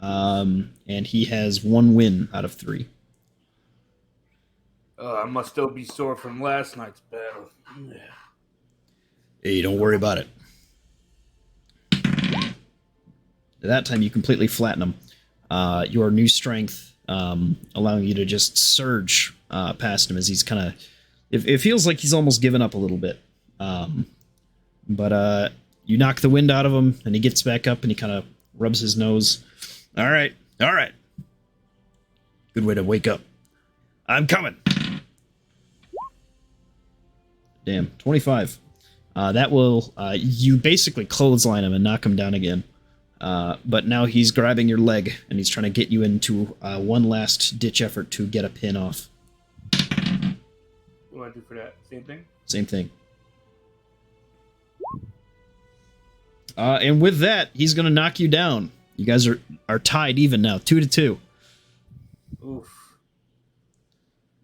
And he has 1 win out of 3. I must still be sore from last night's battle. Hey, don't worry about it. That time you completely flatten him. Your new strength allowing you to just surge past him as he's kind of... It feels like he's almost given up a little bit. But you knock the wind out of him, and he gets back up, and he kind of rubs his nose. All right. Good way to wake up. I'm coming. Damn, 25. That will... you basically clothesline him and knock him down again. But now he's grabbing your leg, and he's trying to get you into one last ditch effort to get a pin off. What do I do for that? Same thing? Same thing. And with that, he's going to knock you down. You guys are tied even now, 2-2. Oof.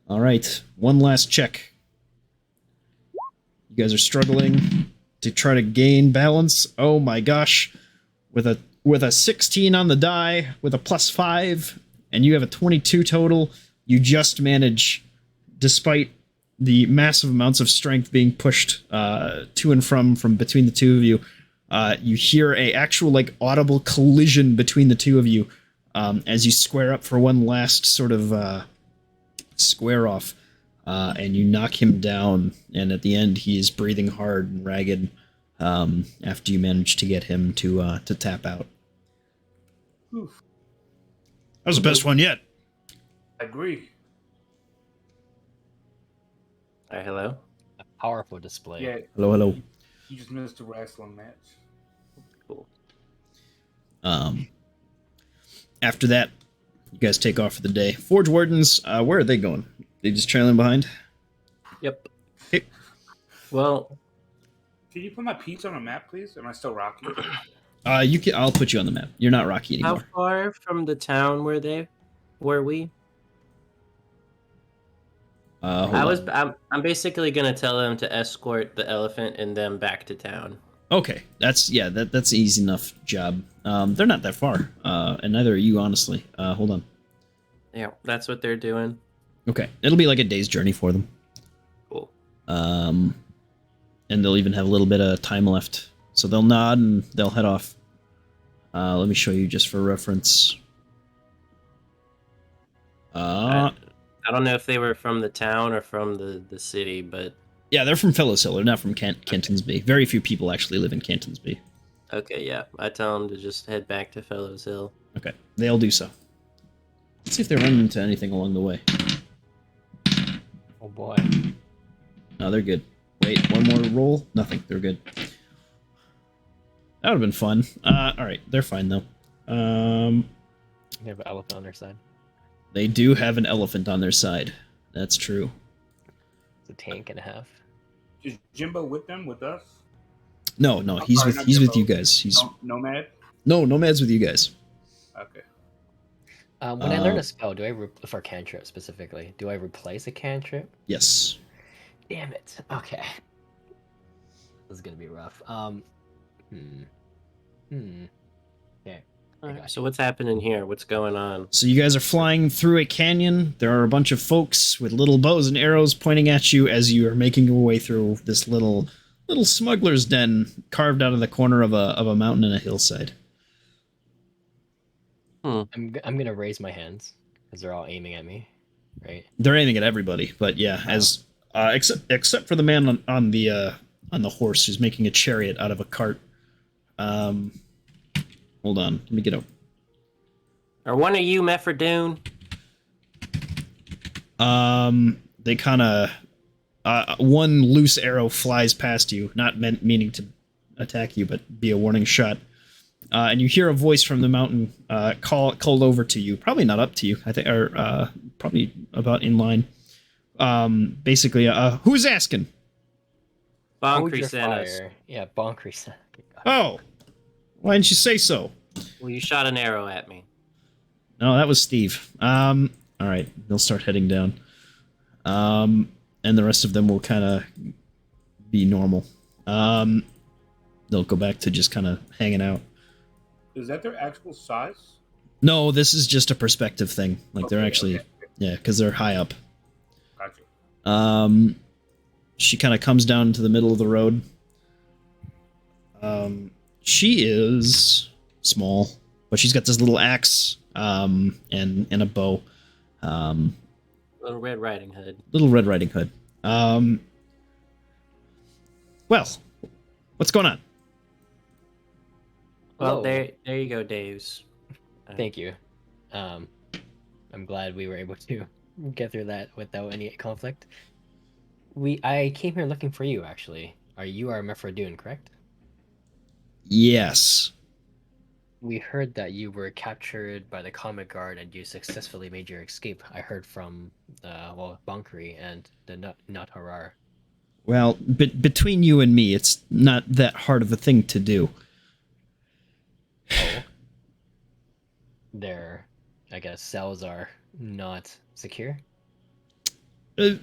All right, one last check. You guys are struggling to try to gain balance. Oh my gosh. With a 16 on the die, with a +5, and you have a 22 total, you just manage, despite the massive amounts of strength being pushed to and from between the two of you, you hear a actual audible collision between the two of you as you square up for one last sort of square off, and you knock him down, and at the end he is breathing hard and ragged after you manage to get him to tap out. Oof. That was the best one yet. I agree. Hello? A powerful display. Yeah, Hello. you just missed a wrestling match. Cool. After that, you guys take off for the day. Forge Wardens, where are they going? They just trailing behind? Yep. Okay. Well, Can you put my pizza on a map, please? Am I still Rocky? You can. I'll put you on the map. You're not Rocky how anymore. far from the town were we? Hold on. I'm basically gonna tell them to escort the elephant and them back to town. Okay, that's an easy enough job. They're not that far, and neither are you, honestly. Hold on. Yeah, that's what they're doing. Okay, it'll be like a day's journey for them. Cool. And they'll even have a little bit of time left, so they'll nod and they'll head off. Let me show you just for reference. I don't know if they were from the town or from the city, but Yeah, they're from Fellows Hill. They're not from Cantonsby. Very few people actually live in Cantonsby. okay, yeah. I tell them to just head back to Fellows Hill. Okay, they'll do so. Let's see if they run into anything along the way. Oh boy. No, they're good. Wait, one more roll? Nothing. They're good. That would have been fun. Alright, they're fine, though. They have an elephant on their side. They do have an elephant on their side. That's true. It's a tank and a half. Is Jimbo with them, with us? No, he's sorry, with not he's with Jimbo. you guys. He's Nomad? no, Nomad's with you guys. Okay. When I learn a spell, do I for cantrip specifically? Do I replace a cantrip? Yes. Damn it. Okay. This is gonna be rough. Okay. Alright, so what's happening here? What's going on? So you guys are flying through a canyon. There are a bunch of folks with little bows and arrows pointing at you as you are making your way through this little smuggler's den carved out of the corner of a mountain and a hillside. I'm gonna raise my hands because they're all aiming at me, right? They're aiming at everybody, but yeah, as except for the man on the horse who's making a chariot out of a cart. Hold on, let me get up. Are one of you Mephidoon? They kind of one loose arrow flies past you, not meaning to attack you, but be a warning shot. And you hear a voice from the mountain called over to you. Probably not up to you, I think, or probably about in line. Basically, who's asking? Hold Bonkry your sent us. fire. Yeah, Bonkery sent. Oh, why didn't you say so? Well, you shot an arrow at me. No, that was Steve. All right, they'll start heading down. And the rest of them will kind of be normal. They'll go back to just kind of hanging out. Is that their actual size? No, this is just a perspective thing. Like they're Okay, actually, okay. yeah, because they're high up. Gotcha. She kind of comes down to the middle of the road. She is small, but she's got this little axe, and a bow. Little Red Riding Hood. Little Red Riding Hood. Well, what's going on? Well, Hello. there you go, Dave's. Thank you. I'm glad we were able to get through that without any conflict. I came here looking for you, actually. You are Mephirodun, correct? Yes. We heard that you were captured by the Comet Guard and you successfully made your escape. I heard from, Bonkri and the Natharar. Well, between you and me, it's not that hard of a thing to do. Oh. Their, I guess, cells are not secure?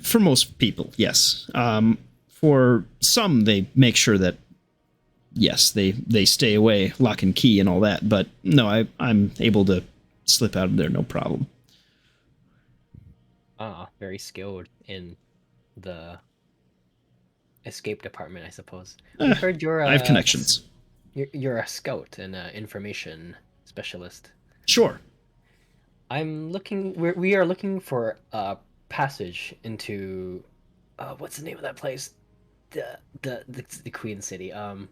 For most people, yes. For some, they make sure that, yes, they stay away, lock and key and all that. But no, I'm able to slip out of there, no problem. Very skilled in the escape department, I suppose. We heard you're I have connections. You're a scout and an information specialist. Sure. We are looking for a passage into what's the name of that place? The Queen City. Is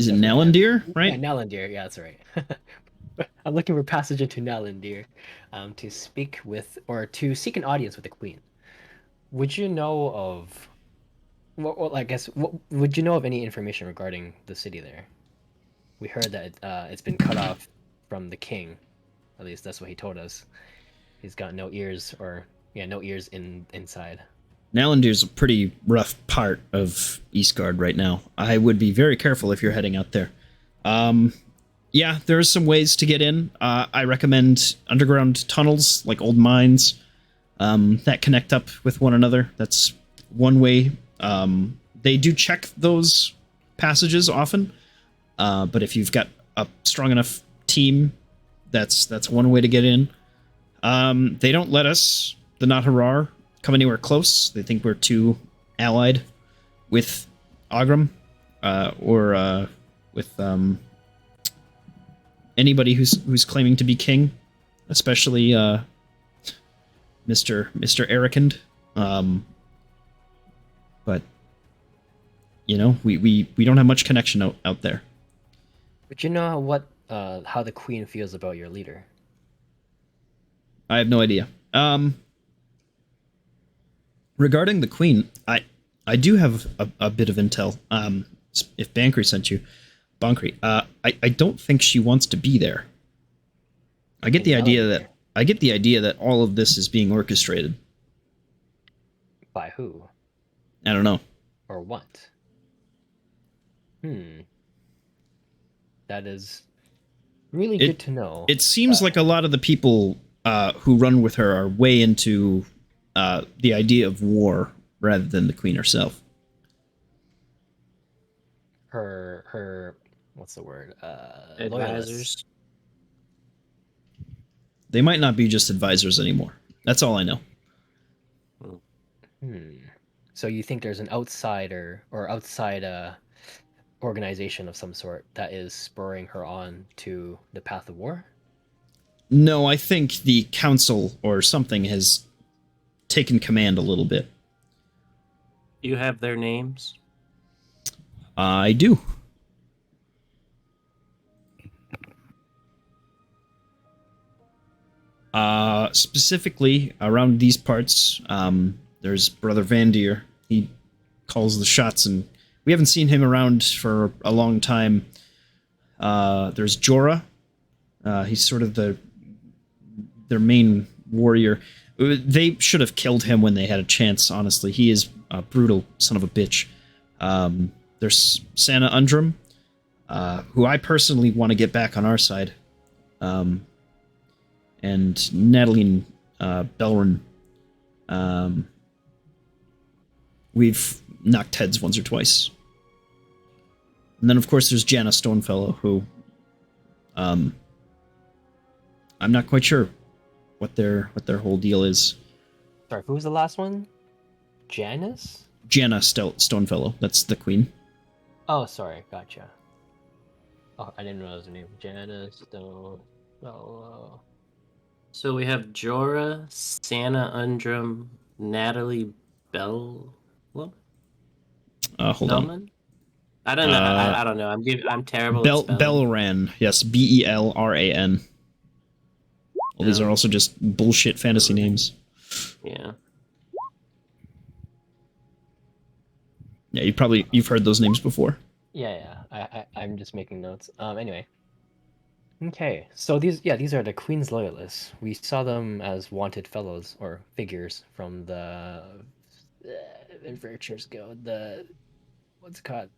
it Nalandir, right? Yeah, Nalandir. Yeah, that's right. I'm looking for passage into Nalandir, to speak with or to seek an audience with the Queen. Would you know of? Well, I guess. Would you know of any information regarding the city there? We heard that it's been cut off from the king. At least that's what he told us. He's got no ears, no ears inside. Nalandir's a pretty rough part of Eastgard right now. I would be very careful if you're heading out there. Yeah, there are some ways to get in. I recommend underground tunnels, like old mines, that connect up with one another. That's one way. They do check those passages often, but if you've got a strong enough team, that's one way to get in. They don't let us, the Natharar, come anywhere close. They think we're too allied with Agram, or with anybody who's claiming to be king, especially Mr. Erikand. But you know, we don't have much connection out there. Would you know how the Queen feels about your leader? I have no idea. Regarding the Queen, I do have a bit of intel. If Bankry sent you, Bankry, I don't think she wants to be there. I get the idea that all of this is being orchestrated. By who? I don't know. Or what? That is really good to know. It seems like a lot of the people who run with her are way into the idea of war rather than the Queen herself. Her what's the word? Advisors. Loyalists. They might not be just advisors anymore. That's all I know. So you think there's an outsider or outside organization of some sort that is spurring her on to the path of war? No, I think the council or something has taken command a little bit. You have their names? I do. Specifically around these parts, there's Brother Vandir. He calls the shots and we haven't seen him around for a long time. There's Jorah. He's sort of their main warrior. They should have killed him when they had a chance, honestly. He is a brutal son of a bitch. There's Santa Undrum, who I personally want to get back on our side. And Natalie Belrin. We've knocked heads once or twice. And then, of course, there's Janna Stonefellow, who I'm not quite sure what their whole deal is. Sorry, who was the last one? Janice? Janna Stonefellow, that's the queen. Oh, sorry, gotcha. Oh, I didn't know her name. Janice Stonefellow. So we have Jorah, Santa Undrum, Natalie Bell. Hold on. Bellman? I don't know. I don't know. I'm terrible at spelling. Belran, yes, Belran. Well, these are also just bullshit fantasy names. Yeah. Yeah, you've heard those names before. Yeah. I'm just making notes. Anyway. Okay, so these are the Queen's Loyalists. We saw them as wanted fellows or figures from the Adventurers Guild. What's it called?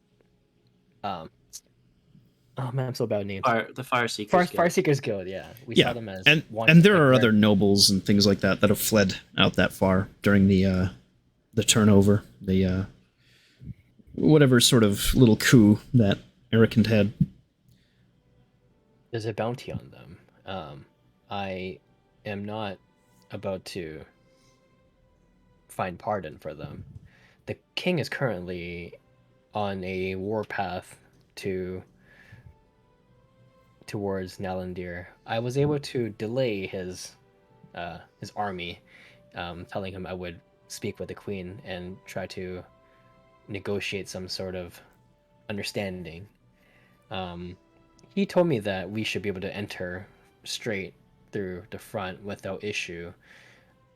Oh man, I'm so bad at names. The Far Seekers Guild. Far Seekers Guild. Yeah, we saw them as and there are other nobles and things like that have fled out that far during the turnover, the whatever sort of little coup that Ericant had. There's a bounty on them. I am not about to find pardon for them. The king is currently on a warpath towards Nalandir. I was able to delay his army, telling him I would speak with the queen and try to negotiate some sort of understanding. He told me that we should be able to enter straight through the front without issue.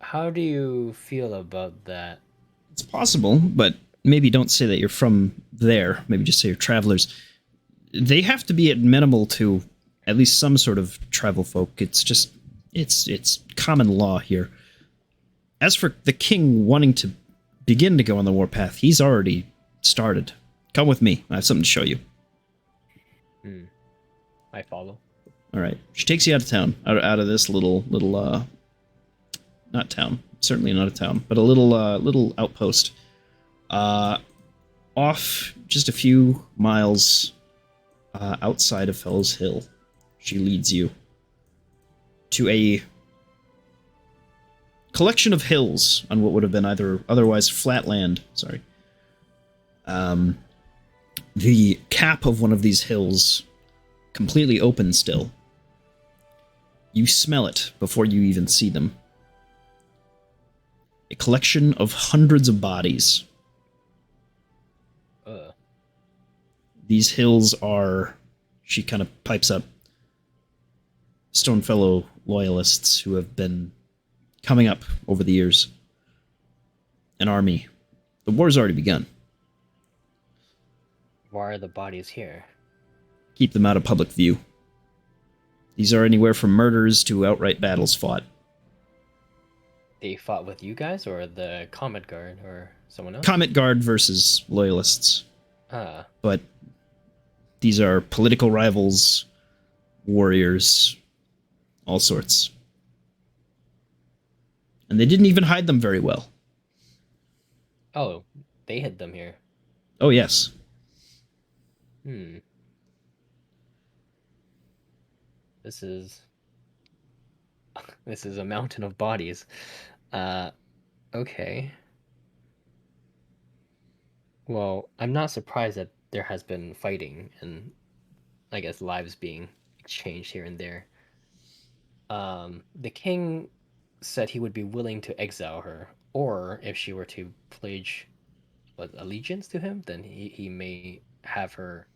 How do you feel about that? It's possible, but maybe don't say that you're from there. Maybe just say you're travelers. They have to be amenable to at least some sort of tribal folk. It's common law here. As for the king wanting to begin to go on the warpath, he's already started. Come with me. I have something to show you. I follow. All right. She takes you out of town, out of this little not town, certainly not a town, but a little outpost. Off just a few miles outside of Fellows Hill, she leads you to a collection of hills on what would have been either otherwise flat land. Sorry. The cap of one of these hills, completely open still. You smell it before you even see them. A collection of hundreds of bodies. These hills are, she kind of pipes up, Stonefellow loyalists who have been coming up over the years. An army. The war's already begun. Why are the bodies here? Keep them out of public view. These are anywhere from murders to outright battles fought. They fought with you guys, or the Comet Guard, or someone else? Comet Guard versus loyalists. But these are political rivals, warriors, all sorts. And they didn't even hide them very well. Oh, they hid them here. Oh, yes. This is a mountain of bodies. Okay. Well, I'm not surprised that there has been fighting and, I guess, lives being exchanged here and there. The king said he would be willing to exile her, or if she were to pledge allegiance to him, then he may have her,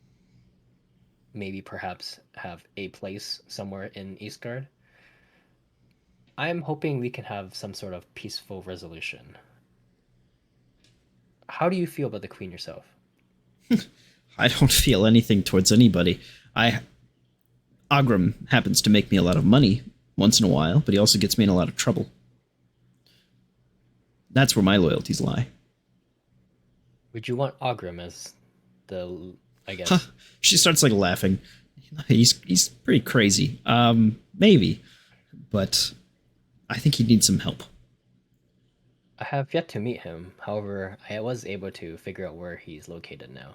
maybe perhaps have a place somewhere in Eastgard. I'm hoping we can have some sort of peaceful resolution. How do you feel about the queen yourself? I don't feel anything towards anybody. Agram happens to make me a lot of money once in a while, but he also gets me in a lot of trouble. That's where my loyalties lie. Would you want Ogram as I guess? Huh. She starts like laughing. He's pretty crazy. Maybe, but I think he needs some help. I have yet to meet him. However, I was able to figure out where he's located now.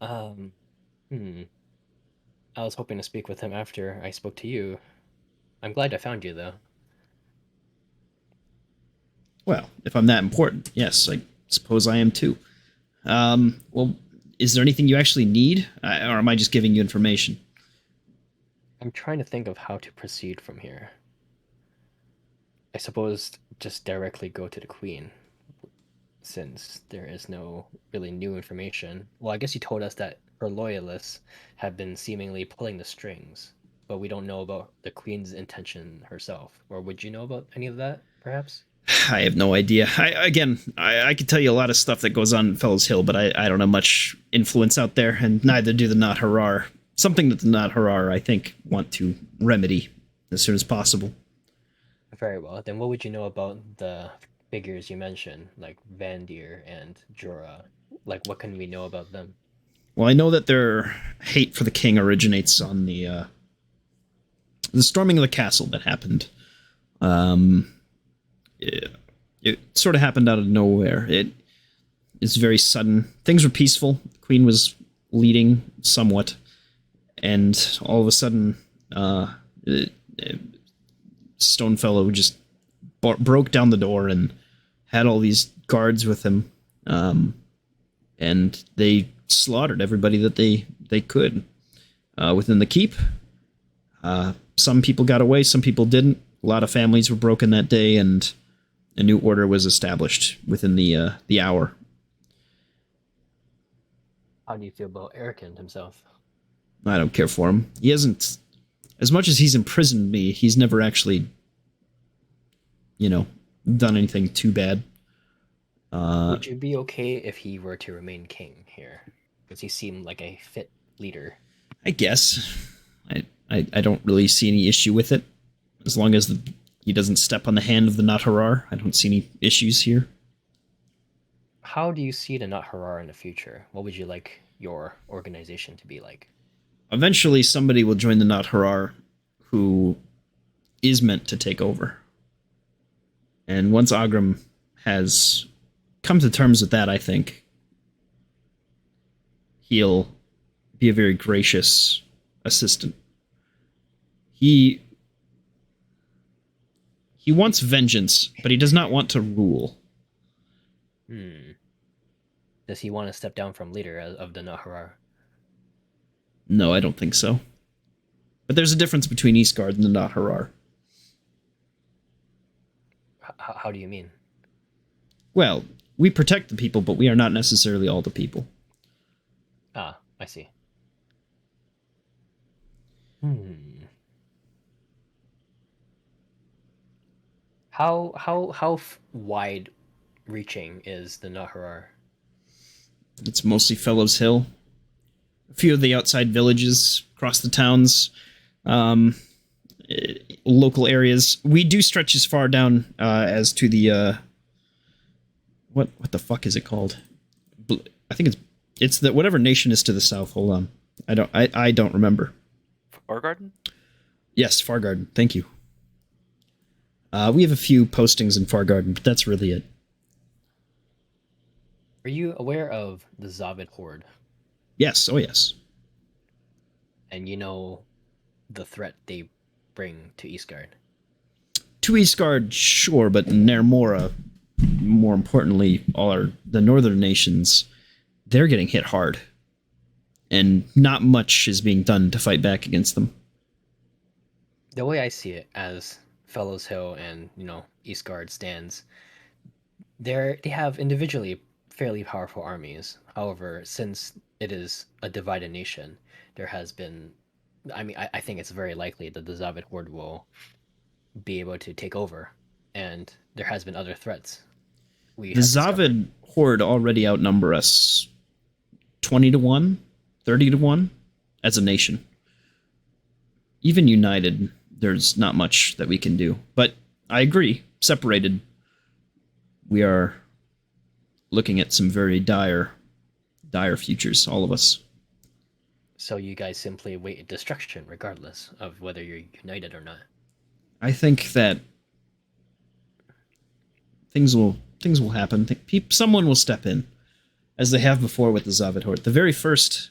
Um, hmm. I was hoping to speak with him after I spoke to you. I'm glad I found you, though. Well, if I'm that important, yes, I suppose I am too. Well, is there anything you actually need, or am I just giving you information? I'm trying to think of how to proceed from here. I suppose just directly go to the Queen, since there is no really new information. Well, I guess you told us that her loyalists have been seemingly pulling the strings, but we don't know about the Queen's intention herself. Or would you know about any of that, perhaps? I have no idea. I could tell you a lot of stuff that goes on in Fellows Hill, but I don't have much influence out there, and neither do the Not Harar. Something that the Not Harar, I think, want to remedy as soon as possible. Very well. Then what would you know about the figures you mentioned, like Vandir and Jorah? Like, what can we know about them? Well, I know that their hate for the king originates on the storming of the castle that happened. It sort of happened out of nowhere. It's very sudden. Things were peaceful. The queen was leading somewhat, and all of a sudden, Stonefellow just broke down the door and had all these guards with him, and they slaughtered everybody that they could within the keep. Some people got away, some people didn't. A lot of families were broken that day, and a new order was established within the hour. How do you feel about Erkin himself? I don't care for him. He hasn't, as much as he's imprisoned me, he's never actually, done anything too bad. Would you be okay if he were to remain king here? Because he seemed like a fit leader. I guess. I don't really see any issue with it. As long as he doesn't step on the hand of the Natarar, I don't see any issues here. How do you see the Not Harar in the future? What would you like your organization to be like? Eventually, somebody will join the Not Harar who is meant to take over. And once Agram has come to terms with that, I think he'll be a very gracious assistant. He wants vengeance, but he does not want to rule. Does he want to step down from leader of the Not Harar? No, I don't think so. But there's a difference between Eastguard and the Not Harar. How do you mean? Well, we protect the people, but we are not necessarily all the people. Ah, I see. How wide reaching is the Not Harar? It's mostly Fellows Hill. A few of the outside villages across the towns, local areas. We do stretch as far down as to the what the fuck is it called? I think it's the whatever nation is to the south. Hold on, I don't remember. Fargarden? Yes, Fargarden. Thank you. We have a few postings in Fargarden, but that's really it. Are you aware of the Zavid Horde? Yes, oh yes. And you know the threat they bring to Eastguard? To Eastguard, sure, but in Nermora, more importantly, the northern nations, they're getting hit hard. And not much is being done to fight back against them. The way I see it, as Fellows Hill and, Eastguard stands, they have individually fairly powerful armies. However, since it is a divided nation, there has been... I think it's very likely that the Zavid Horde will be able to take over, and there has been other threats. The Zavid Horde already outnumber us 20 to 1, 30 to 1 as a nation. Even united, there's not much that we can do. But I agree, separated, we are looking at some very dire futures, all of us. So you guys simply await destruction, regardless of whether you're united or not. I think that things will happen. Someone will step in, as they have before with the Zavid Horde. The very first,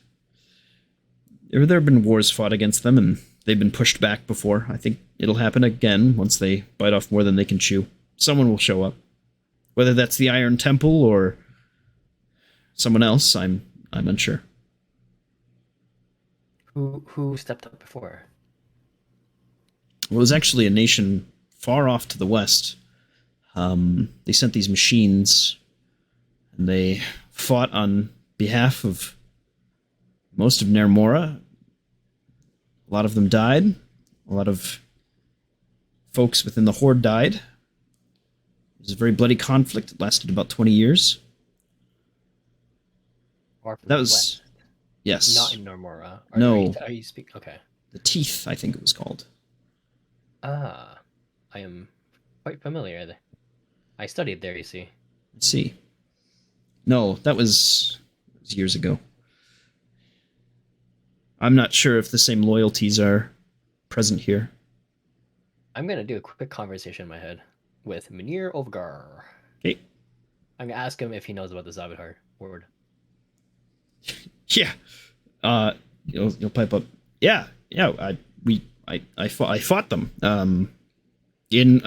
there have been wars fought against them, and they've been pushed back before. I think it'll happen again once they bite off more than they can chew. Someone will show up, whether that's the Iron Temple or someone else. I'm unsure. Who stepped up before? It was actually a nation far off to the west. They sent these machines, and they fought on behalf of most of Nermora. A lot of them died. A lot of folks within the Horde died. It was a very bloody conflict. It lasted about 20 years. Or from That the was... west? Yes. Not in Normora. No. Are you speak? Okay. The Teeth, I think it was called. Ah, I am quite familiar. I studied there, you see. Let's see. No, that was years ago. I'm not sure if the same loyalties are present here. I'm gonna do a quick conversation in my head with Munir Ovgar. Okay. I'm gonna ask him if he knows about the Zavid Horde. Yeah. You'll pipe up. Yeah. I fought them. In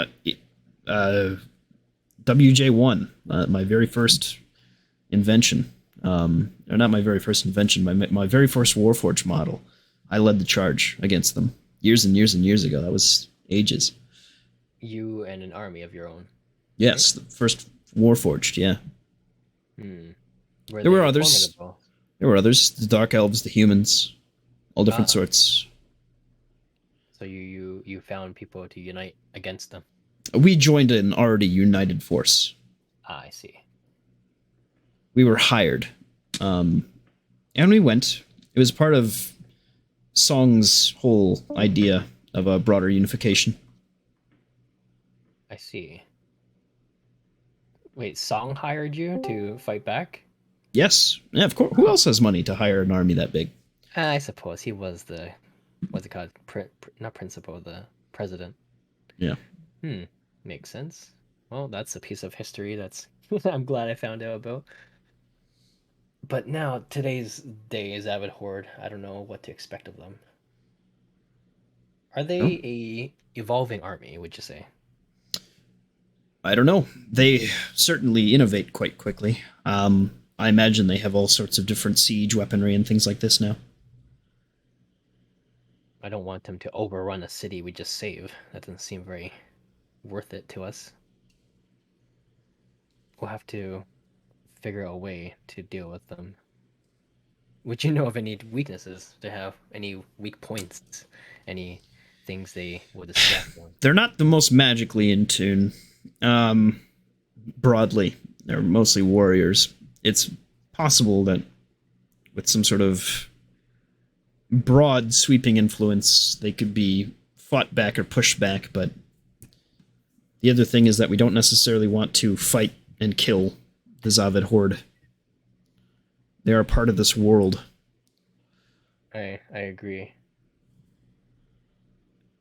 WJ1, my very first invention. Or not my very first invention, my very first Warforged model. I led the charge against them years and years and years ago. That was ages. You and an army of your own. Yes, the first Warforged, yeah. There There were others. formidable? There were others. The Dark Elves, the humans, all different Ah. sorts. So you found people to unite against them. We joined an already united force. Ah, I see. We were hired. And we went. It was part of Song's whole idea of a broader unification. I see. Wait, Song hired you to fight back? Yes. Yeah, of course. Who else has money to hire an army that big? I suppose he was the, what's it called? Not principal, the president. Yeah. Makes sense. Well, that's a piece of history that's I'm glad I found out about. But now, today's day is Avid Horde. I don't know what to expect of them. Are they a evolving army, would you say? I don't know. They certainly innovate quite quickly. I imagine they have all sorts of different siege weaponry and things like this now. I don't want them to overrun a city we just saved. That doesn't seem very worth it to us. We'll have to figure out a way to deal with them. Would you know of any weaknesses to have? Any weak points? Any things they would distract on? They're not the most magically in tune. Broadly, they're mostly warriors. It's possible that with some sort of broad sweeping influence, they could be fought back or pushed back, but the other thing is that we don't necessarily want to fight and kill the Zavid Horde. They are part of this world. I agree.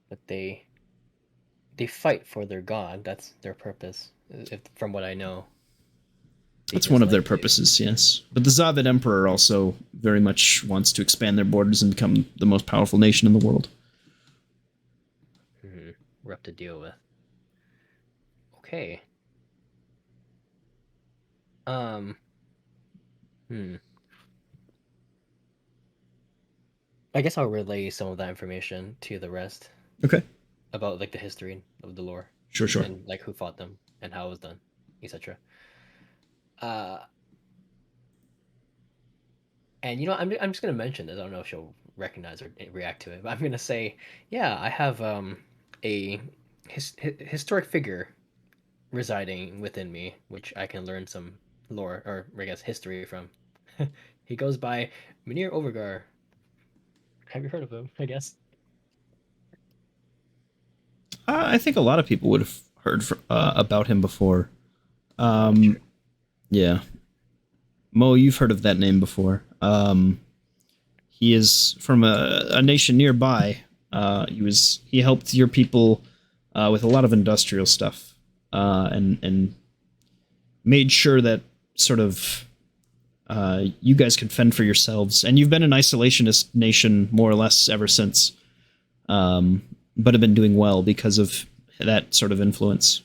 But they fight for their god. That's their purpose, from what I know. That's one of their purposes, yes. But the Zavid Emperor also very much wants to expand their borders and become the most powerful nation in the world. Rough to deal with. Okay. I guess I'll relay some of that information to the rest Okay. about like the history of the lore. Sure. And like who fought them and how it was done, etc. And I'm just gonna mention this. I don't know if she'll recognize or react to it, but I'm gonna say, yeah, I have a historic figure residing within me, which I can learn some lore or I guess history from. He goes by Munir Overgar. Have you heard of him? I guess. I think a lot of people would have heard about him before. Oh, true. Yeah. Mo, you've heard of that name before. He is from a nation nearby. He helped your people with a lot of industrial stuff, and made sure that sort of you guys could fend for yourselves. And you've been an isolationist nation more or less ever since, but have been doing well because of that sort of influence.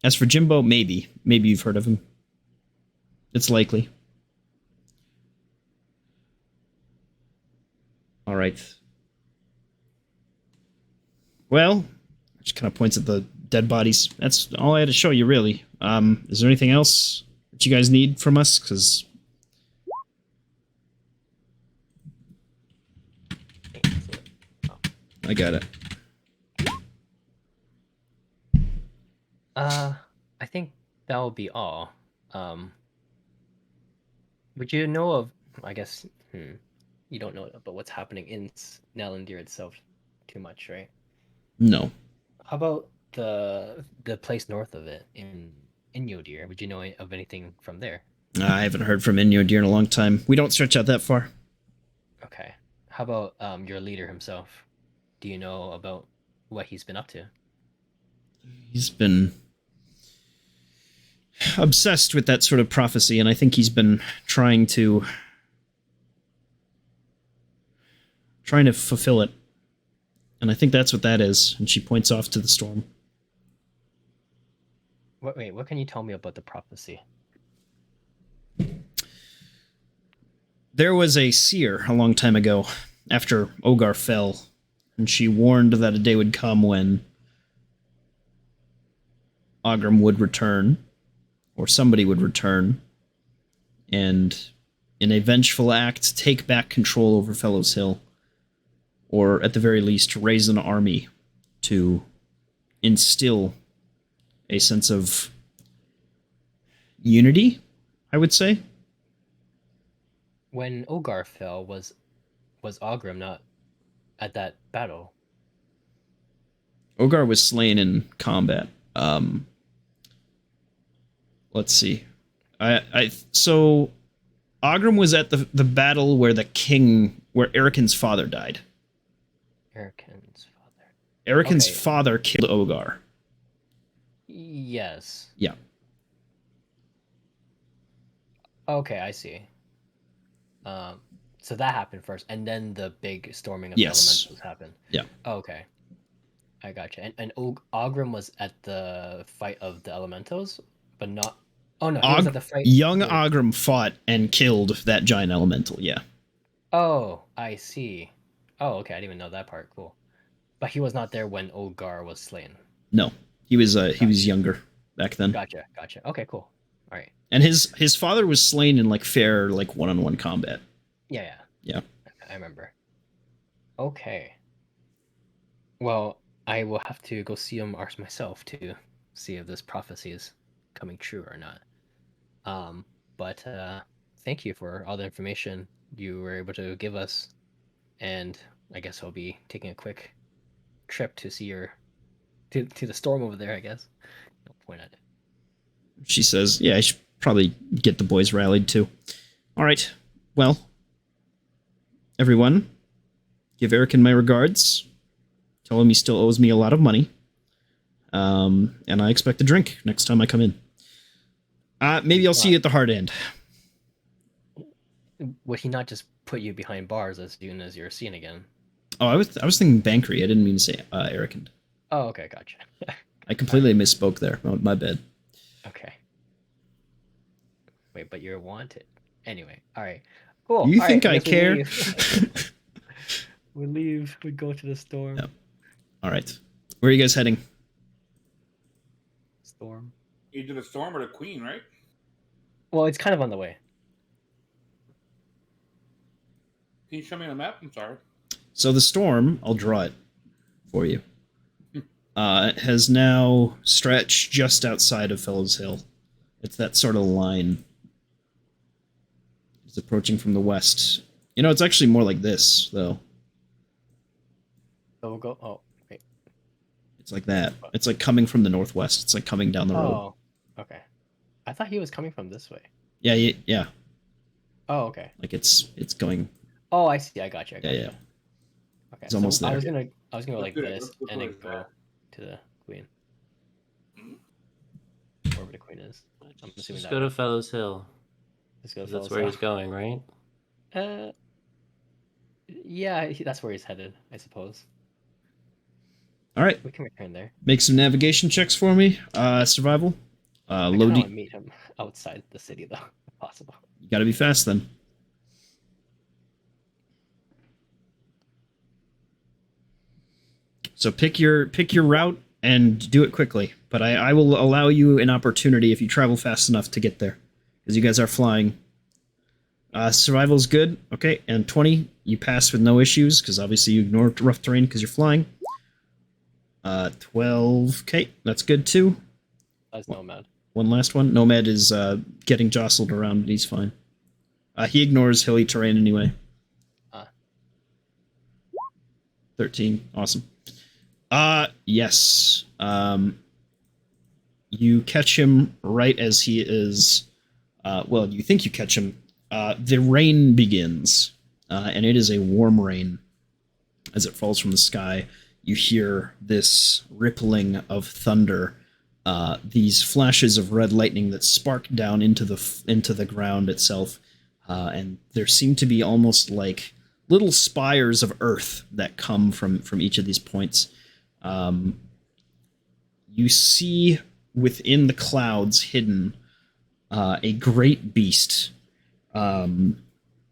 As for Jimbo, maybe you've heard of him. It's likely. All right. Well, just kind of points at the dead bodies. That's all I had to show you, really. Is there anything else that you guys need from us? Because I got it. I think that will be all. Would you know of? I guess you don't know about what's happening in Nalandir itself too much, right? No. How about the place north of it in Yodir? Would you know of anything from there? I haven't heard from Inyo Deer in a long time. We don't stretch out that far. Okay. How about your leader himself? Do you know about what he's been up to? He's been obsessed with that sort of prophecy, and I think he's been trying to fulfill it. And I think that's what that is. And she points off to the storm. Wait, what can you tell me about the prophecy? There was a seer a long time ago, after Ogar fell, and she warned that a day would come when Ogrim would return, or somebody would return, and in a vengeful act, take back control over Fellows Hill, or at the very least, raise an army to instill a sense of unity, I would say. When Ogar fell, was Ogrim not at that battle? Ogar was slain in combat. Let's see. So Ogrim was at the battle where where Erikin's father died. Erikin's father. Erikin's Okay. father killed Ogar. Yes. Yeah. Okay, I see. So that happened first, and then the big storming of Yes. the elementals happened. Yeah. Okay, I gotcha. And Ogrim was at the fight of the elementals, but not. Oh no, he was at the fight. Young where- Ogrim fought and killed that giant elemental, yeah. Oh, I see. Oh, okay, I didn't even know that part. Cool. But he was not there when Ogar was slain. No. He was younger back then. Gotcha. Okay, cool. All right. And his father was slain in fair one-on-one combat. Yeah. Yeah. I remember. Okay. Well, I will have to go see him myself to see if this prophecy is coming true or not. But thank you for all the information you were able to give us, and I guess I'll be taking a quick trip to see to the storm over there. I guess. No point at it. She says, yeah, I should probably get the boys rallied too. All right. Well, everyone, give Erikin my regards. Tell him he still owes me a lot of money. And I expect a drink next time I come in. Maybe I'll see you at the hard end. Would he not just put you behind bars as soon as you're seen again? Oh, I was thinking Bankery. I didn't mean to say Erikin. Oh, okay, gotcha. I completely misspoke there. My bad. Okay. Wait, but you're wanted. Anyway, all right. Cool. You All think right, I guess care? We leave. We go to the storm. Yep. All right. Where are you guys heading? Storm. Either the storm or the queen, right? Well, it's kind of on the way. Can you show me on the map? I'm sorry. So the storm, I'll draw it for you. has now stretched just outside of Fellows Hill. It's that sort of line. It's approaching from the west. You know, it's actually more like this, though. So we'll go. Oh, wait. It's like that. It's like coming from the northwest. It's like coming down the road. Oh, okay. I thought he was coming from this way. Yeah, yeah. Oh, okay. Like it's going. Oh, I see. I got you. I got Yeah, you. yeah. Okay. It's almost I there. was gonna go Let's like do it. this Let's go and then like go that. to the queen. Wherever the queen is. I'm assuming Just that go way. to Fellows Hill. Let's go. 'Cause that's Fellows where Hill. he's going, right? Yeah, that's where he's headed, I suppose. All right. We can return there. Make some navigation checks for me. Survival. I Low kind of D. want to meet him outside the city, though, if possible. You gotta be fast then. So pick your route and do it quickly. But I will allow you an opportunity if you travel fast enough to get there, because you guys are flying. Survival's good. Okay, and 20, you pass with no issues, because obviously you ignore rough terrain because you're flying. 12, okay, that's good too. That's Nomad. One last one. Nomad is getting jostled around, and he's fine. He ignores hilly terrain anyway. 13, awesome. Yes. You catch him right as he is. Well, you think you catch him. The rain begins, and it is a warm rain. As it falls from the sky, you hear this rippling of thunder, these flashes of red lightning that spark down into the ground itself, and there seem to be almost like little spires of earth that come from each of these points. You see within the clouds hidden a great beast,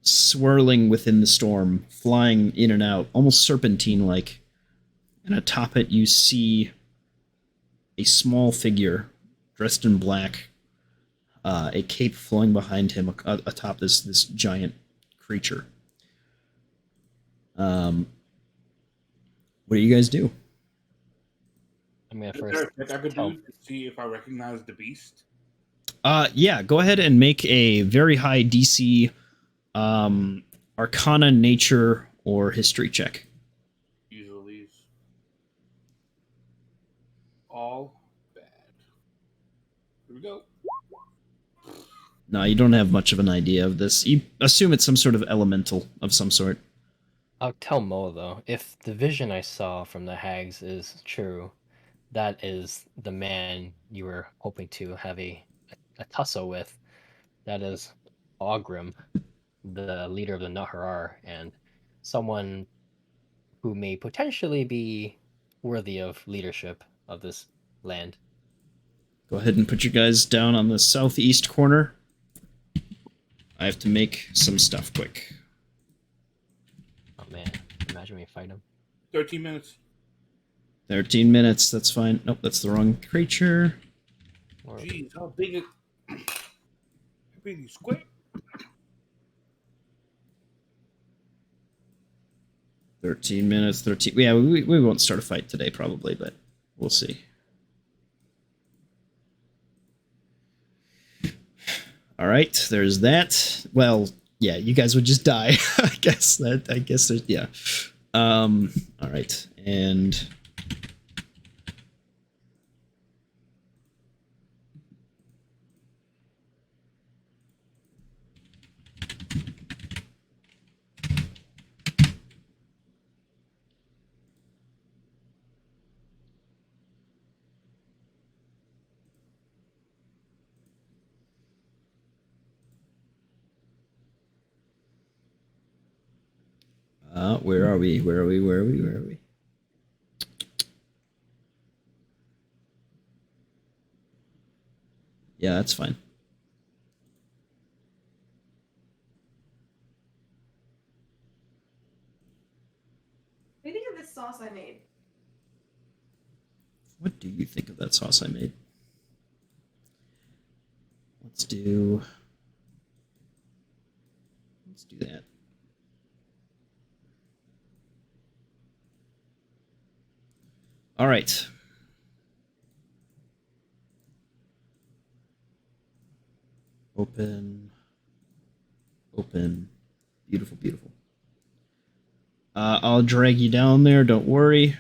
swirling within the storm, flying in and out, almost serpentine-like. And atop it, you see a small figure dressed in black, a cape flowing behind him atop this giant creature. What do you guys do? I'm gonna Is first there a check I could tell. do to see if I recognize the beast? Yeah, go ahead and make a very high DC Arcana, Nature, or History check. Usually, all bad. Here we go. No, you don't have much of an idea of this. You assume it's some sort of elemental of some sort. I'll tell Mo though, if the vision I saw from the hags is true, that is the man you were hoping to have a tussle with. That is Ogrim, the leader of the Naharar, and someone who may potentially be worthy of leadership of this land. Go ahead and put your guys down on the southeast corner. I have to make some stuff quick. Oh man, imagine we fight him. 13 minutes. 13 minutes, that's fine. Nope, that's the wrong creature. Or, Jeez, how big is... How big is square? 13 minutes, 13... Yeah, we won't start a fight today, probably, but we'll see. Alright, there's that. Well, yeah, you guys would just die. I guess there's... Yeah. Alright, and... where are we? Where are we? Yeah, that's fine. What do you think of this sauce I made? What do you think of that sauce I made? Let's do that. All right. Open. Open. Beautiful, beautiful. I'll drag you down there, don't worry.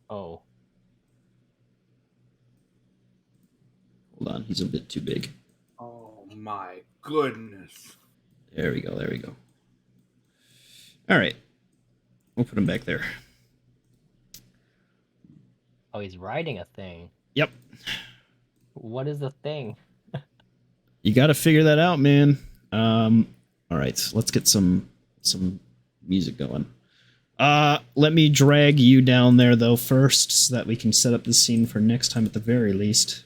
Oh. Hold on, he's a bit too big. Oh my goodness. There we go, there we go. Alright. We'll put him back there. Oh, he's riding a thing. Yep. What is the thing? You gotta figure that out, man. Alright, so let's get some music going. Let me drag you down there, though, first, so that we can set up the scene for next time at the very least.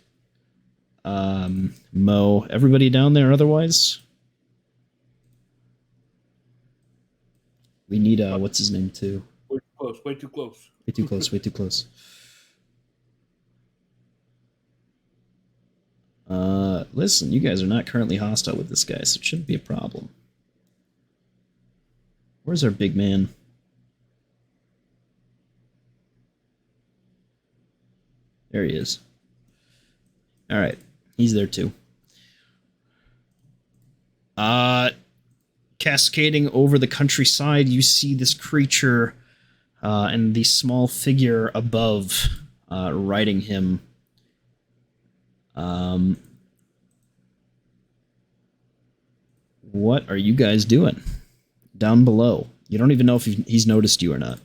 Mo, everybody down there otherwise? We need, what's his name, too? Way too close, way too close. Way too close, way too close. Listen, you guys are not currently hostile with this guy, so it shouldn't be a problem. Where's our big man? There he is. Alright, he's there too. Cascading over the countryside, you see this creature and the small figure above riding him. What are you guys doing down below? You don't even know if he's noticed you or not.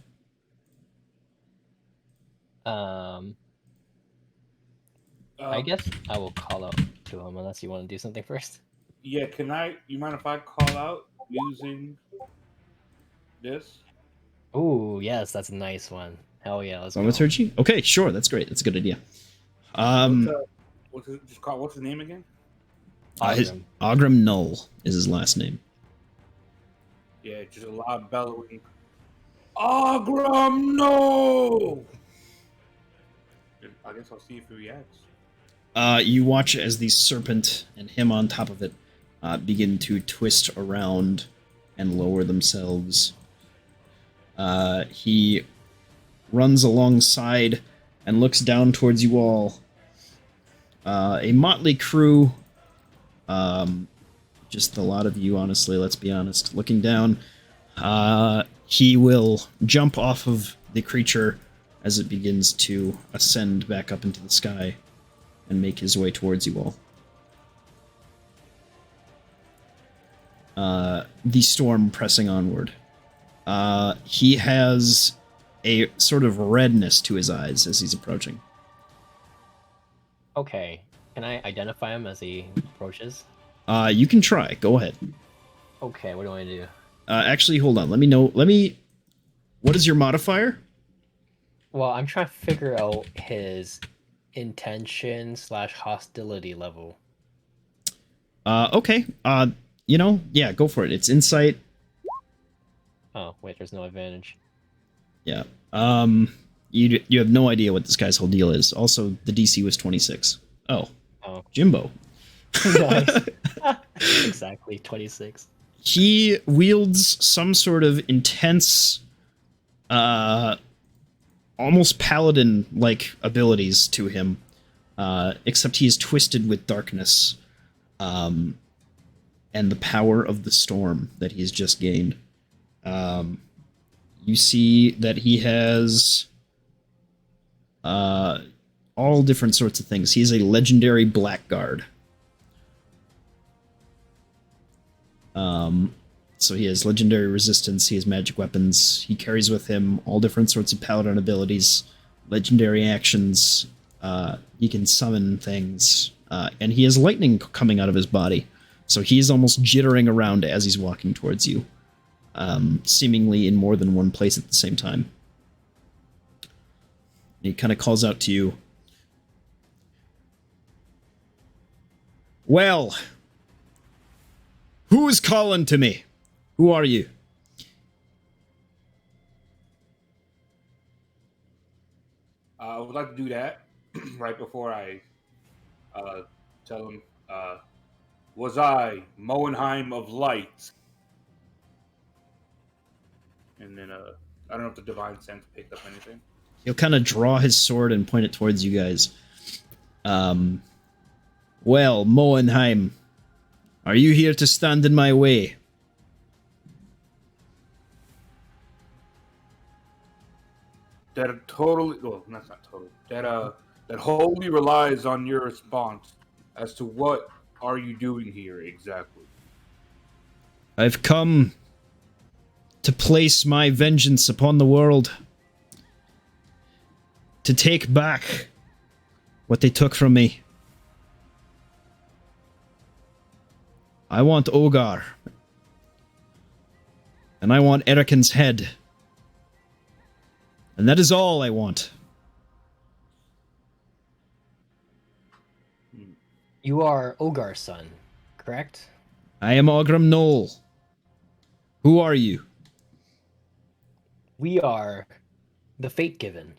I guess I will call out to him unless you want to do something first. Yeah, you mind if I call out using this? Ooh, yes, that's a nice one. Hell yeah, let's go. Thaumaturgy? Okay, sure, that's great. That's a good idea. What's his name again? Ogrim Null is his last name. Yeah, just a loud bellowing. Ogrim, no! I guess I'll see if he reacts. You watch as the serpent and him on top of it begin to twist around and lower themselves. He runs alongside and looks down towards you all. A motley crew. Just a lot of you, honestly, let's be honest. Looking down, he will jump off of the creature as it begins to ascend back up into the sky and make his way towards you all. The storm pressing onward. He has a sort of redness to his eyes as he's approaching. Okay, can I identify him as he approaches? You can try. Go ahead. Okay, what do I do? Actually, hold on. Let me... What is your modifier? Well, I'm trying to figure out his intention / hostility level. Okay. Yeah, go for it. It's insight. Oh, wait, there's no advantage. Yeah. You have no idea what this guy's whole deal is. Also, the DC was 26. Oh. Jimbo. Nice. Exactly, 26. He wields some sort of intense, almost paladin-like abilities to him, except he is twisted with darkness, and the power of the storm that he's just gained. You see that he has all different sorts of things. He's a legendary blackguard. So he has legendary resistance, he has magic weapons, he carries with him all different sorts of paladin abilities, legendary actions, he can summon things, and he has lightning coming out of his body. So he's almost jittering around as he's walking towards you, seemingly in more than one place at the same time. He kind of calls out to you. Well, who's calling to me? Who are you? I would like to do that right before I tell him, was I Moenheim of Light? And then, I don't know if the Divine Sense picked up anything. He'll kind of draw his sword and point it towards you guys. Well, Moenheim, are you here to stand in my way? That totally, well, that's not totally. That wholly relies on your response as to what are you doing here exactly. I've come to place my vengeance upon the world. To take back what they took from me. I want Ogar. And I want Erikin's head. And that is all I want. You are Ogar's son, correct? I am Ogrim Knoll. Who are you? We are the Fate Given.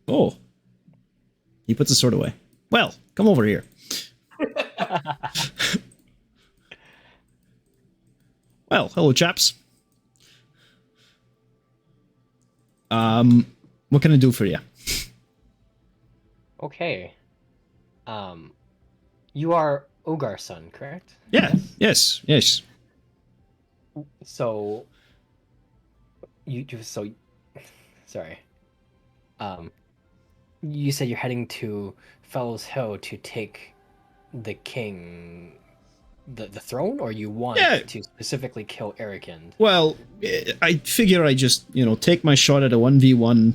Oh. He puts his sword away. Well, come over here. Well, hello, chaps. What can I do for you? Okay. You are Ogar's son, correct? Yeah. Yes. So sorry. You said you're heading to Fellows Hill to take the king, the throne, or you want to specifically kill Erikind? Well, I figure I just, take my shot at a 1v1,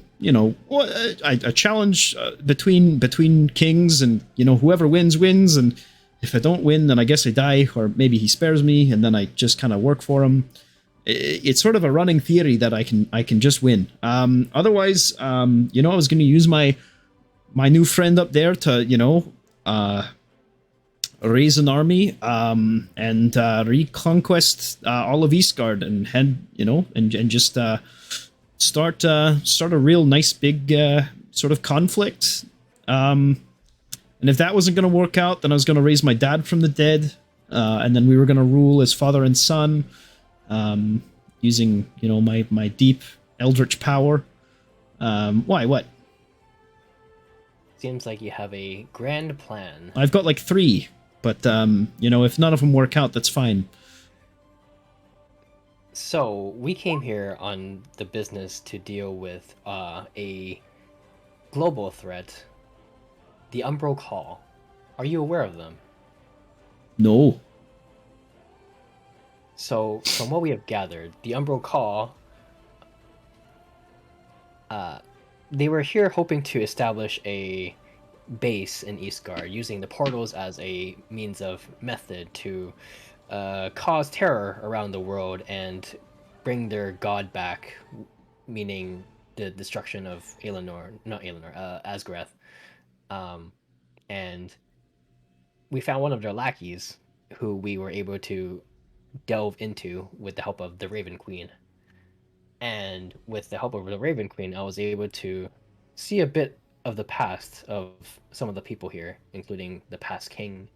a challenge between kings, and, whoever wins, and if I don't win, then I guess I die, or maybe he spares me, and then I just kind of work for him. It's sort of a running theory that I can just win. Otherwise, I was going to use my new friend up there to, raise an army, and reconquest all of Eastgard and head, and just start a real nice big sort of conflict. And if that wasn't going to work out, then I was going to raise my dad from the dead, and then we were going to rule as father and son, using my deep eldritch power. Why? What? Seems like you have a grand plan. I've got like 3. But, if none of them work out, that's fine. So, we came here on the business to deal with a global threat, the Umbral Call. Are you aware of them? No. So, from what we have gathered, the Umbral Call, they were here hoping to establish a base in Eastgard, using the portals as a means of method to cause terror around the world and bring their god back, meaning the destruction of Asgareth. And we found one of their lackeys, who we were able to delve into with the help of the Raven Queen. And with the help of the Raven Queen, I was able to see a bit of the past of some of the people here, including the past king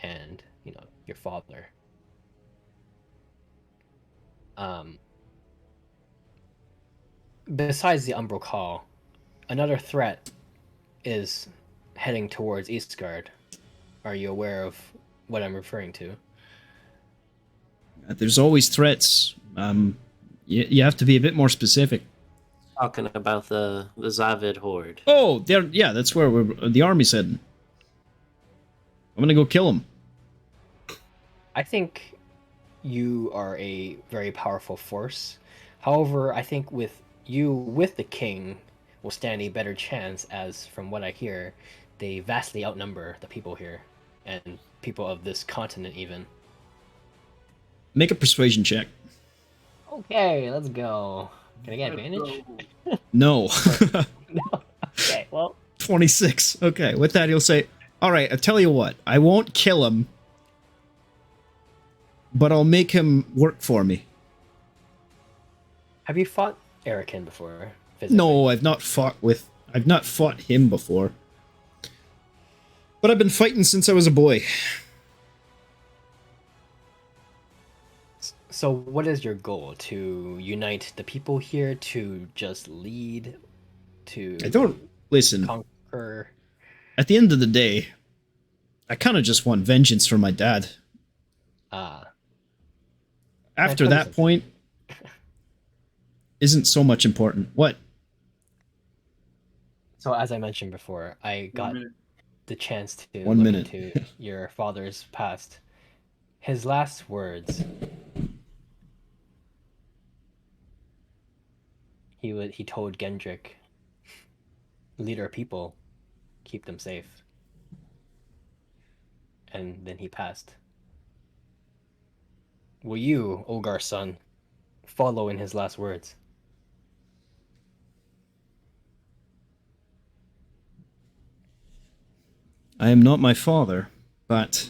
and, your father. Besides the Umbral Call, another threat is heading towards Eastgard. Are you aware of what I'm referring to? There's always threats. You have to be a bit more specific. Talking about the Zavid horde. Oh, that's where the army's heading. I'm gonna go kill them. I think you are a very powerful force. However, I think with the king will stand a better chance, as from what I hear, they vastly outnumber the people here, and people of this continent even. Make a persuasion check. Okay, let's go. Can I get advantage? No. No. Okay, well. 26. Okay, with that he'll say, alright, I'll tell you what, I won't kill him, but I'll make him work for me. Have you fought Erikin before? Physically? No, I've not fought him before. But I've been fighting since I was a boy. So what is your goal? To unite the people here? To just lead? To I don't listen. conquer? At the end of the day, I kind of just want vengeance for my dad. Ah, After tell you that something. point, isn't so much important. What? So as I mentioned before, I 1 got minute. the chance to 1 look minute. into your father's past. His last words. He told Gendrick, "Lead our people, keep them safe." And then he passed. Will you, Olgar's son, follow in his last words? I am not my father, but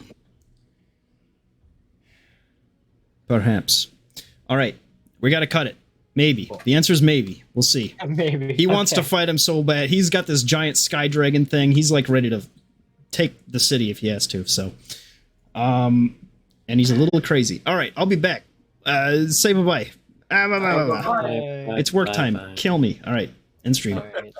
perhaps. All right, we gotta cut it. Maybe. Cool. The answer is maybe. We'll see. Maybe. He wants to Okay. fight him so bad. He's got this giant sky dragon thing. He's like ready to take the city if he has to. So, and he's a little crazy. All right, I'll be back. Say bye bye. Bye. It's work time. Bye. Kill me. All right, end stream. All right.